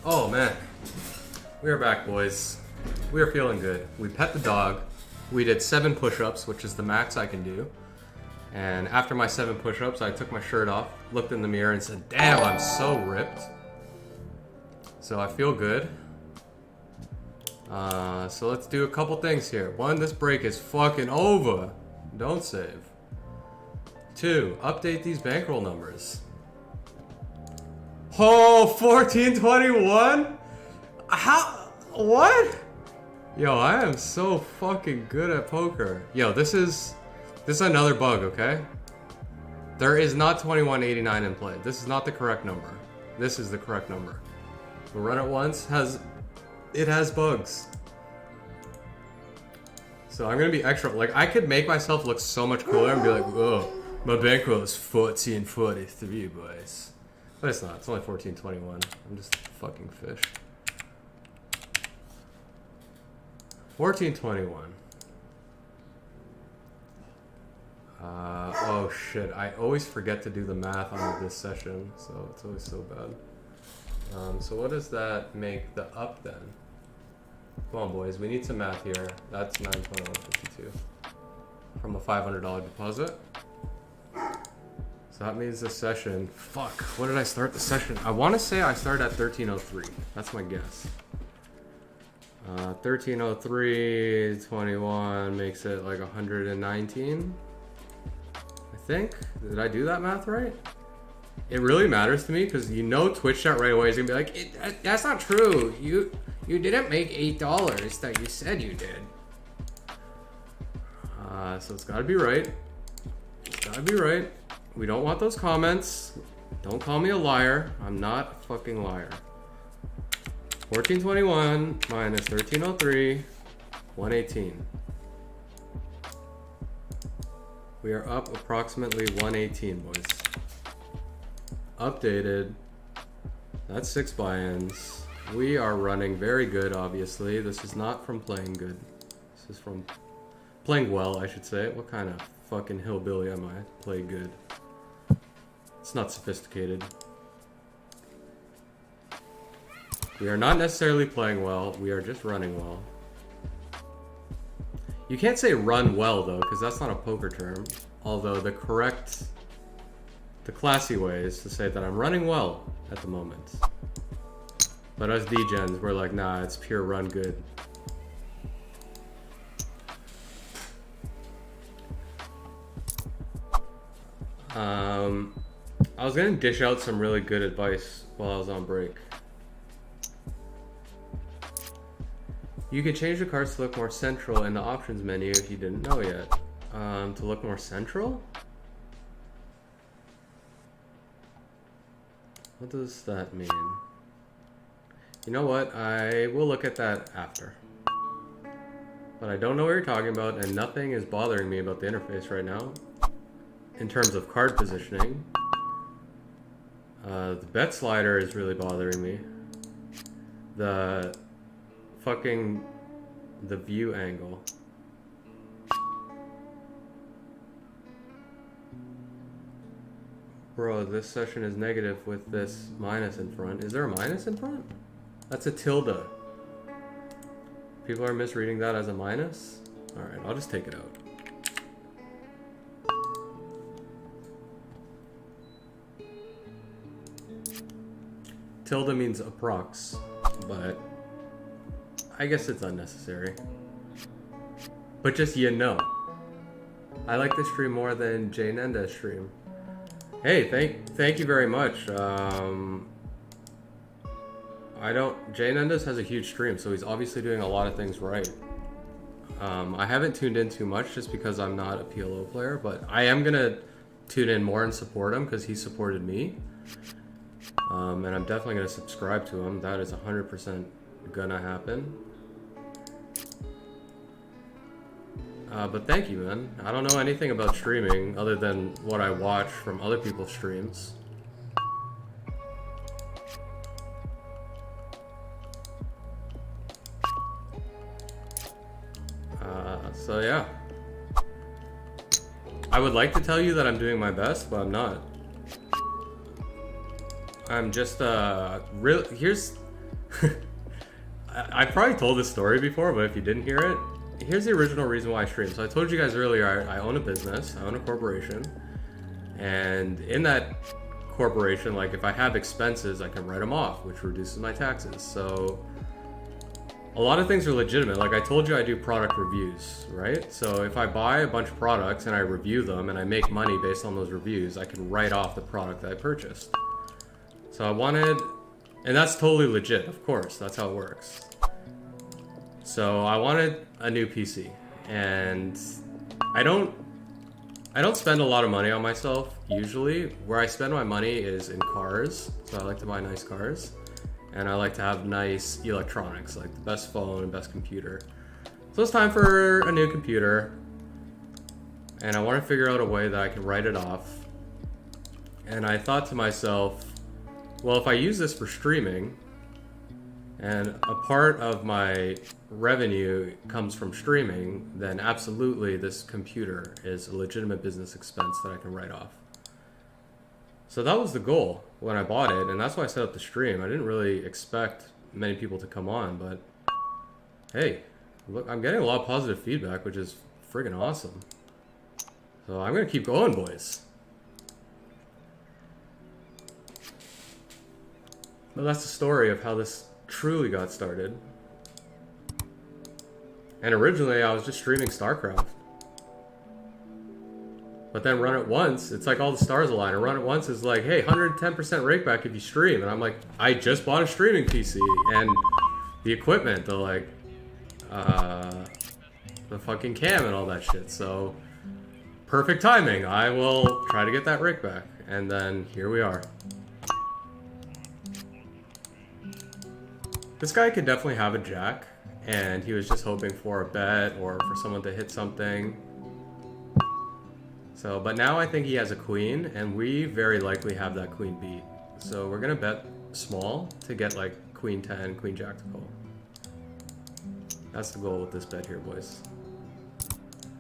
Oh man, we are back, boys. We are feeling good. We pet the dog. We did 7 push-ups, which is the max I can do. And after my 7 push-ups, I took my shirt off, looked in the mirror, and said, "Damn, I'm so ripped." So I feel good. So let's do a couple things here. 1, this break is fucking over. Don't save. 2, update these bankroll numbers. Oh, 1421? How? What? Yo, I am so fucking good at poker. Yo, this is another bug, okay? There is not 2189 in play. This is not the correct number. This is the correct number. We'll run it once. It has bugs. So I'm gonna be extra. Like, I could make myself look so much cooler and be like, "Oh, my bankroll is 1443, boys." But it's not. It's only 1421. I'm just a fucking fish. 1421. Oh shit. I always forget to do the math on this session, so it's always so bad. So what does that make the up then? Come on, boys. We need some math here. That's 921.52 from a $500 deposit. So that means the session. Fuck. What did I start the session? I want to say I started at 1303. That's my guess. 1303 21 makes it like 119. I think. Did I do that math right? It really matters to me because you know Twitch chat right away is gonna be like, that's not true. You didn't make $8 that you said you did. So it's gotta be right. It's gotta be right. We don't want those comments. Don't call me a liar. I'm not a fucking liar. 1421 minus 1303, 118. We are up approximately 118, boys. Updated. That's 6 buy-ins. We are running very good, obviously. This is not from playing good. This is from playing well, I should say. What kind of fucking hillbilly am I? Play good. It's not sophisticated. We are not necessarily playing well. We are just running well. You can't say run well, though, because that's not a poker term. Although the classy way is to say that I'm running well at the moment. But us D-gens, we're like, nah, it's pure run good. I was gonna dish out some really good advice while I was on break. You can change the cards to look more central in the options menu if you didn't know yet. To look more central? What does that mean? You know what? I will look at that after. But I don't know what you're talking about, and nothing is bothering me about the interface right now. In terms of card positioning. The bet slider is really bothering me. The view angle. Bro, this session is negative with this minus in front. Is there a minus in front? That's a tilde. People are misreading that as a minus? Alright, I'll just take it out. Tilde means approx, but I guess it's unnecessary. But just you know. I like this stream more than Jay Nenda's stream. Hey, thank you very much. Jay Nenda's has a huge stream, so he's obviously doing a lot of things right. I haven't tuned in too much just because I'm not a PLO player, but I am gonna tune in more and support him because he supported me. And I'm definitely gonna subscribe to him. That is 100% gonna happen. But thank you, man. I don't know anything about streaming other than what I watch from other people's streams. So yeah. I would like to tell you that I'm doing my best, but I'm not. I'm just, I probably told this story before, but if you didn't hear it, here's the original reason why I stream. So I told you guys earlier, I own a business, I own a corporation, and in that corporation, like if I have expenses, I can write them off, which reduces my taxes. So a lot of things are legitimate. Like I told you, I do product reviews, right? So if I buy a bunch of products and I review them and I make money based on those reviews, I can write off the product that I purchased. So I wanted, and that's totally legit, of course, that's how it works. So I wanted a new PC, and I don't spend a lot of money on myself usually. Where I spend my money is in cars. So I like to buy nice cars, and I like to have nice electronics, like the best phone and best computer. So it's time for a new computer, and I want to figure out a way that I can write it off. And I thought to myself, well, if I use this for streaming, and a part of my revenue comes from streaming, then absolutely this computer is a legitimate business expense that I can write off. So that was the goal when I bought it, and that's why I set up the stream. I didn't really expect many people to come on, but hey, look, I'm getting a lot of positive feedback, which is friggin' awesome. So I'm gonna keep going, boys. Well, that's the story of how this truly got started. And originally I was just streaming StarCraft. But then Run It Once, it's like all the stars align. And Run It Once is like, hey, 110% rakeback if you stream. And I'm like, I just bought a streaming PC and the equipment, the fucking cam and all that shit. So perfect timing. I will try to get that rakeback. And then here we are. This guy could definitely have a jack, and he was just hoping for a bet or for someone to hit something. So, but now I think he has a queen, and we very likely have that queen beat. So we're gonna bet small to get like queen 10, queen jack to call. That's the goal with this bet here, boys.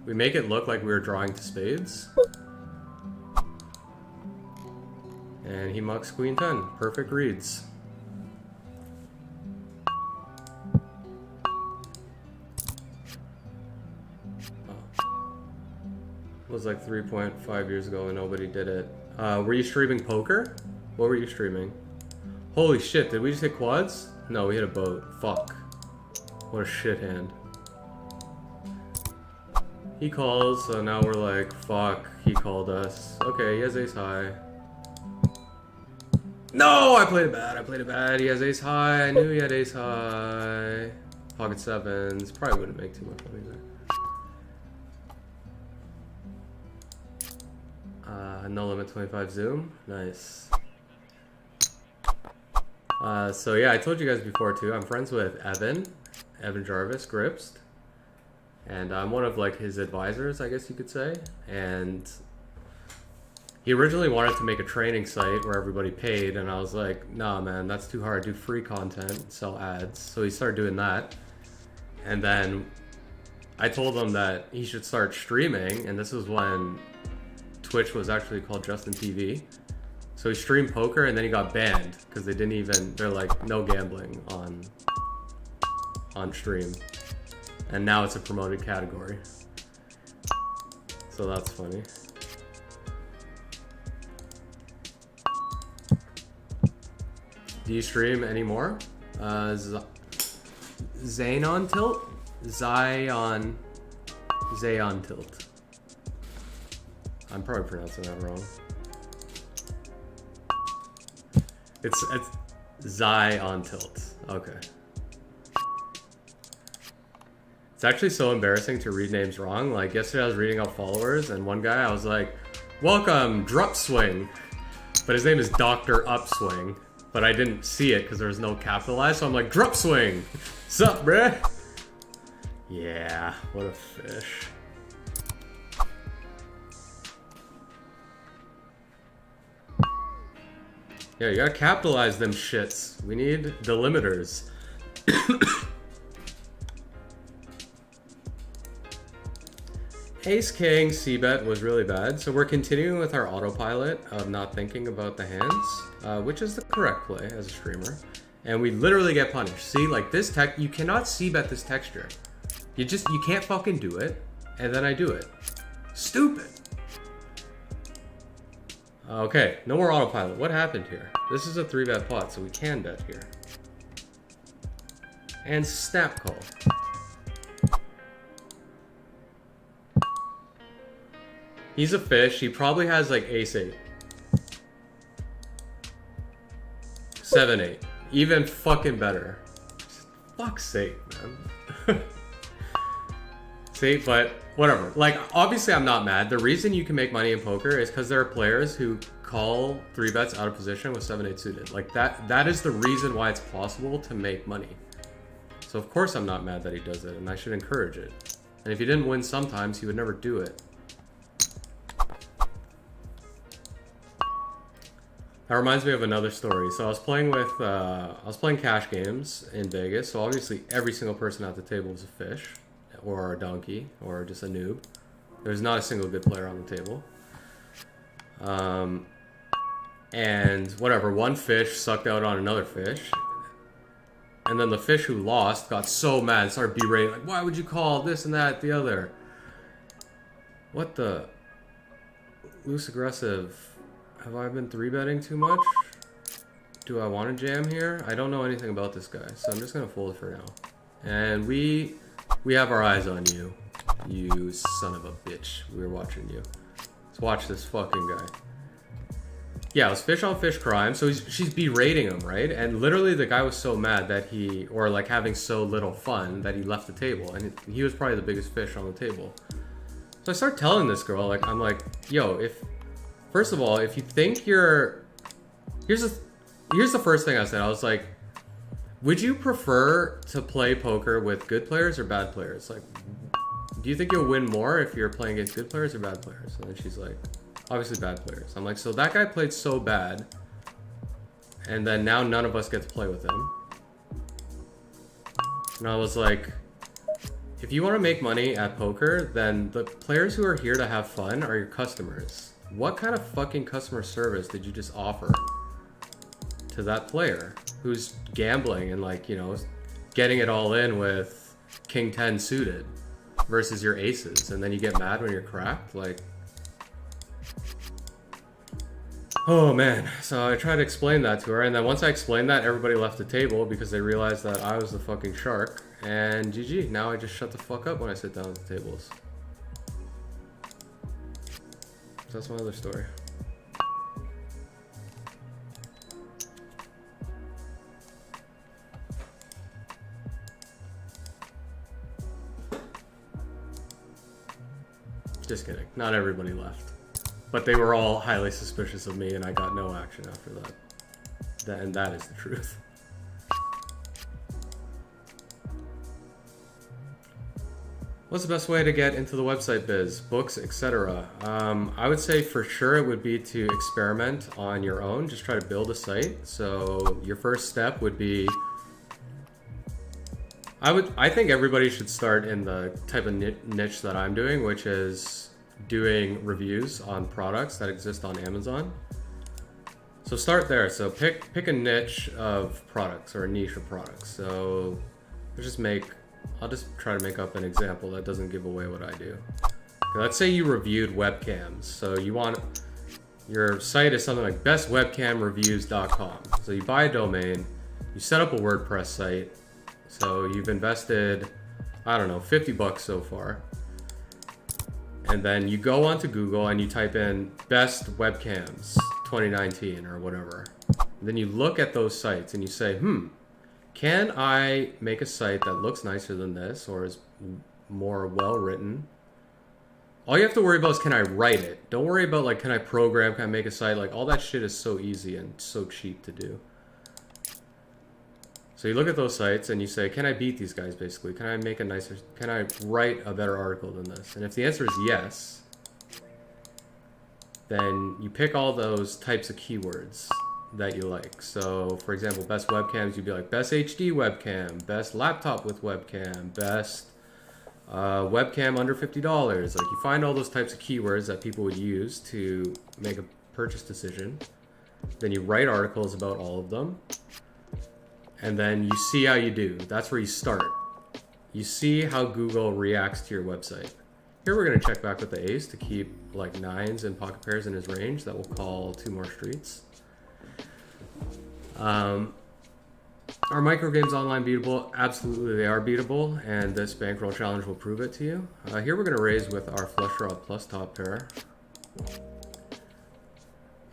We make it look like we were drawing to spades. And he mucks queen 10, perfect reads. It was like 3.5 years ago and nobody did it. Were you streaming poker? What were you streaming? Holy shit, did we just hit quads? No, we hit a boat. Fuck. What a shit hand. He calls, so now we're like, fuck, he called us. Okay, he has ace high. No, I played it bad, He has ace high, I knew he had ace high. Pocket sevens, probably wouldn't make too much money there. No limit 25 zoom, nice. So yeah, I told you guys before too, I'm friends with Evan Jarvis, Gripst. And I'm one of like his advisors, I guess you could say. And he originally wanted to make a training site where everybody paid, and I was like, nah man, that's too hard, do free content, sell ads. So he started doing that. And then I told him that he should start streaming, and this was when Twitch was actually called Justin TV. So he streamed poker and then he got banned because they're like, no gambling on stream. And now it's a promoted category. So that's funny. Do you stream anymore? Xenon Tilt? Zion Tilt. I'm probably pronouncing that wrong. It's Zion Tilt. Okay. It's actually so embarrassing to read names wrong. Like yesterday I was reading out followers and one guy I was like, welcome, Drupswing. But his name is Dr. Upswing. But I didn't see it because there was no capitalized, so I'm like, Drupswing! Sup, bruh? Yeah, what a fish. Yeah, you gotta capitalize them shits. We need delimiters. Ace King C-bet was really bad, so we're continuing with our autopilot of not thinking about the hands, which is the correct play as a streamer. And we literally get punished. See, like this tech, you cannot c-bet this texture. You can't fucking do it. And then I do it. Stupid. Okay, no more autopilot. What happened here? This is a 3-bet pot, so we can bet here. And snap call. He's a fish. He probably has like ace-8. 7-8. Even fucking better. Fuck's sake, man. See, but whatever. Like, obviously I'm not mad. The reason you can make money in poker is because there are players who call 3-bets out of position with 7-8 suited. Like, that is the reason why it's possible to make money. So of course I'm not mad that he does it, and I should encourage it. And if he didn't win sometimes, he would never do it. That reminds me of another story. So I was playing cash games in Vegas. So obviously every single person at the table was a fish, or a donkey, or just a noob. There's not a single good player on the table. And whatever, one fish sucked out on another fish. And then the fish who lost got so mad and started berating, like, why would you call this and that, the other? What the? Loose aggressive. Have I been 3-betting too much? Do I want to jam here? I don't know anything about this guy, so I'm just going to fold for now. And we have our eyes on you. You son of a bitch. We're watching you. Let's watch this fucking guy. Yeah, it was fish on fish crime, so she's berating him, right? And literally the guy was so mad that or like having so little fun that he left the table. And he was probably the biggest fish on the table. So I start telling this girl, like, I'm like, yo, first of all, if you think here's the first thing I said. I was like, would you prefer to play poker with good players or bad players? Like, do you think you'll win more if you're playing against good players or bad players? And then she's like, obviously bad players. I'm like, so that guy played so bad, and then now none of us get to play with him. And I was like, if you want to make money at poker, then the players who are here to have fun are your customers. What kind of fucking customer service did you just offer to that player who's gambling and, like, you know, getting it all in with King 10 suited versus your aces, and then you get mad when you're cracked? Like, oh man. So I tried to explain that to her, and then once I explained that, everybody left the table because they realized that I was the fucking shark. And GG. Now I just shut the fuck up when I sit down at the tables. So that's my other story. Just kidding. Not everybody left. But they were all highly suspicious of me, and I got no action after that. And that is the truth. What's the best way to get into the website biz? Books, etc. I would say for sure it would be to experiment on your own. Just try to build a site. So your first step would be, I think everybody should start in the type of niche that I'm doing, which is doing reviews on products that exist on Amazon. So start there. So pick a niche of products, or a niche of products. So I'll just try to make up an example that doesn't give away what I do. Okay, let's say you reviewed webcams. So your site is something like bestwebcamreviews.com. So you buy a domain, you set up a WordPress site. So you've invested, I don't know, $50 so far. And then you go onto Google and you type in best webcams 2019 or whatever. And then you look at those sites and you say, can I make a site that looks nicer than this, or is more well written? All you have to worry about is, can I write it? Don't worry about, like, can I program, can I make a site? Like, all that shit is so easy and so cheap to do. So you look at those sites and you say, can I beat these guys, basically? Can I write a better article than this? And if the answer is yes, then you pick all those types of keywords that you like. So for example, best webcams, you'd be like best HD webcam, best laptop with webcam, best webcam under $50. Like, you find all those types of keywords that people would use to make a purchase decision. Then you write articles about all of them. and then you see how you do. That's where you start. You see how Google reacts to your website. Here we're going to check back with the ace to keep like 9s and pocket pairs in his range. That will call 2 more streets. Are micro games online beatable? Absolutely, they are beatable, and this bankroll challenge will prove it to you. Here we're going to raise with our flush draw plus top pair.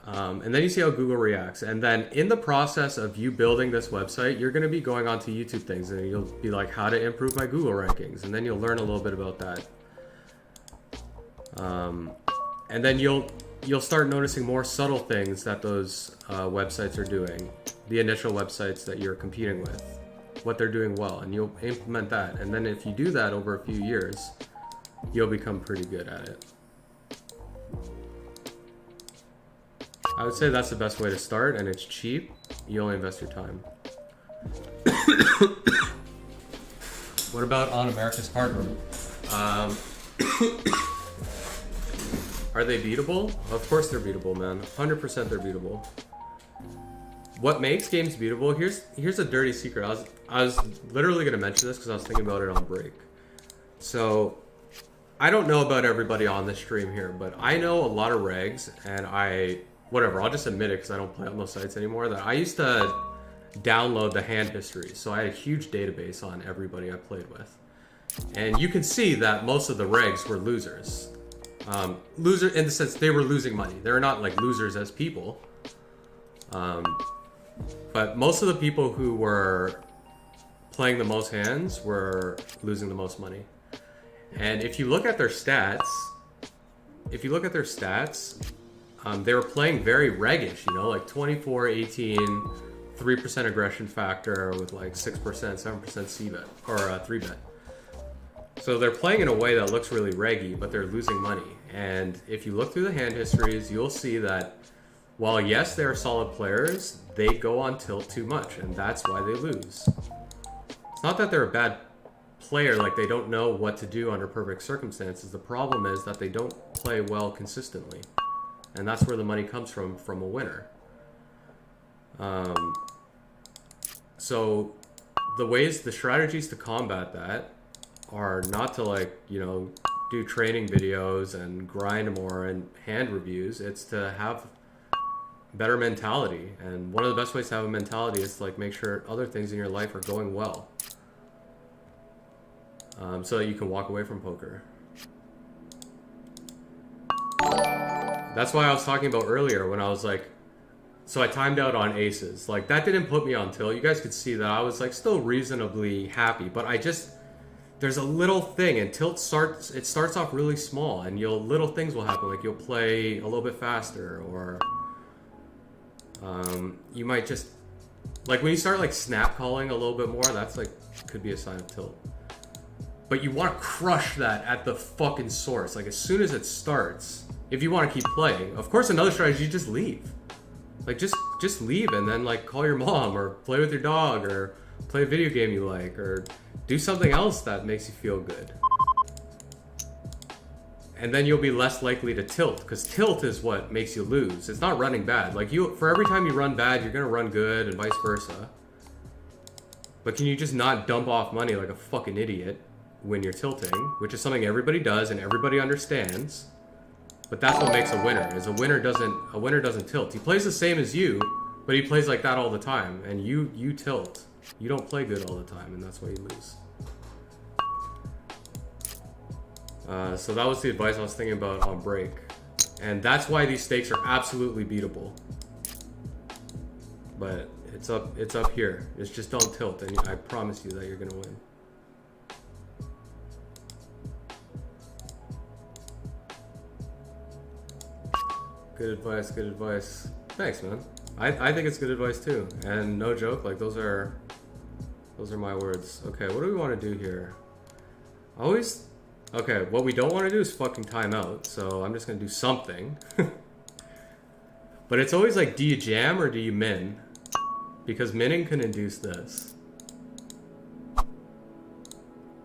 And then you see how Google reacts. And then in the process of you building this website, you're going to be going onto YouTube things, and you'll be like, how to improve my Google rankings. And then you'll learn a little bit about that. And then you'll start noticing more subtle things that those websites are doing. The initial websites that you're competing with, what they're doing well, and you'll implement that. And then if you do that over a few years, you'll become pretty good at it. I would say that's the best way to start, and it's cheap. You only invest your time. What about on America's Card Room? Are they beatable? Of course they're beatable, man. 100% they're beatable. What makes games beatable? Here's a dirty secret. I was literally gonna mention this because I was thinking about it on break. So I don't know about everybody on this stream here, but I know a lot of regs, and I'll just admit it because I don't play on those sites anymore, that I used to download the hand history. So I had a huge database on everybody I played with. And you can see that most of the regs were losers. Loser in the sense they were losing money. They're not like losers as people. But most of the people who were playing the most hands were losing the most money. And if you look at their stats, they were playing very reggish, like 24, 18, 3% aggression factor with like 6%, 7% C-bet, or 3-bet. So they're playing in a way that looks really reggy, but they're losing money. And if you look through the hand histories, you'll see that while yes, they're solid players, they go on tilt too much, and that's why they lose. It's not that they're a bad player, like they don't know what to do under perfect circumstances. The problem is that they don't play well consistently. And that's where the money comes from a winner. So the strategies to combat that are not to do training videos and grind more and hand reviews. It's to have better mentality. And one of the best ways to have a mentality is to make sure other things in your life are going well. So that you can walk away from poker. That's why I was talking about earlier when I was so I timed out on aces. That didn't put me on tilt. You guys could see that I was still reasonably happy, but there's a little thing, and tilt starts off really small, and little things will happen. You'll play a little bit faster, or you might just when you start snap calling a little bit more, that's could be a sign of tilt. But you want to crush that at the fucking source. As soon as it starts, if you want to keep playing. Of course, another strategy is just leave. Just leave and then call your mom or play with your dog or play a video game you like or do something else that makes you feel good. And then you'll be less likely to tilt, because tilt is what makes you lose. It's not running bad. For every time you run bad, you're gonna run good and vice versa. But can you just not dump off money like a fucking idiot when you're tilting, which is something everybody does and everybody understands. But that's what makes a winner. Is a winner doesn't tilt. He plays the same as you, but he plays like that all the time, and you tilt. You don't play good all the time, and that's why you lose. So that was the advice I was thinking about on break, and that's why these stakes are absolutely beatable. But it's up here. It's just don't tilt, and I promise you that you're gonna win. Good advice, good advice. Thanks, man. I think it's good advice too. And no joke, those are my words. Okay, what do we want to do here? Okay, what we don't want to do is fucking time out, so I'm just gonna do something. But it's always do you jam or do you min? Because minning can induce this.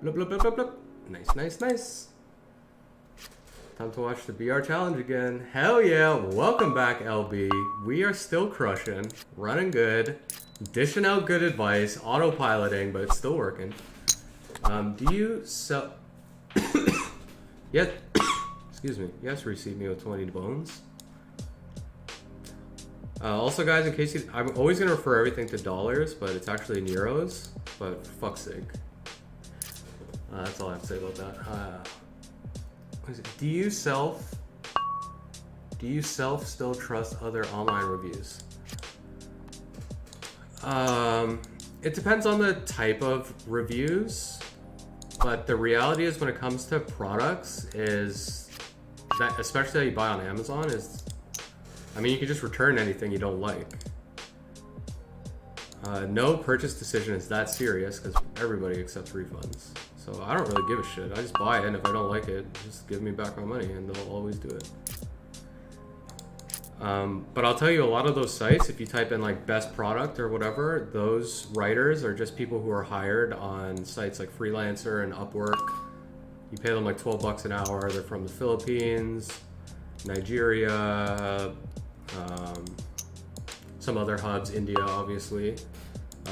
Blup, blup, blup, blup, blup. Nice, nice, nice. Time to watch the BR challenge again. Hell yeah, welcome back LB. We are still crushing, running good, Dishing out good advice, autopiloting, but it's still working. Do you sell... Yes, excuse me. Yes, receive me with 20 bones. Also, guys, in case I'm always gonna refer everything to dollars, but it's actually in euros. But for fuck's sake, that's all I have to say about that. What is it? Do you self still trust other online reviews? It depends on the type of reviews, but the reality is when it comes to products is that, especially that you buy on Amazon, is, I mean, you can just return anything you don't like. No purchase decision is that serious because everybody accepts refunds. So I don't really give a shit. I just buy it, and if I don't like it, just give me back my money, and they'll always do it. But I'll tell you, a lot of those sites, if you type in like best product or whatever, those writers are just people who are hired on sites like Freelancer and Upwork. You pay them like 12 bucks an hour. They're from the Philippines, Nigeria, some other hubs, India, obviously.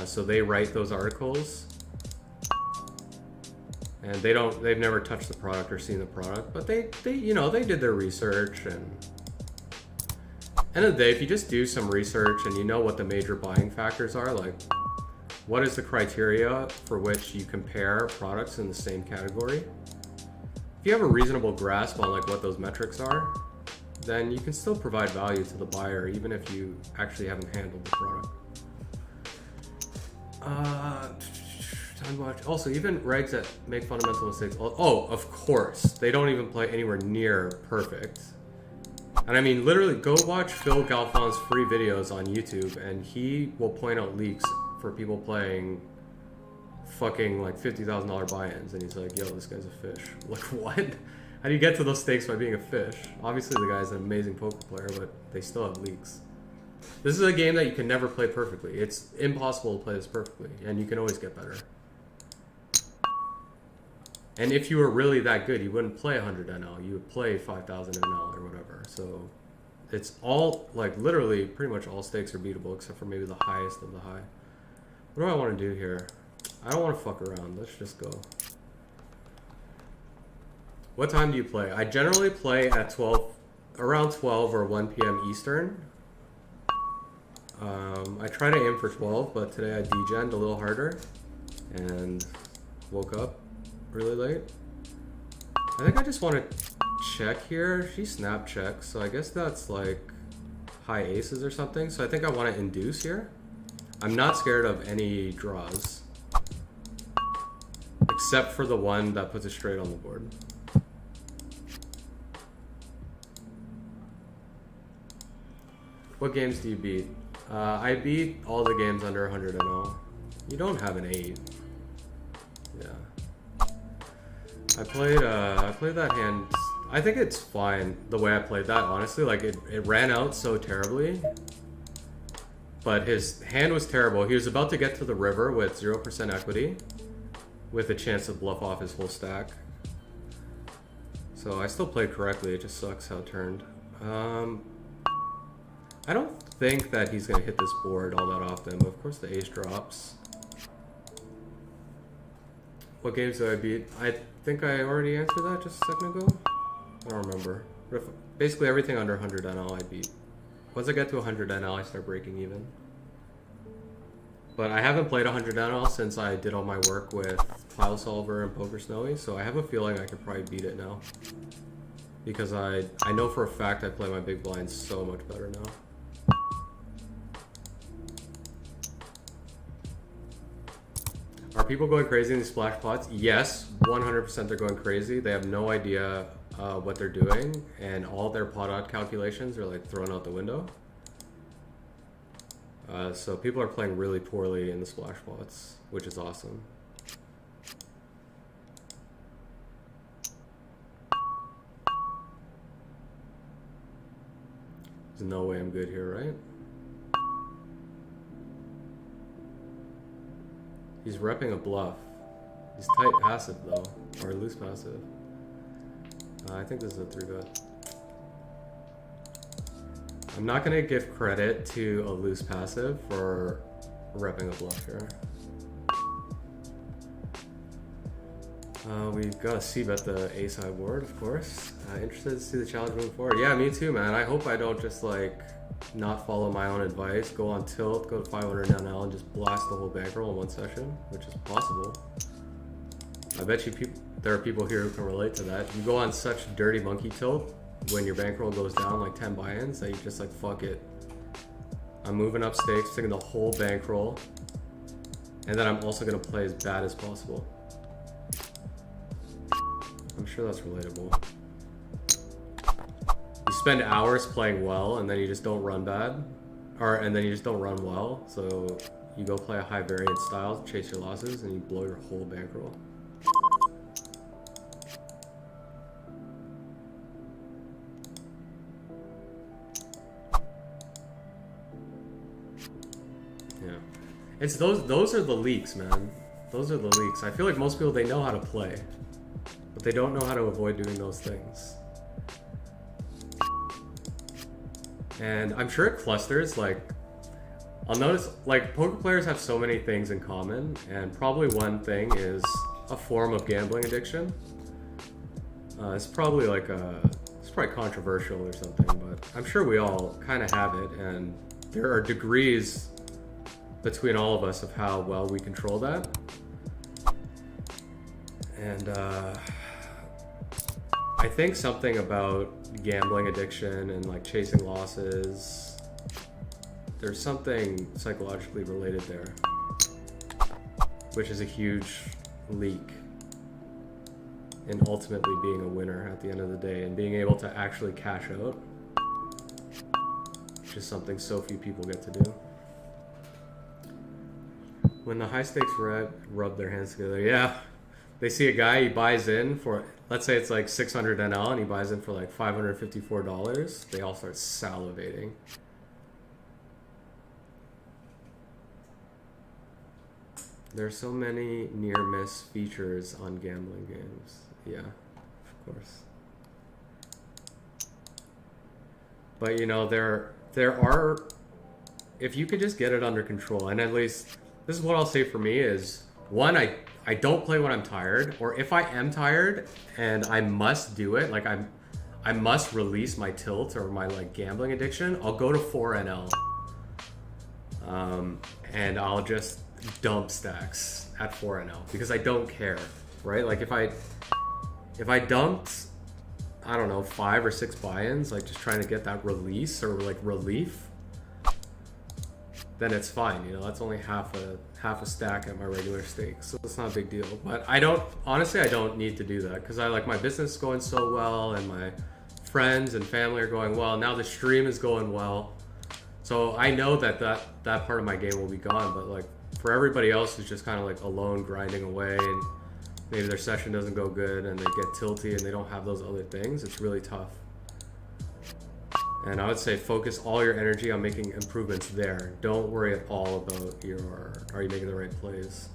So they write those articles, and they've never touched the product or seen the product, but they did their research. And end of the day, if you just do some research and you know what the major buying factors are, like what is the criteria for which you compare products in the same category, if you have a reasonable grasp on like what those metrics are, then you can still provide value to the buyer even if you actually haven't handled the product. Time to watch. Also, even regs that make fundamental mistakes. Oh, of course, they don't even play anywhere near perfect. And I mean, literally, go watch Phil Galfon's free videos on YouTube, and he will point out leaks for people playing fucking like $50,000 buy-ins, and he's like, yo, this guy's a fish. Like, what? How do you get to those stakes by being a fish? Obviously, the guy's an amazing poker player, but they still have leaks. This is a game that you can never play perfectly. It's impossible to play this perfectly, and you can always get better. And if you were really that good, you wouldn't play 100 NL. You would play 5,000 NL or whatever. So it's all, like, literally, pretty much all stakes are beatable except for maybe the highest of the high. What do I want to do here? I don't want to fuck around. Let's just go. What time do you play? I generally play at around 12 or 1 p.m. Eastern. I try to aim for 12, but today I degened a little harder and woke up really late. I think I just want to check here. She snap checks, so I guess that's like high aces or something. So I think I want to induce here. I'm not scared of any draws, except for the one that puts it straight on the board. What games do you beat? I beat all the games under 100 NL. You don't have an 8. Yeah. I played that hand. I think it's fine the way I played that, honestly. Like, it ran out so terribly. But his hand was terrible. He was about to get to the river with 0% equity, with a chance to bluff off his whole stack. So I still played correctly, it just sucks how it turned. I don't think that he's going to hit this board all that often, but of course the ace drops. What games do I beat? I think I already answered that just a second ago. I don't remember. Basically everything under 100 NL I beat. Once I get to 100 NL, I start breaking even. But I haven't played 100 NL since I did all my work with Pile Solver and Poker Snowy, so I have a feeling I could probably beat it now. Because I know for a fact I play my big blinds so much better now. Are people going crazy in these splash pots? Yes, 100% they're going crazy. They have no idea what they're doing, and all their pot odd calculations are like thrown out the window. So people are playing really poorly in the splash pots, which is awesome. There's no way I'm good here, right? He's repping a bluff. He's tight passive though, or loose passive. I think this is a 3-bet. I'm not gonna give credit to a loose passive for repping a bluff here. We've got a C-bet the A-side board, of course. Interested to see the challenge moving forward. Yeah, me too, man. I hope I don't just like not follow my own advice, go on tilt, go to 500 NL and just blast the whole bankroll in one session, which is possible. I bet you there are people here who can relate to that. You go on such dirty monkey tilt when your bankroll goes down like 10 buy-ins that you just like, fuck it. I'm moving up stakes, taking the whole bankroll, and then I'm also gonna play as bad as possible. I'm sure that's relatable. You spend hours playing well and then you just don't run bad, and then you just don't run well. So you go play a high variance style, chase your losses, and you blow your whole bankroll. Yeah, it's those are the leaks, man. Those are the leaks. I feel like most people, they know how to play, but they don't know how to avoid doing those things. And I'm sure it clusters, like, I'll notice, like, poker players have so many things in common, and probably one thing is a form of gambling addiction. It's probably like it's probably controversial or something, but I'm sure we all kind of have it, and there are degrees between all of us of how well we control that. And I think something about gambling addiction and like chasing losses, there's something psychologically related there, which is a huge leak in ultimately being a winner at the end of the day and being able to actually cash out, which is something so few people get to do. When the high stakes rub their hands together, yeah. They see a guy, he buys in for, let's say it's like 600 NL and he buys in for like $554. They all start salivating. There's so many near miss features on gambling games. Yeah, of course. But you know, there are, if you could just get it under control, and at least this is what I'll say for me is, one, I don't play when I'm tired, or if I am tired and I must do it, like I must release my tilt or my like gambling addiction, I'll go to 4 NL. And I'll just dump stacks at 4 NL because I don't care, right? Like if I dumped, I don't know, 5 or 6 buy-ins, like just trying to get that release or like relief, then it's fine, you know, that's only half a stack at my regular stakes, so it's not a big deal. But honestly, I don't need to do that because I like my business going so well and my friends and family are going well. Now the stream is going well. So I know that part of my game will be gone, but like for everybody else who's just kind of like alone grinding away and maybe their session doesn't go good and they get tilty and they don't have those other things, it's really tough. And I would say focus all your energy on making improvements there. Don't worry at all about are you making the right plays.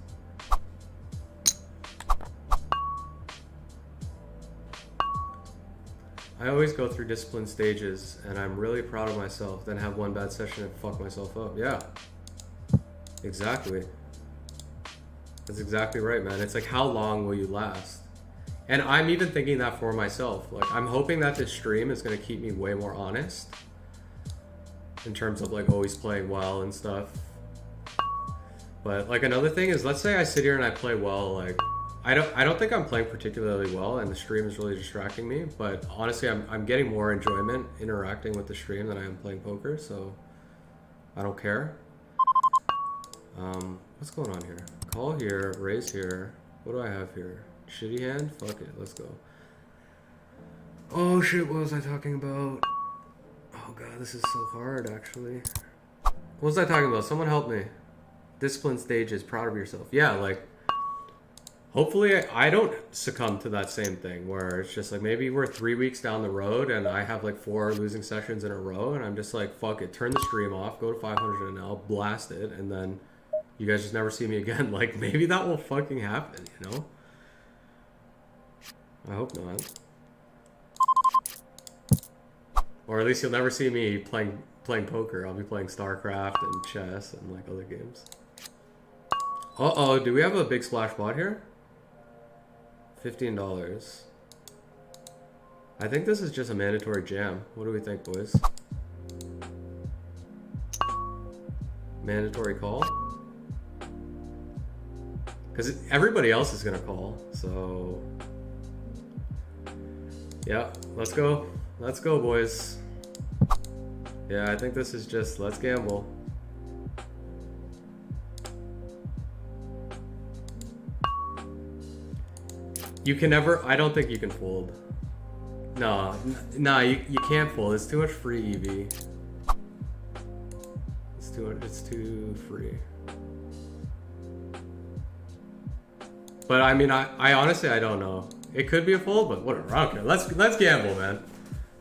I always go through discipline stages and I'm really proud of myself, then have one bad session and fuck myself up. Yeah, exactly. That's exactly right, man. It's like, how long will you last? And I'm even thinking that for myself. Like, I'm hoping that this stream is going to keep me way more honest in terms of like always playing well and stuff. But like another thing is, let's say I sit here and I play well, like I don't think I'm playing particularly well and the stream is really distracting me, but honestly I'm getting more enjoyment interacting with the stream than I am playing poker, so I don't care. What's going on here? Call here, raise here. What do I have here? Shitty hand? Fuck it, let's go. Oh shit, what was I talking about? Oh god, this is so hard actually. What was I talking about? Someone help me. Discipline stages, proud of yourself. Yeah, like hopefully I don't succumb to that same thing where it's just like maybe we're 3 weeks down the road and I have like 4 losing sessions in a row and I'm just like, fuck it, turn the stream off, go to 500 and I'll blast it, and then you guys just never see me again. Like maybe that will fucking happen, you know? I hope not. Or at least you'll never see me playing poker. I'll be playing StarCraft and chess and like other games. Uh-oh, do we have a big splash bot here? $15. I think this is just a mandatory jam. What do we think, boys? Mandatory call? Because everybody else is gonna call, so... Yeah, let's go. Let's go, boys. Yeah, I think this is just, let's gamble. You can never, I don't think you can fold. No, you can't fold. It's too much free EV. It's too free. But I mean, I honestly, I don't know. It could be a fold, but whatever, I don't care. Let's gamble, man.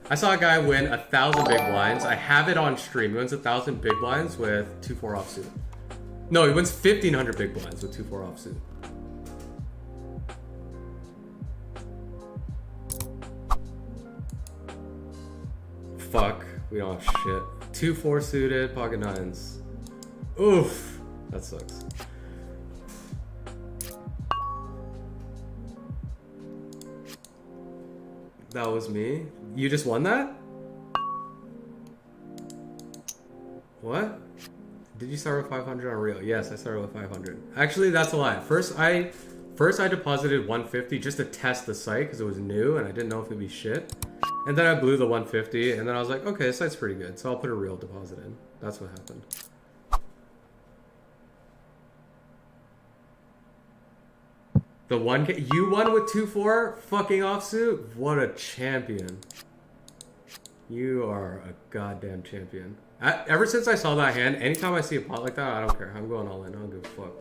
I saw a guy win 1,000 big blinds. I have it on stream. He wins 1,000 big blinds with 2-4 offsuit. No, he wins 1,500 big blinds with 2-4 offsuit. Fuck, we don't have shit. 2-4 suited, pocket nines. Oof, that sucks. That was me. You just won that? What? Did you start with 500 on Real? Yes, I started with 500. Actually, that's a lie. First I deposited 150 just to test the site because it was new and I didn't know if it'd be shit. And then I blew the 150 and then I was like, okay, this site's pretty good. So I'll put a Real deposit in. That's what happened. The 1K, you won with 2-4 fucking offsuit? What a champion. You are a goddamn champion. Ever since I saw that hand, anytime I see a pot like that, I don't care. I'm going all in. I don't give a fuck.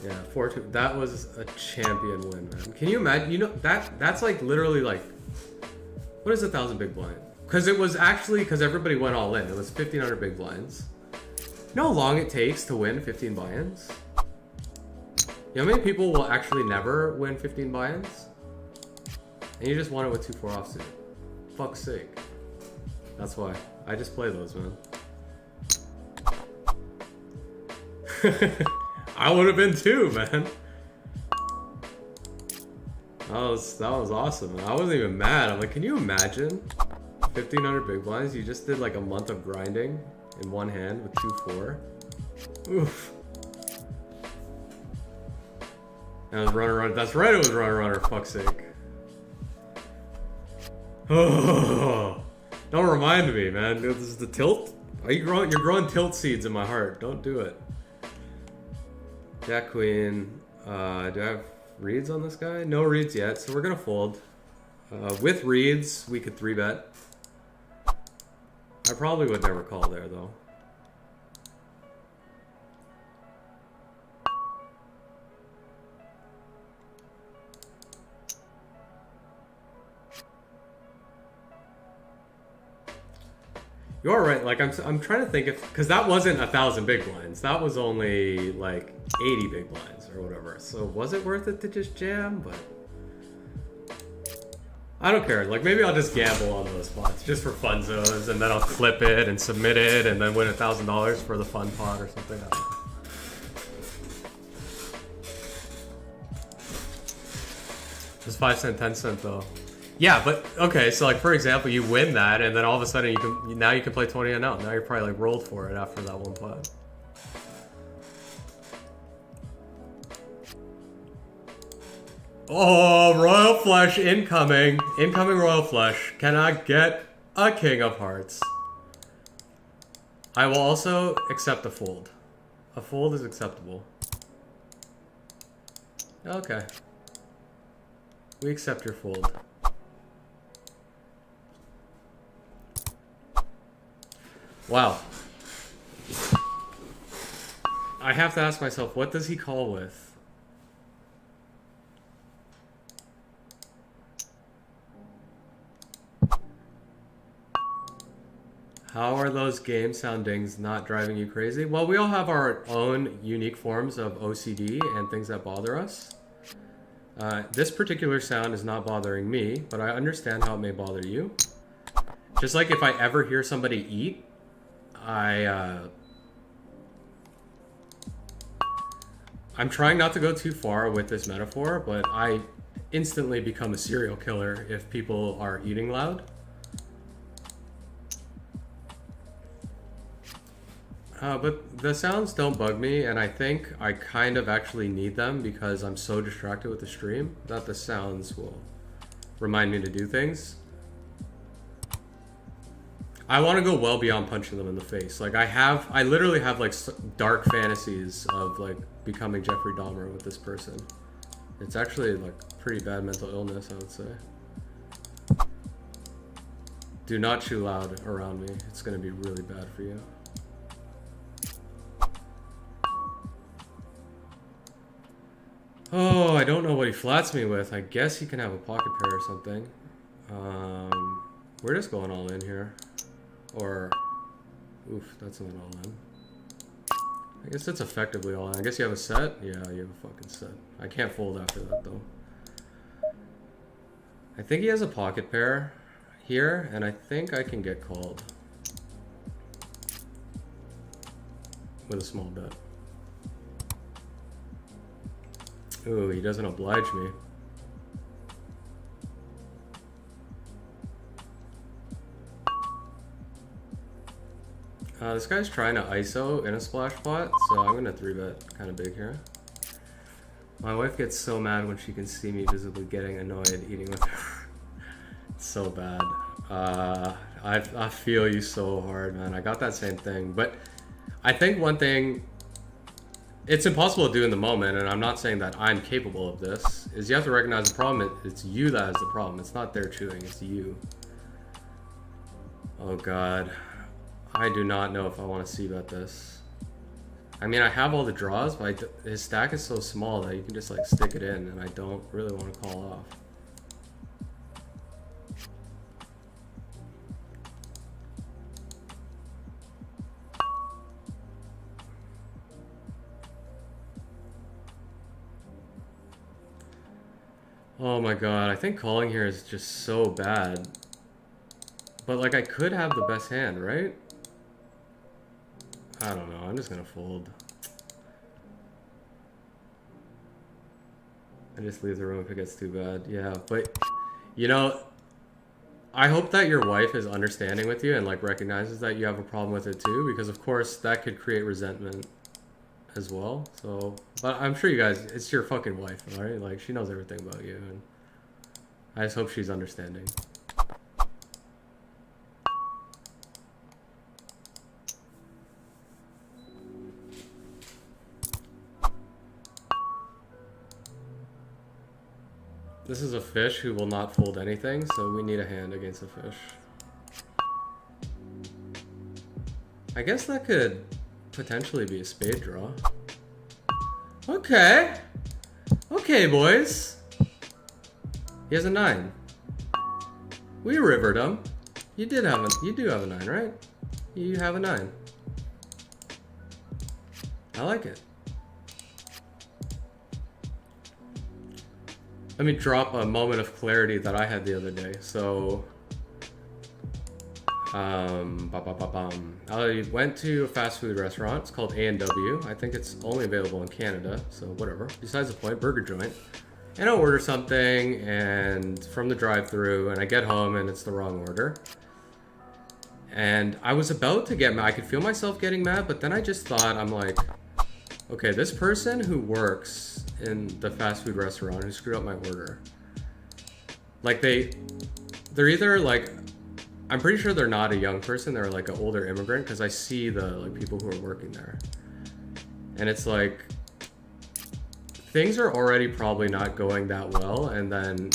Yeah, 4-2. That was a champion win, man. Can you imagine? You know, that's like literally like, what is 1,000 big blind? Because it was actually, because everybody went all in. It was 1,500 big blinds. You know how long it takes to win 15 buy-ins? You know how many people will actually never win 15 buy-ins? And you just won it with 2-4 offsuit. Fuck's sake. That's why. I just play those, man. I would have been too, man. That was awesome, man. I wasn't even mad. I'm like, can you imagine? 1,500 big blinds, you just did like a month of grinding in one hand with 2-4. Oof. And it was runner. That's right, it was runner. Fuck's sake. Oh, don't remind me, man. This is the tilt. You're growing tilt seeds in my heart. Don't do it. Jack Queen. Do I have reads on this guy? No reads yet, so we're gonna fold. With reads, we could 3-bet. I probably would never call there though. You are right. Like I'm trying to think if, because that wasn't 1,000 big blinds. That was only like 80 big blinds or whatever. So was it worth it to just jam? But I don't care. Like maybe I'll just gamble on those spots just for funzos, and then I'll clip it and submit it, and then win $1,000 for the fun pot or something. I don't know. Just 5 cent, 10 cent though. Yeah, but okay, so like for example, you win that, and then all of a sudden you can play 20 and out. Now you're probably like rolled for it after that one pot. Oh, Royal Flush incoming. Incoming Royal Flush. Can I get a King of Hearts? I will also accept a fold. A fold is acceptable. Okay. We accept your fold. Wow. I have to ask myself, what does he call with? How are those game soundings not driving you crazy? Well, we all have our own unique forms of OCD and things that bother us. This particular sound is not bothering me, but I understand how it may bother you. Just like if I ever hear somebody eat, I'm trying not to go too far with this metaphor, but I instantly become a serial killer if people are eating loud. But the sounds don't bug me, and I think I kind of actually need them because I'm so distracted with the stream that the sounds will remind me to do things. I want to go well beyond punching them in the face. Like I literally have like dark fantasies of like becoming Jeffrey Dahmer with this person. It's actually like pretty bad mental illness, I would say. Do not chew loud around me. It's gonna be really bad for you. Oh, I don't know what he flats me with. I guess he can have a pocket pair or something. We're just going all in here. Or, oof, that's not all in. I guess it's effectively all in. I guess you have a set? Yeah, you have a fucking set. I can't fold after that, though. I think he has a pocket pair here, and I think I can get called. With a small bet. Ooh, he doesn't oblige me. This guy's trying to ISO in a splash pot, so I'm gonna 3-bet kind of big here. My wife gets so mad when she can see me visibly getting annoyed eating with her. It's so bad. I feel you so hard, man. I got that same thing, but I think one thing, it's impossible to do in the moment, and I'm not saying that I'm capable of this, is you have to recognize the problem. It's you that is the problem. It's not their chewing, it's you. Oh God. I do not know if I want to c-bet this. I mean, I have all the draws, but his stack is so small that you can just like stick it in, and I don't really want to call off. Oh my God, I think calling here is just so bad. But like I could have the best hand, right? I don't know, I'm just gonna fold. I just leave the room if it gets too bad. Yeah, but you know, I hope that your wife is understanding with you and like recognizes that you have a problem with it too, because of course that could create resentment as well. So, but I'm sure you guys, it's your fucking wife, right? Like she knows everything about you, and I just hope she's understanding. This is a fish who will not fold anything, so we need a hand against a fish. I guess that could potentially be a spade draw. Okay. Okay, boys. He has a 9. We rivered him. You do have a 9, right? You have a 9. I like it. Let me drop a moment of clarity that I had the other day. So, I went to a fast food restaurant. It's called A&W. I think it's only available in Canada, so whatever. Besides the point, burger joint. And I order something and from the drive-thru, and I get home and it's the wrong order. And I was about to get mad. I could feel myself getting mad, but then I just thought, I'm like, okay, this person who works in the fast food restaurant who screwed up my order, like they're either like, I'm pretty sure they're not a young person, they're like an older immigrant, because I see the like people who are working there, and it's like things are already probably not going that well, and then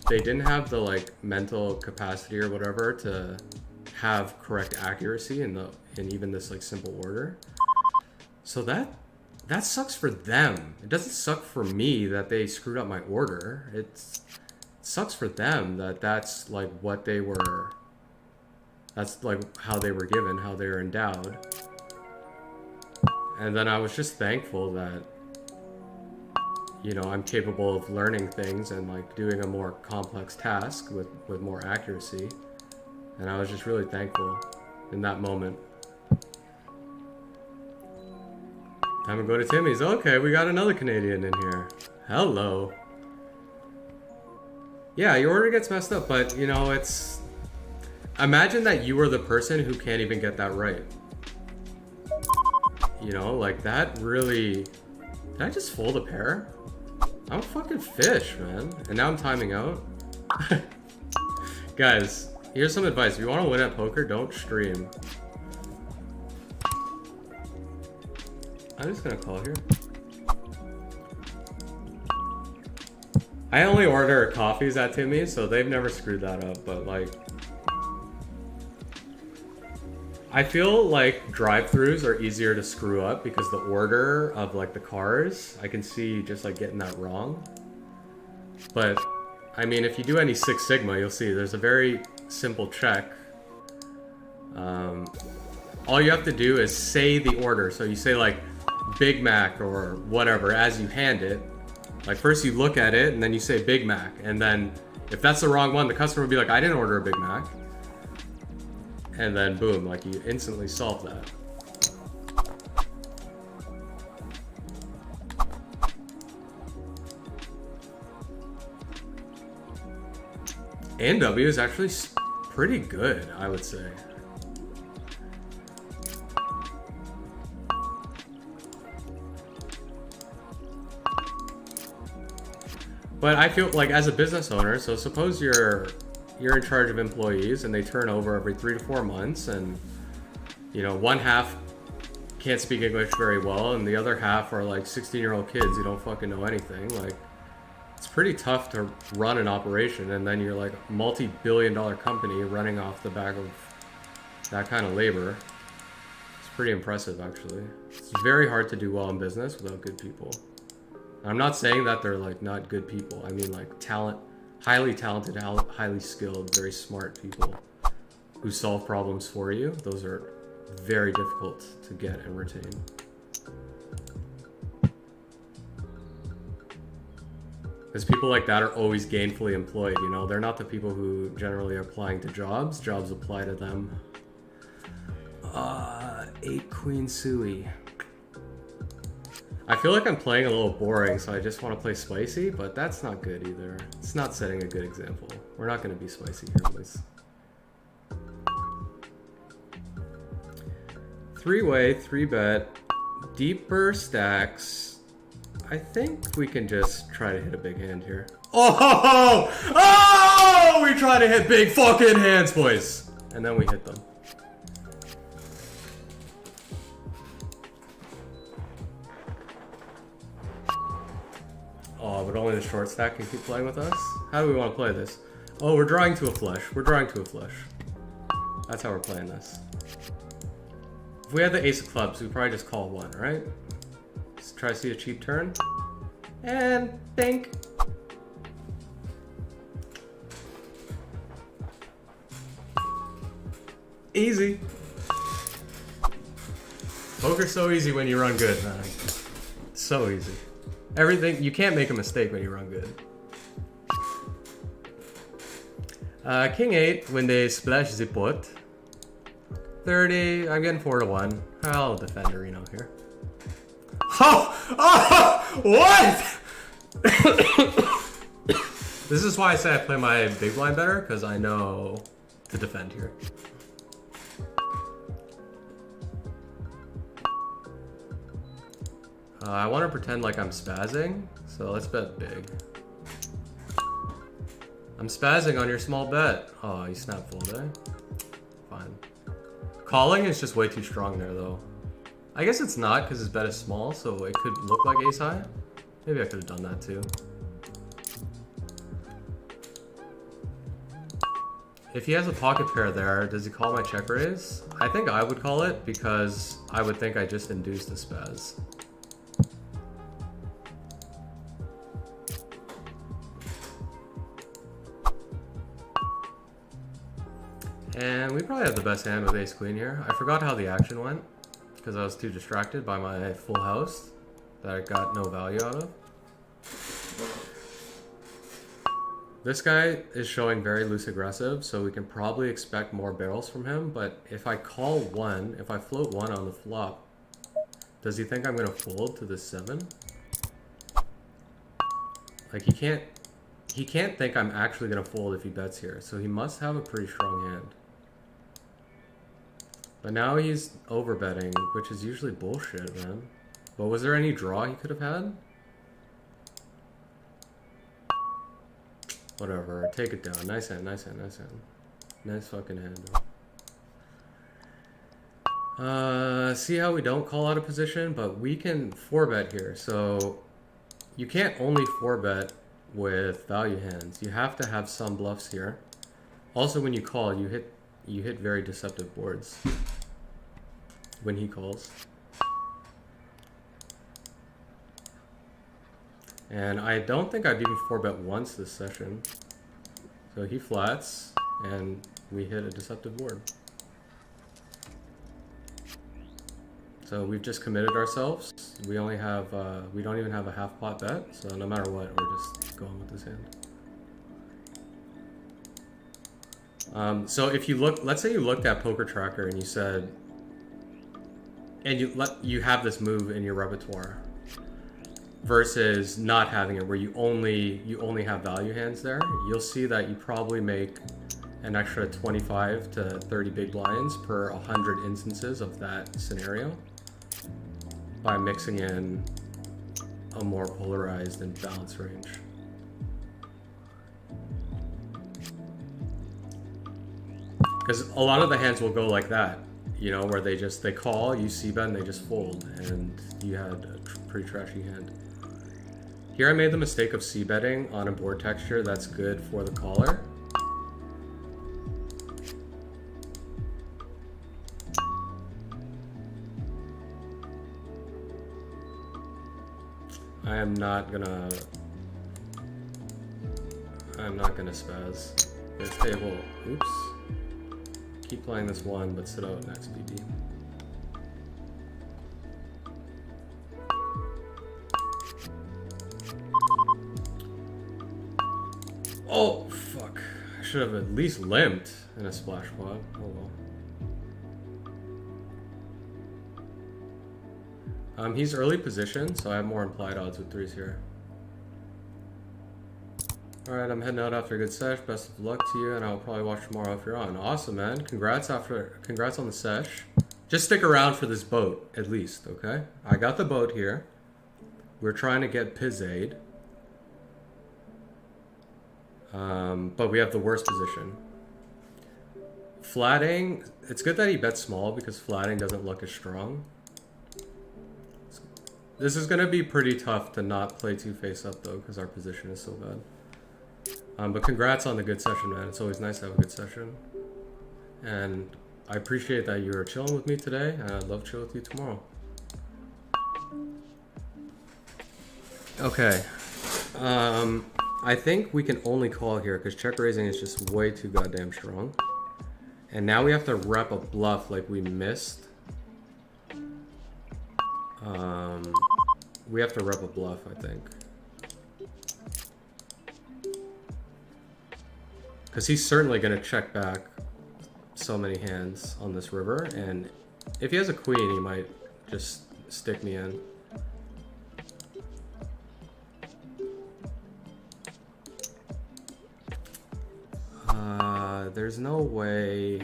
they didn't have the like mental capacity or whatever to have correct accuracy in even this like simple order. So that sucks for them. It doesn't suck for me that they screwed up my order. It sucks for them that that's like what they were, that's like how they were given, how they were endowed. And then I was just thankful that, you know, I'm capable of learning things and like doing a more complex task with more accuracy. And I was just really thankful in that moment. Time to go to Timmy's. Okay, we got another Canadian in here. Hello. Yeah, your order gets messed up, but you know, it's... Imagine that you were the person who can't even get that right. You know, like that really... Did I just fold a pair? I'm a fucking fish, man. And now I'm timing out. Guys, here's some advice. If you want to win at poker, don't stream. I'm just gonna call here. I only order coffees at Timmy's, so they've never screwed that up, but like... I feel like drive-thrus are easier to screw up because the order of like the cars, I can see just like getting that wrong. But, I mean, if you do any Six Sigma, you'll see there's a very simple check. All you have to do is say the order. So you say like Big Mac or whatever as you hand it. Like first you look at it and then you say Big Mac. And then if that's the wrong one, the customer will be like, I didn't order a Big Mac. And then boom, like you instantly solve that. A&W is actually pretty good, I would say. But I feel like as a business owner, so suppose you're in charge of employees and they turn over every 3 to 4 months, and you know, one half can't speak English very well and the other half are like 16-year-old kids who don't fucking know anything. Like, it's pretty tough to run an operation, and then you're like a multi-billion-dollar company running off the back of that kind of labor. It's pretty impressive, actually. It's very hard to do well in business without good people. I'm not saying that they're like not good people. I mean like highly talented, highly skilled, very smart people who solve problems for you. Those are very difficult to get and retain. Because people like that are always gainfully employed, you know? They're not the people who generally are applying to jobs. Jobs apply to them. 8 Queen Sui. I feel like I'm playing a little boring, so I just want to play spicy, but that's not good either. It's not setting a good example. We're not going to be spicy here, boys. 3-way, 3-bet, deeper stacks. I think we can just try to hit a big hand here. Oh! Oh! We try to hit big fucking hands, boys. And then we hit them. Oh, but only the short stack can keep playing with us? How do we want to play this? Oh, we're drawing to a flush. We're drawing to a flush. That's how we're playing this. If we had the ace of clubs, we'd probably just call 1, right? Let's try to see a cheap turn. And think. Easy. Poker's so easy when you run good, man. So easy. Everything, you can't make a mistake when you run good. King 8, when they splash the pot. 30, I'm getting 4 to 1. I'll defend Reno here. Oh! Oh! What? This is why I say I play my big blind better, because I know to defend here. I want to pretend like I'm spazzing, so let's bet big. I'm spazzing on your small bet. Oh, you snap fold, eh? Fine. Calling is just way too strong there, though. I guess it's not, because his bet is small, so it could look like ace high. Maybe I could have done that, too. If he has a pocket pair there, does he call my check raise? I think I would call it, because I would think I just induced a spaz. And we probably have the best hand with ace queen here. I forgot how the action went because I was too distracted by my full house that I got no value out of. This guy is showing very loose aggressive, so we can probably expect more barrels from him, but if I call 1, if I float 1 on the flop, Does he think I'm gonna fold to the 7? Like he can't think I'm actually gonna fold if he bets here, so he must have a pretty strong hand. But now he's overbetting, which is usually bullshit, man. But was there any draw he could have had? Whatever, take it down. Nice hand, nice hand, nice hand. Nice fucking hand, bro. See how we don't call out a position, but we can 4-bet here. So you can't only 4-bet with value hands. You have to have some bluffs here. Also, when you call, you hit very deceptive boards when he calls. And I don't think I've even 4-bet once this session. So he flats, and we hit a deceptive board. So we've just committed ourselves. We only have, we don't even have a half pot bet. So no matter what, we're just going with this hand. So if you look, let's say you looked at Poker Tracker and you said, and you have this move in your repertoire, versus not having it where you only have value hands there, you'll see that you probably make an extra 25 to 30 big blinds per 100 instances of that scenario by mixing in a more polarized and balanced range. Because a lot of the hands will go like that, you know, where they call, you c-bet, and they just fold, and you had a pretty trashy hand. Here I made the mistake of c-betting on a board texture that's good for the caller. I'm not gonna spaz. This table, oops. Keep playing this one, but sit out next BB. Oh, fuck. I should have at least limped in a splash pot. Oh well. He's early position, so I have more implied odds with 3s here. Alright, I'm heading out after a good sesh. Best of luck to you, and I'll probably watch tomorrow if you're on. Awesome, man. Congrats on the sesh. Just stick around for this boat, at least, okay? I got the boat here. We're trying to get Pizzade. But we have the worst position. Flatting, it's good that he bets small because flatting doesn't look as strong. This is going to be pretty tough to not play 2 face up though, because our position is so bad. But congrats on the good session, man. It's always nice to have a good session. And I appreciate that you were chilling with me today, and I'd love to chill with you tomorrow. Okay. I think we can only call here because check raising is just way too goddamn strong. And now we have to rep a bluff like we missed. We have to rep a bluff, I think. Because he's certainly going to check back so many hands on this river. And if he has a queen, he might just stick me in. There's no way.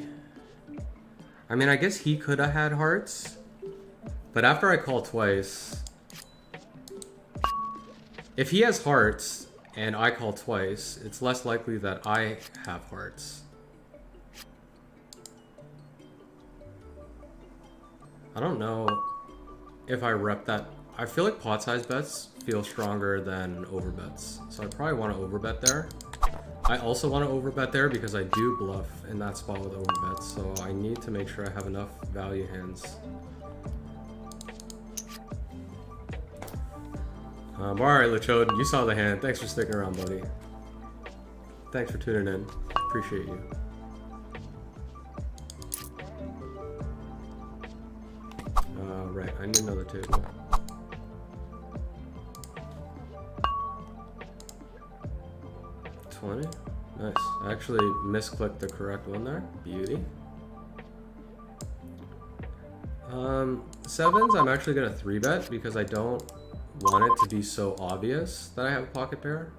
I mean, I guess he could have had hearts. But after I call twice, if he has hearts and I call twice, it's less likely that I have hearts. I don't know if I rep that. I feel like pot size bets feel stronger than overbets. So I probably want to overbet there. I also want to overbet there because I do bluff in that spot with overbets. So I need to make sure I have enough value hands. Alright, Lachode, you saw the hand. Thanks for sticking around, buddy. Thanks for tuning in. Appreciate you. Right, I need another table. $20. Nice. I actually misclicked the correct one there. Beauty. Sevens, I'm actually gonna 3-bet because I don't want it to be so obvious that I have a pocket pair.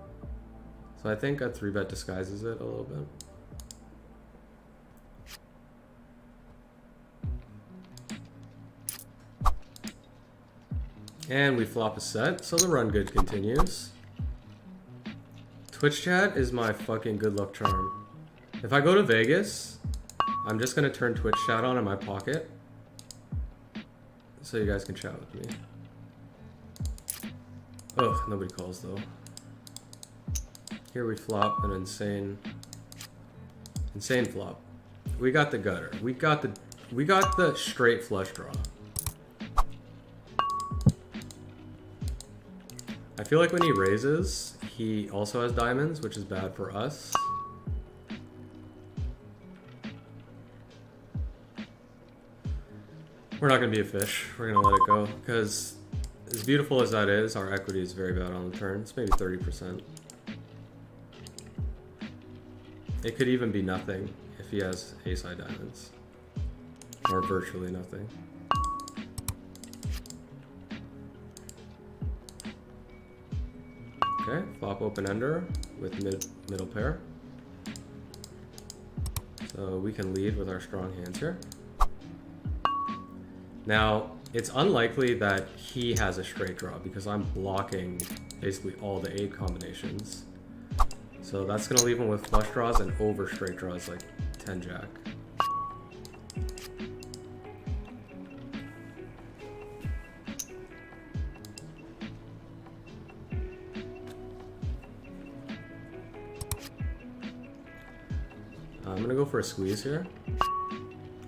So I think a 3-bet disguises it a little bit. And we flop a set, so the run good continues. Twitch chat is my fucking good luck charm. If I go to Vegas, I'm just gonna turn Twitch chat on in my pocket so you guys can chat with me. Ugh, nobody calls though. Here we flop an insane flop. We got the gutter. We got the straight flush draw. I feel like when he raises, he also has diamonds, which is bad for us. We're not gonna be a fish. We're gonna let it go because as beautiful as that is, our equity is very bad on the turn. It's maybe 30%. It could even be nothing if he has ace-high diamonds. Or virtually nothing. Okay, flop open-ender with middle pair. So we can lead with our strong hands here. Now, it's unlikely that he has a straight draw because I'm blocking basically all the 8 combinations. So that's gonna leave him with flush draws and over straight draws like 10 jack. I'm gonna go for a squeeze here.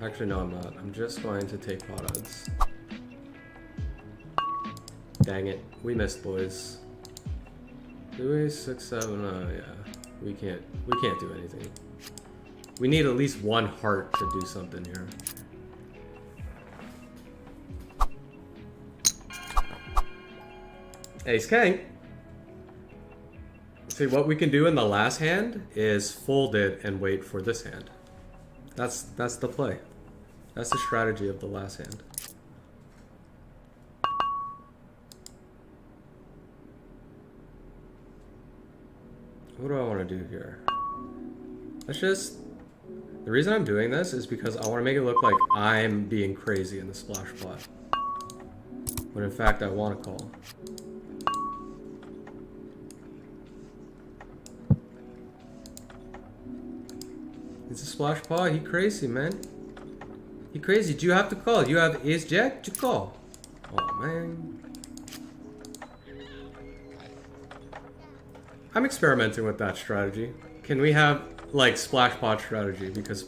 Actually, no, I'm not. I'm just going to take pot odds. Dang it. We missed, boys. 2, 6, 7, yeah. We can't do anything. We need at least one heart to do something here. Ace King. See, what we can do in the last hand is fold it and wait for this hand. That's the play. That's the strategy of the last hand. What do I want to do here? Let's just... The reason I'm doing this is because I want to make it look like I'm being crazy in the splash pot. When in fact I want to call. It's a splash pot. He crazy, man. He crazy. Do you have to call? You have ace jack to call. Oh man. I'm experimenting with that strategy. Can we have like splash pot strategy? Because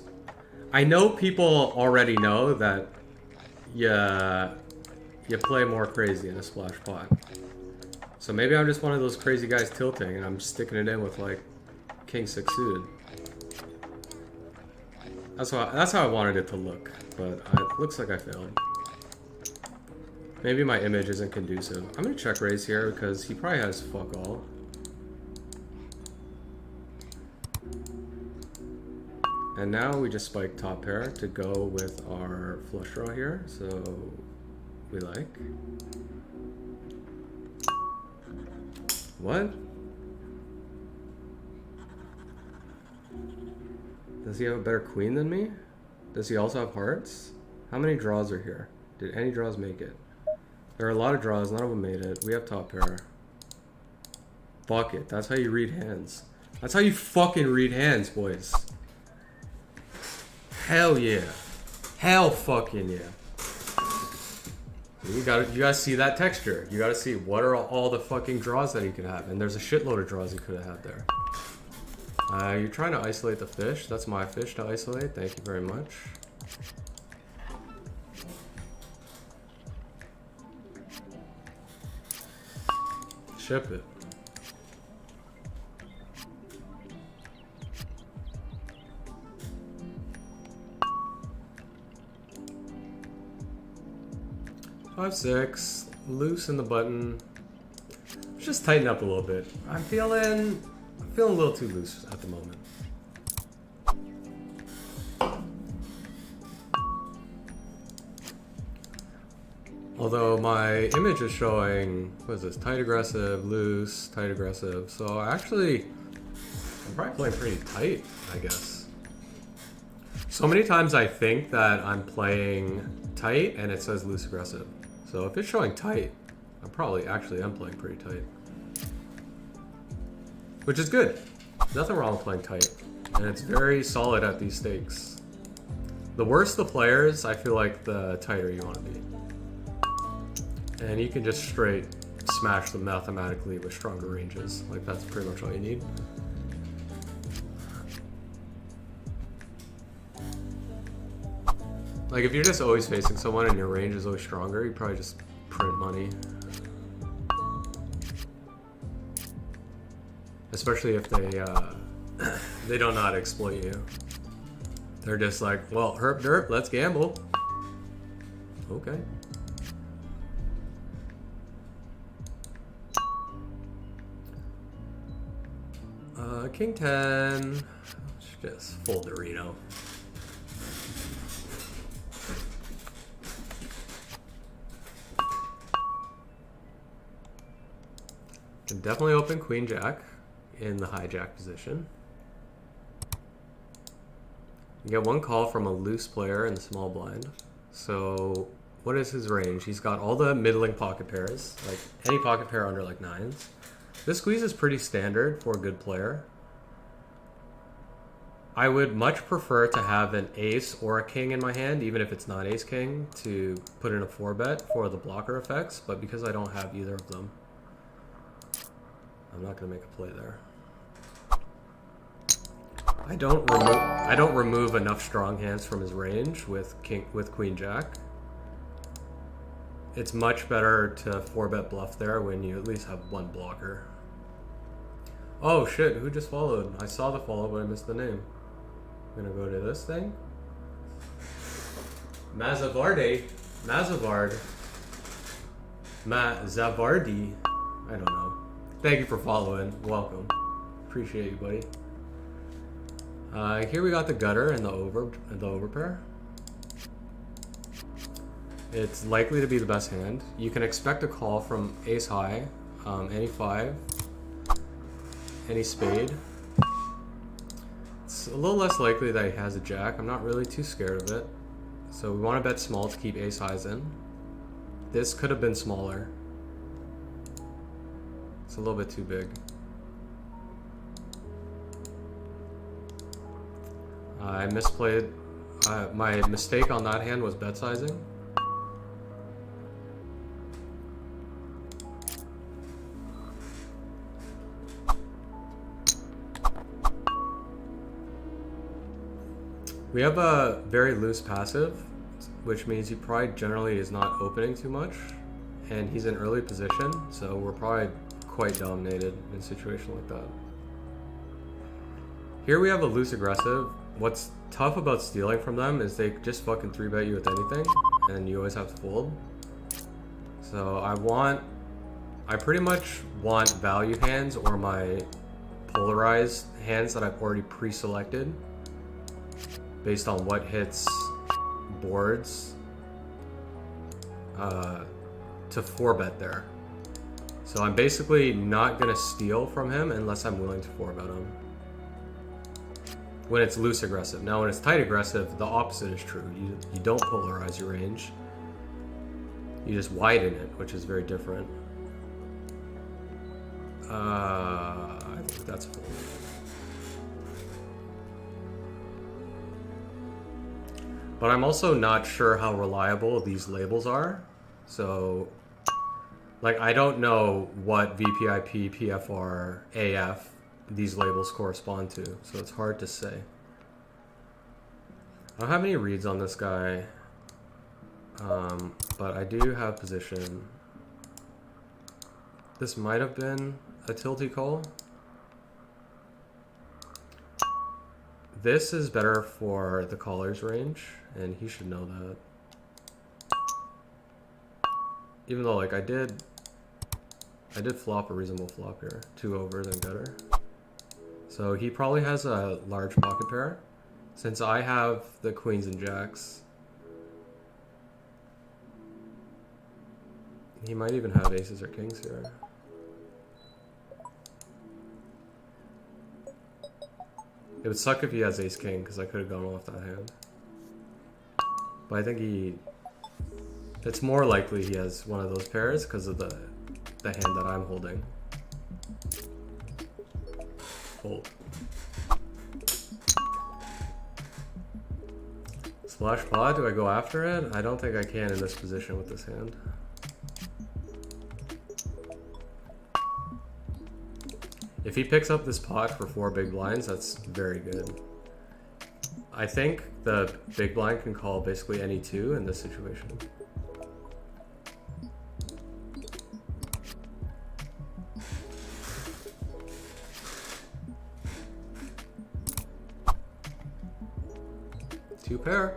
I know people already know that you play more crazy in a splash pot. So maybe I'm just one of those crazy guys tilting and I'm sticking it in with like king 6 suited. That's how I wanted it to look, but it looks like I failed. Maybe my image isn't conducive. I'm gonna check raise here because he probably has fuck all. And now we just spike top pair to go with our flush draw here, so we like. What? Does he have a better queen than me? Does he also have hearts? How many draws are here? Did any draws make it? There are a lot of draws, none of them made it. We have top pair. Fuck it, that's how you read hands. That's how you fucking read hands, boys. Hell yeah. Hell fucking yeah. You guys see that texture. You gotta see what are all the fucking draws that he could have. And there's a shitload of draws he could have had there. You're trying to isolate the fish. That's my fish to isolate. Thank you very much. Ship it. Five, 6, loose in the button. Just tighten up a little bit. I'm feeling a little too loose at the moment. Although my image is showing, what is this, tight aggressive, loose, tight aggressive. So actually, I'm probably playing pretty tight, I guess. So many times I think that I'm playing tight and it says loose aggressive. So if it's showing tight, I'm probably actually am playing pretty tight. Which is good. Nothing wrong with playing tight. And it's very solid at these stakes. The worse the players, I feel like the tighter you want to be. And you can just straight smash them mathematically with stronger ranges. Like that's pretty much all you need. Like if you're just always facing someone and your range is always stronger, you probably just print money. Especially if they don't know how to exploit you. They're just like, well, herp derp, let's gamble. Okay. King 10. Let's just fold the Reno. Can definitely open Queen Jack in the hijack position. You get one call from a loose player in the small blind. So what is his range? He's got all the middling pocket pairs, like any pocket pair under like 9s. This squeeze is pretty standard for a good player. I would much prefer to have an ace or a king in my hand, even if it's not ace king, to put in a 4-bet for the blocker effects, but because I don't have either of them, I'm not going to make a play there. I don't remove enough strong hands from his range with Queen Jack. It's much better to 4-bet bluff there when you at least have one blocker. Oh shit, who just followed? I saw the follow, but I missed the name. I'm gonna go to this thing. Mazavardi. I don't know. Thank you for following. Welcome. Appreciate you, buddy. Here we got the gutter and the overpair. It's likely to be the best hand. You can expect a call from ace high, any 5, any spade. It's a little less likely that he has a jack. I'm not really too scared of it. So we want to bet small to keep ace highs in. This could have been smaller. It's a little bit too big. I misplayed. My mistake on that hand was bet sizing. We have a very loose passive, which means he probably generally is not opening too much, and he's in early position, so we're probably quite dominated in a situation like that. Here we have a loose aggressive. What's tough about stealing from them is they just fucking 3-bet you with anything, and you always have to fold. So I pretty much want value hands or my polarized hands that I've already pre-selected based on what hits boards to 4-bet there. So I'm basically not gonna steal from him unless I'm willing to 4-bet him. When it's loose aggressive. Now when it's tight aggressive, the opposite is true. You don't polarize your range. You just widen it, which is very different. I think that's full. But I'm also not sure how reliable these labels are. So, like, I don't know what VPIP, PFR, AF these labels correspond to. So it's hard to say. I don't have any reads on this guy. But I do have position. This might have been a tilty call. This is better for the caller's range, and he should know that. Even though, like, I did flop a reasonable flop here. 2 overs and gutter. So he probably has a large pocket pair. Since I have the queens and jacks, He might even have aces or kings here. It would suck if he has ace king, because I could have gone off that hand. But I think it's more likely he has one of those pairs because of the hand that I'm holding. Fold. Splash pot, do I go after it? I don't think I can in this position with this hand. If he picks up this pot for 4 big blinds, that's very good. I think the big blind can call basically any 2 in this situation. Two pair.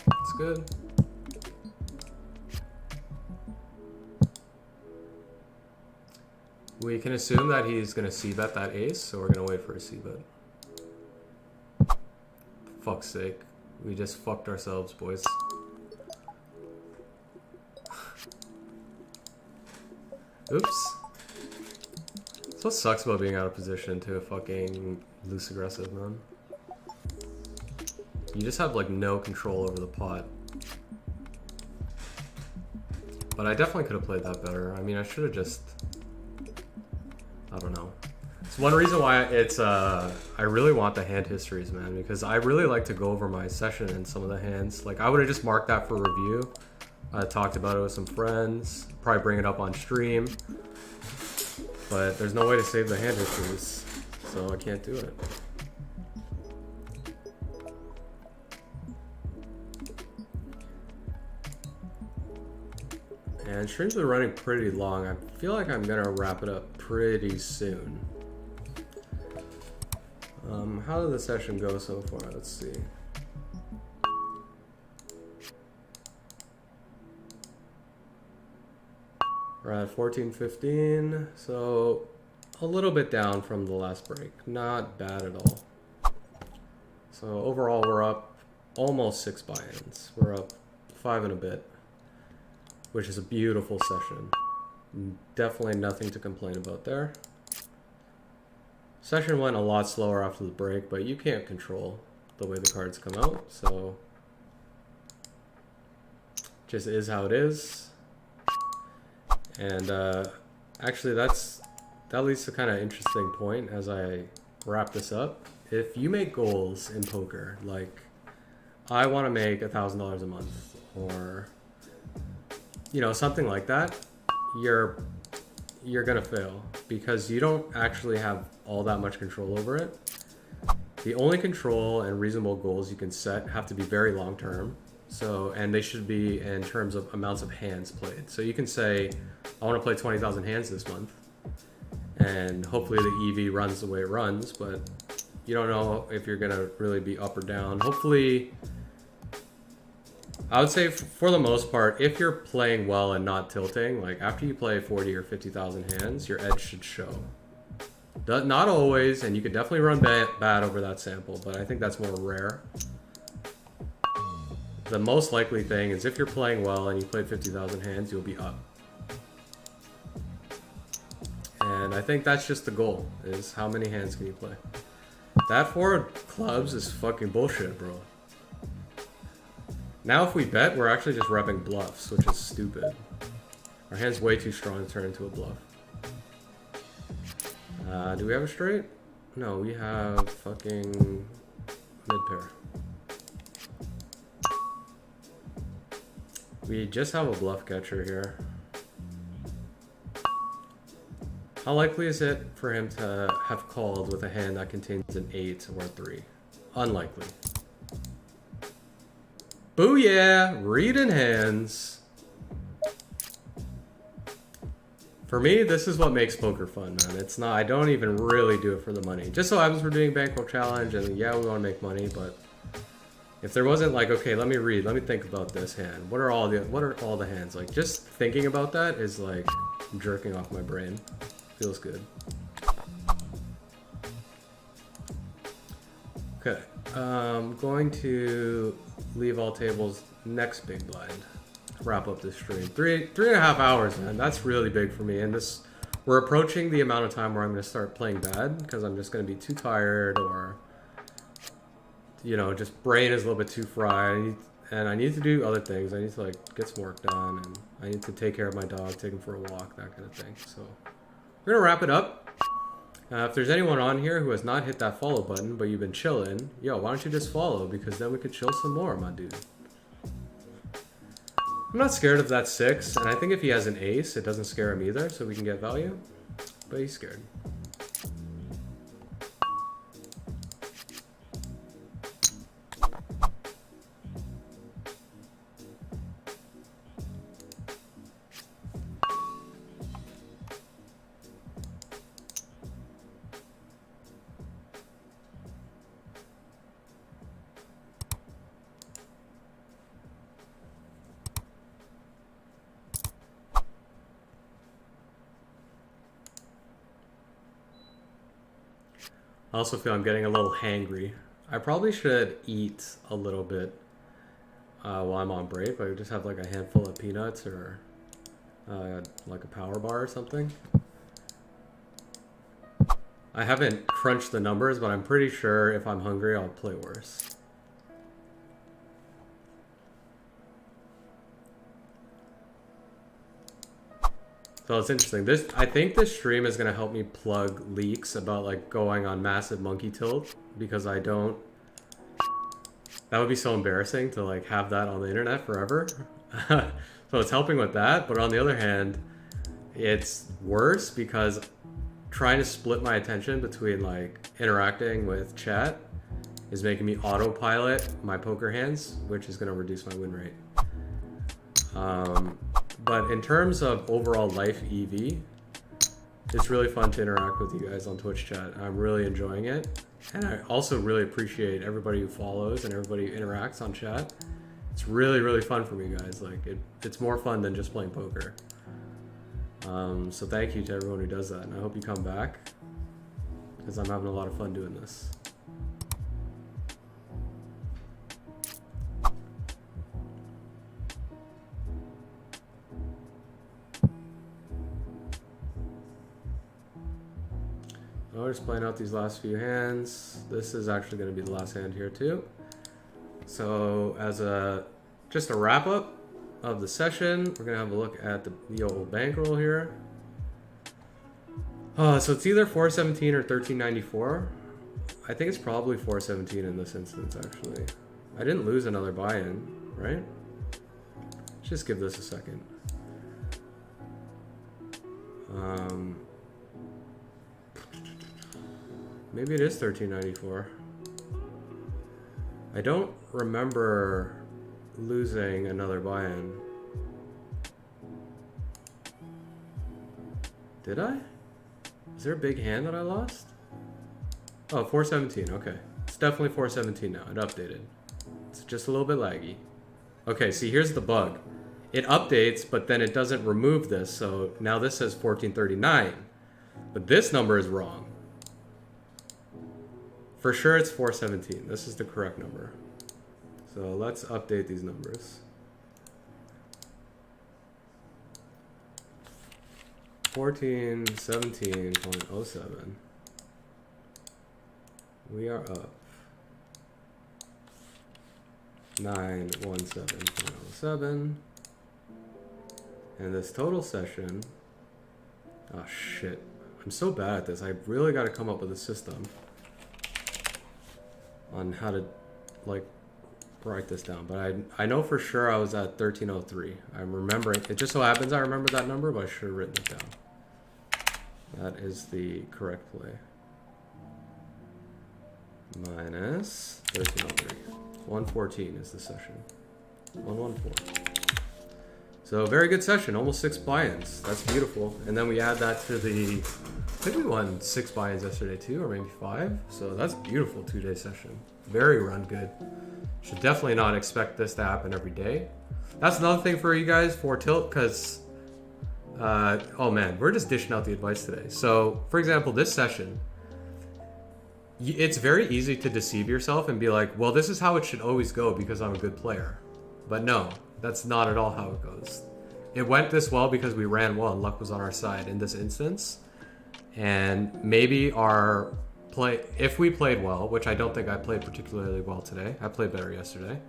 That's good. We can assume that he's going to c-bet that ace, so we're going to wait for a c-bet. Fuck's sake. We just fucked ourselves, boys. Oops. That's what sucks about being out of position to a fucking loose aggressive, man. You just have like no control over the pot. But I definitely could have played that better. I mean, I should have just... I don't know. It's one reason why it's, I really want the hand histories, man, because I really like to go over my session and some of the hands. Like, I would have just marked that for review. I talked about it with some friends, probably bring it up on stream. But there's no way to save the hand histories, so I can't do it. And streams are running pretty long. I feel like I'm gonna wrap it up pretty soon. How did the session go so far? Let's see. We're at 14:15, so a little bit down from the last break. Not bad at all. So overall, we're up almost 6 buy-ins. We're up 5 and a bit, which is a beautiful session. Definitely nothing to complain about there. Session went a lot slower after the break, but you can't control the way the cards come out, so just is how it is. And actually that leads to kind of interesting point as I wrap this up. If you make goals in poker, like I want to make $1,000 a month, or you know, something like that, you're gonna fail because you don't actually have all that much control over it. The only control and reasonable goals you can set have to be very long term. So, and they should be in terms of amounts of hands played. So you can say, I want to play 20,000 hands this month, and hopefully the EV runs the way it runs, but you don't know if you're gonna really be up or down. Hopefully, I would say for the most part, if you're playing well and not tilting, like after you play 40 or 50,000 hands, your edge should show. Not always, and you could definitely run bad over that sample, but I think that's more rare. The most likely thing is if you're playing well and you played 50,000 hands, you'll be up. And I think that's just the goal, is how many hands can you play. That 4 clubs is fucking bullshit, bro. Now if we bet, we're actually just repping bluffs, which is stupid. Our hand's way too strong to turn into a bluff. Do we have a straight? No, we have fucking mid-pair. We just have a bluff catcher here. How likely is it for him to have called with a hand that contains an 8 or a 3? Unlikely. Booyah! Reading hands. For me, this is what makes poker fun, man. It's not, I don't even really do it for the money. Just so happens we're doing Bankroll Challenge, and yeah, we want to make money, but if there wasn't like, okay, let me read, let me think about this hand. What are all the hands? Like, just thinking about that is like jerking off my brain. Feels good. Okay, I'm going to leave all tables next big blind. wrap up this stream. Three and a half hours, man. That's really big for me. And this, we're approaching the amount of time where I'm going to start playing bad because I'm just going to be too tired, or, you know, just brain is a little bit too fried. And I need to do other things. I need to like get some work done, and I need to take care of my dog, take him for a walk, that kind of thing. So we're gonna wrap it up. If there's anyone on here who has not hit that follow button, but you've been chilling, yo, why don't you just follow? Because then we could chill some more, my dude. I'm not scared of that 6, and I think if he has an ace, it doesn't scare him either, so we can get value. But he's scared. I also feel I'm getting a little hangry. I probably should eat a little bit while I'm on break. Like just have like a handful of peanuts or like a power bar or something. I haven't crunched the numbers, but I'm pretty sure if I'm hungry, I'll play worse. So it's interesting. I think this stream is gonna help me plug leaks about like going on massive monkey tilt, because I don't. That would be so embarrassing to like have that on the internet forever. So it's helping with that, but on the other hand, it's worse because trying to split my attention between like interacting with chat is making me autopilot my poker hands, which is gonna reduce my win rate. But in terms of overall life EV, it's really fun to interact with you guys on Twitch chat. I'm really enjoying it. And I also really appreciate everybody who follows and everybody who interacts on chat. It's really, really fun for me, guys. Like it's more fun than just playing poker. So thank you to everyone who does that. And I hope you come back, because I'm having a lot of fun doing this. We're just playing out these last few hands. This is actually going to be the last hand here too. So as just a wrap up of the session, we're going to have a look at the old bankroll here. So it's either 417 or 1394. I think it's probably 417 in this instance, actually. I didn't lose another buy-in, right? Let's just give this a second. Maybe it is 1394. I don't remember losing another buy-in. Did I? Is there a big hand that I lost? Oh, 417, okay. It's definitely 417 now, it updated. It's just a little bit laggy. Okay, see, here's the bug. It updates, but then it doesn't remove this, so now this says 1439. But this number is wrong. For sure it's 417. This is the correct number. So let's update these numbers. 1417.07. We are up 917.07. And this total session, oh shit. I'm so bad at this. I really got to come up with a system on how to like write this down, but I know for sure I was at 1303. I'm remembering it. Just so happens I remember that number, but I should have written it down. That is the correct play. Minus 1303. 114 is the session. 114. So very good session, almost 6 buy-ins. That's beautiful. And then we add that to the, I think we won 6 buy-ins yesterday too, or maybe 5. So that's beautiful 2-day session. Very run good. Should definitely not expect this to happen every day. That's another thing for you guys for tilt, because, oh man, we're just dishing out the advice today. So for example, this session, it's very easy to deceive yourself and be like, well, this is how it should always go because I'm a good player. But no, That's not at all how it goes. It went this well because we ran well and luck was on our side in this instance. And maybe our play, if we played well, which I don't think I played particularly well today, I played better yesterday.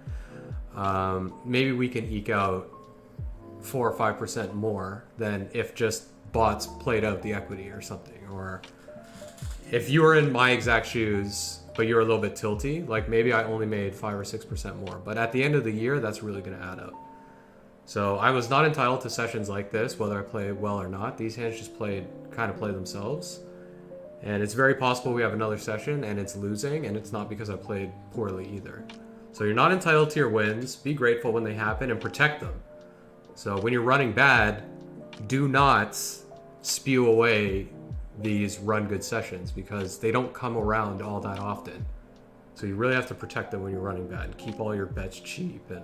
Maybe we can eke out 4 or 5% more than if just bots played out the equity or something. Or if you were in my exact shoes, but you're a little bit tilty, like maybe I only made 5 or 6% more. But at the end of the year, that's really going to add up. So I was not entitled to sessions like this, whether I played well or not. These hands just kind of play themselves. And it's very possible we have another session and it's losing, and it's not because I played poorly either. So you're not entitled to your wins. Be grateful when they happen and protect them. So when you're running bad, do not spew away these run good sessions because they don't come around all that often. So you really have to protect them when you're running bad and keep all your bets cheap and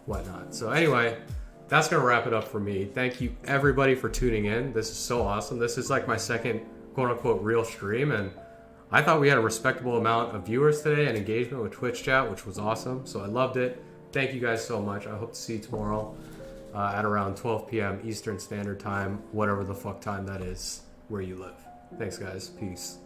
whatnot. So anyway, that's going to wrap it up for me. Thank you everybody for tuning in. This is so awesome. This is like my second quote unquote real stream, and I thought we had a respectable amount of viewers today and engagement with Twitch chat, which was awesome. So I loved it. Thank you guys so much. I hope to see you tomorrow at around 12 p.m. Eastern Standard Time, whatever the fuck time that is where you live. Thanks guys. Peace.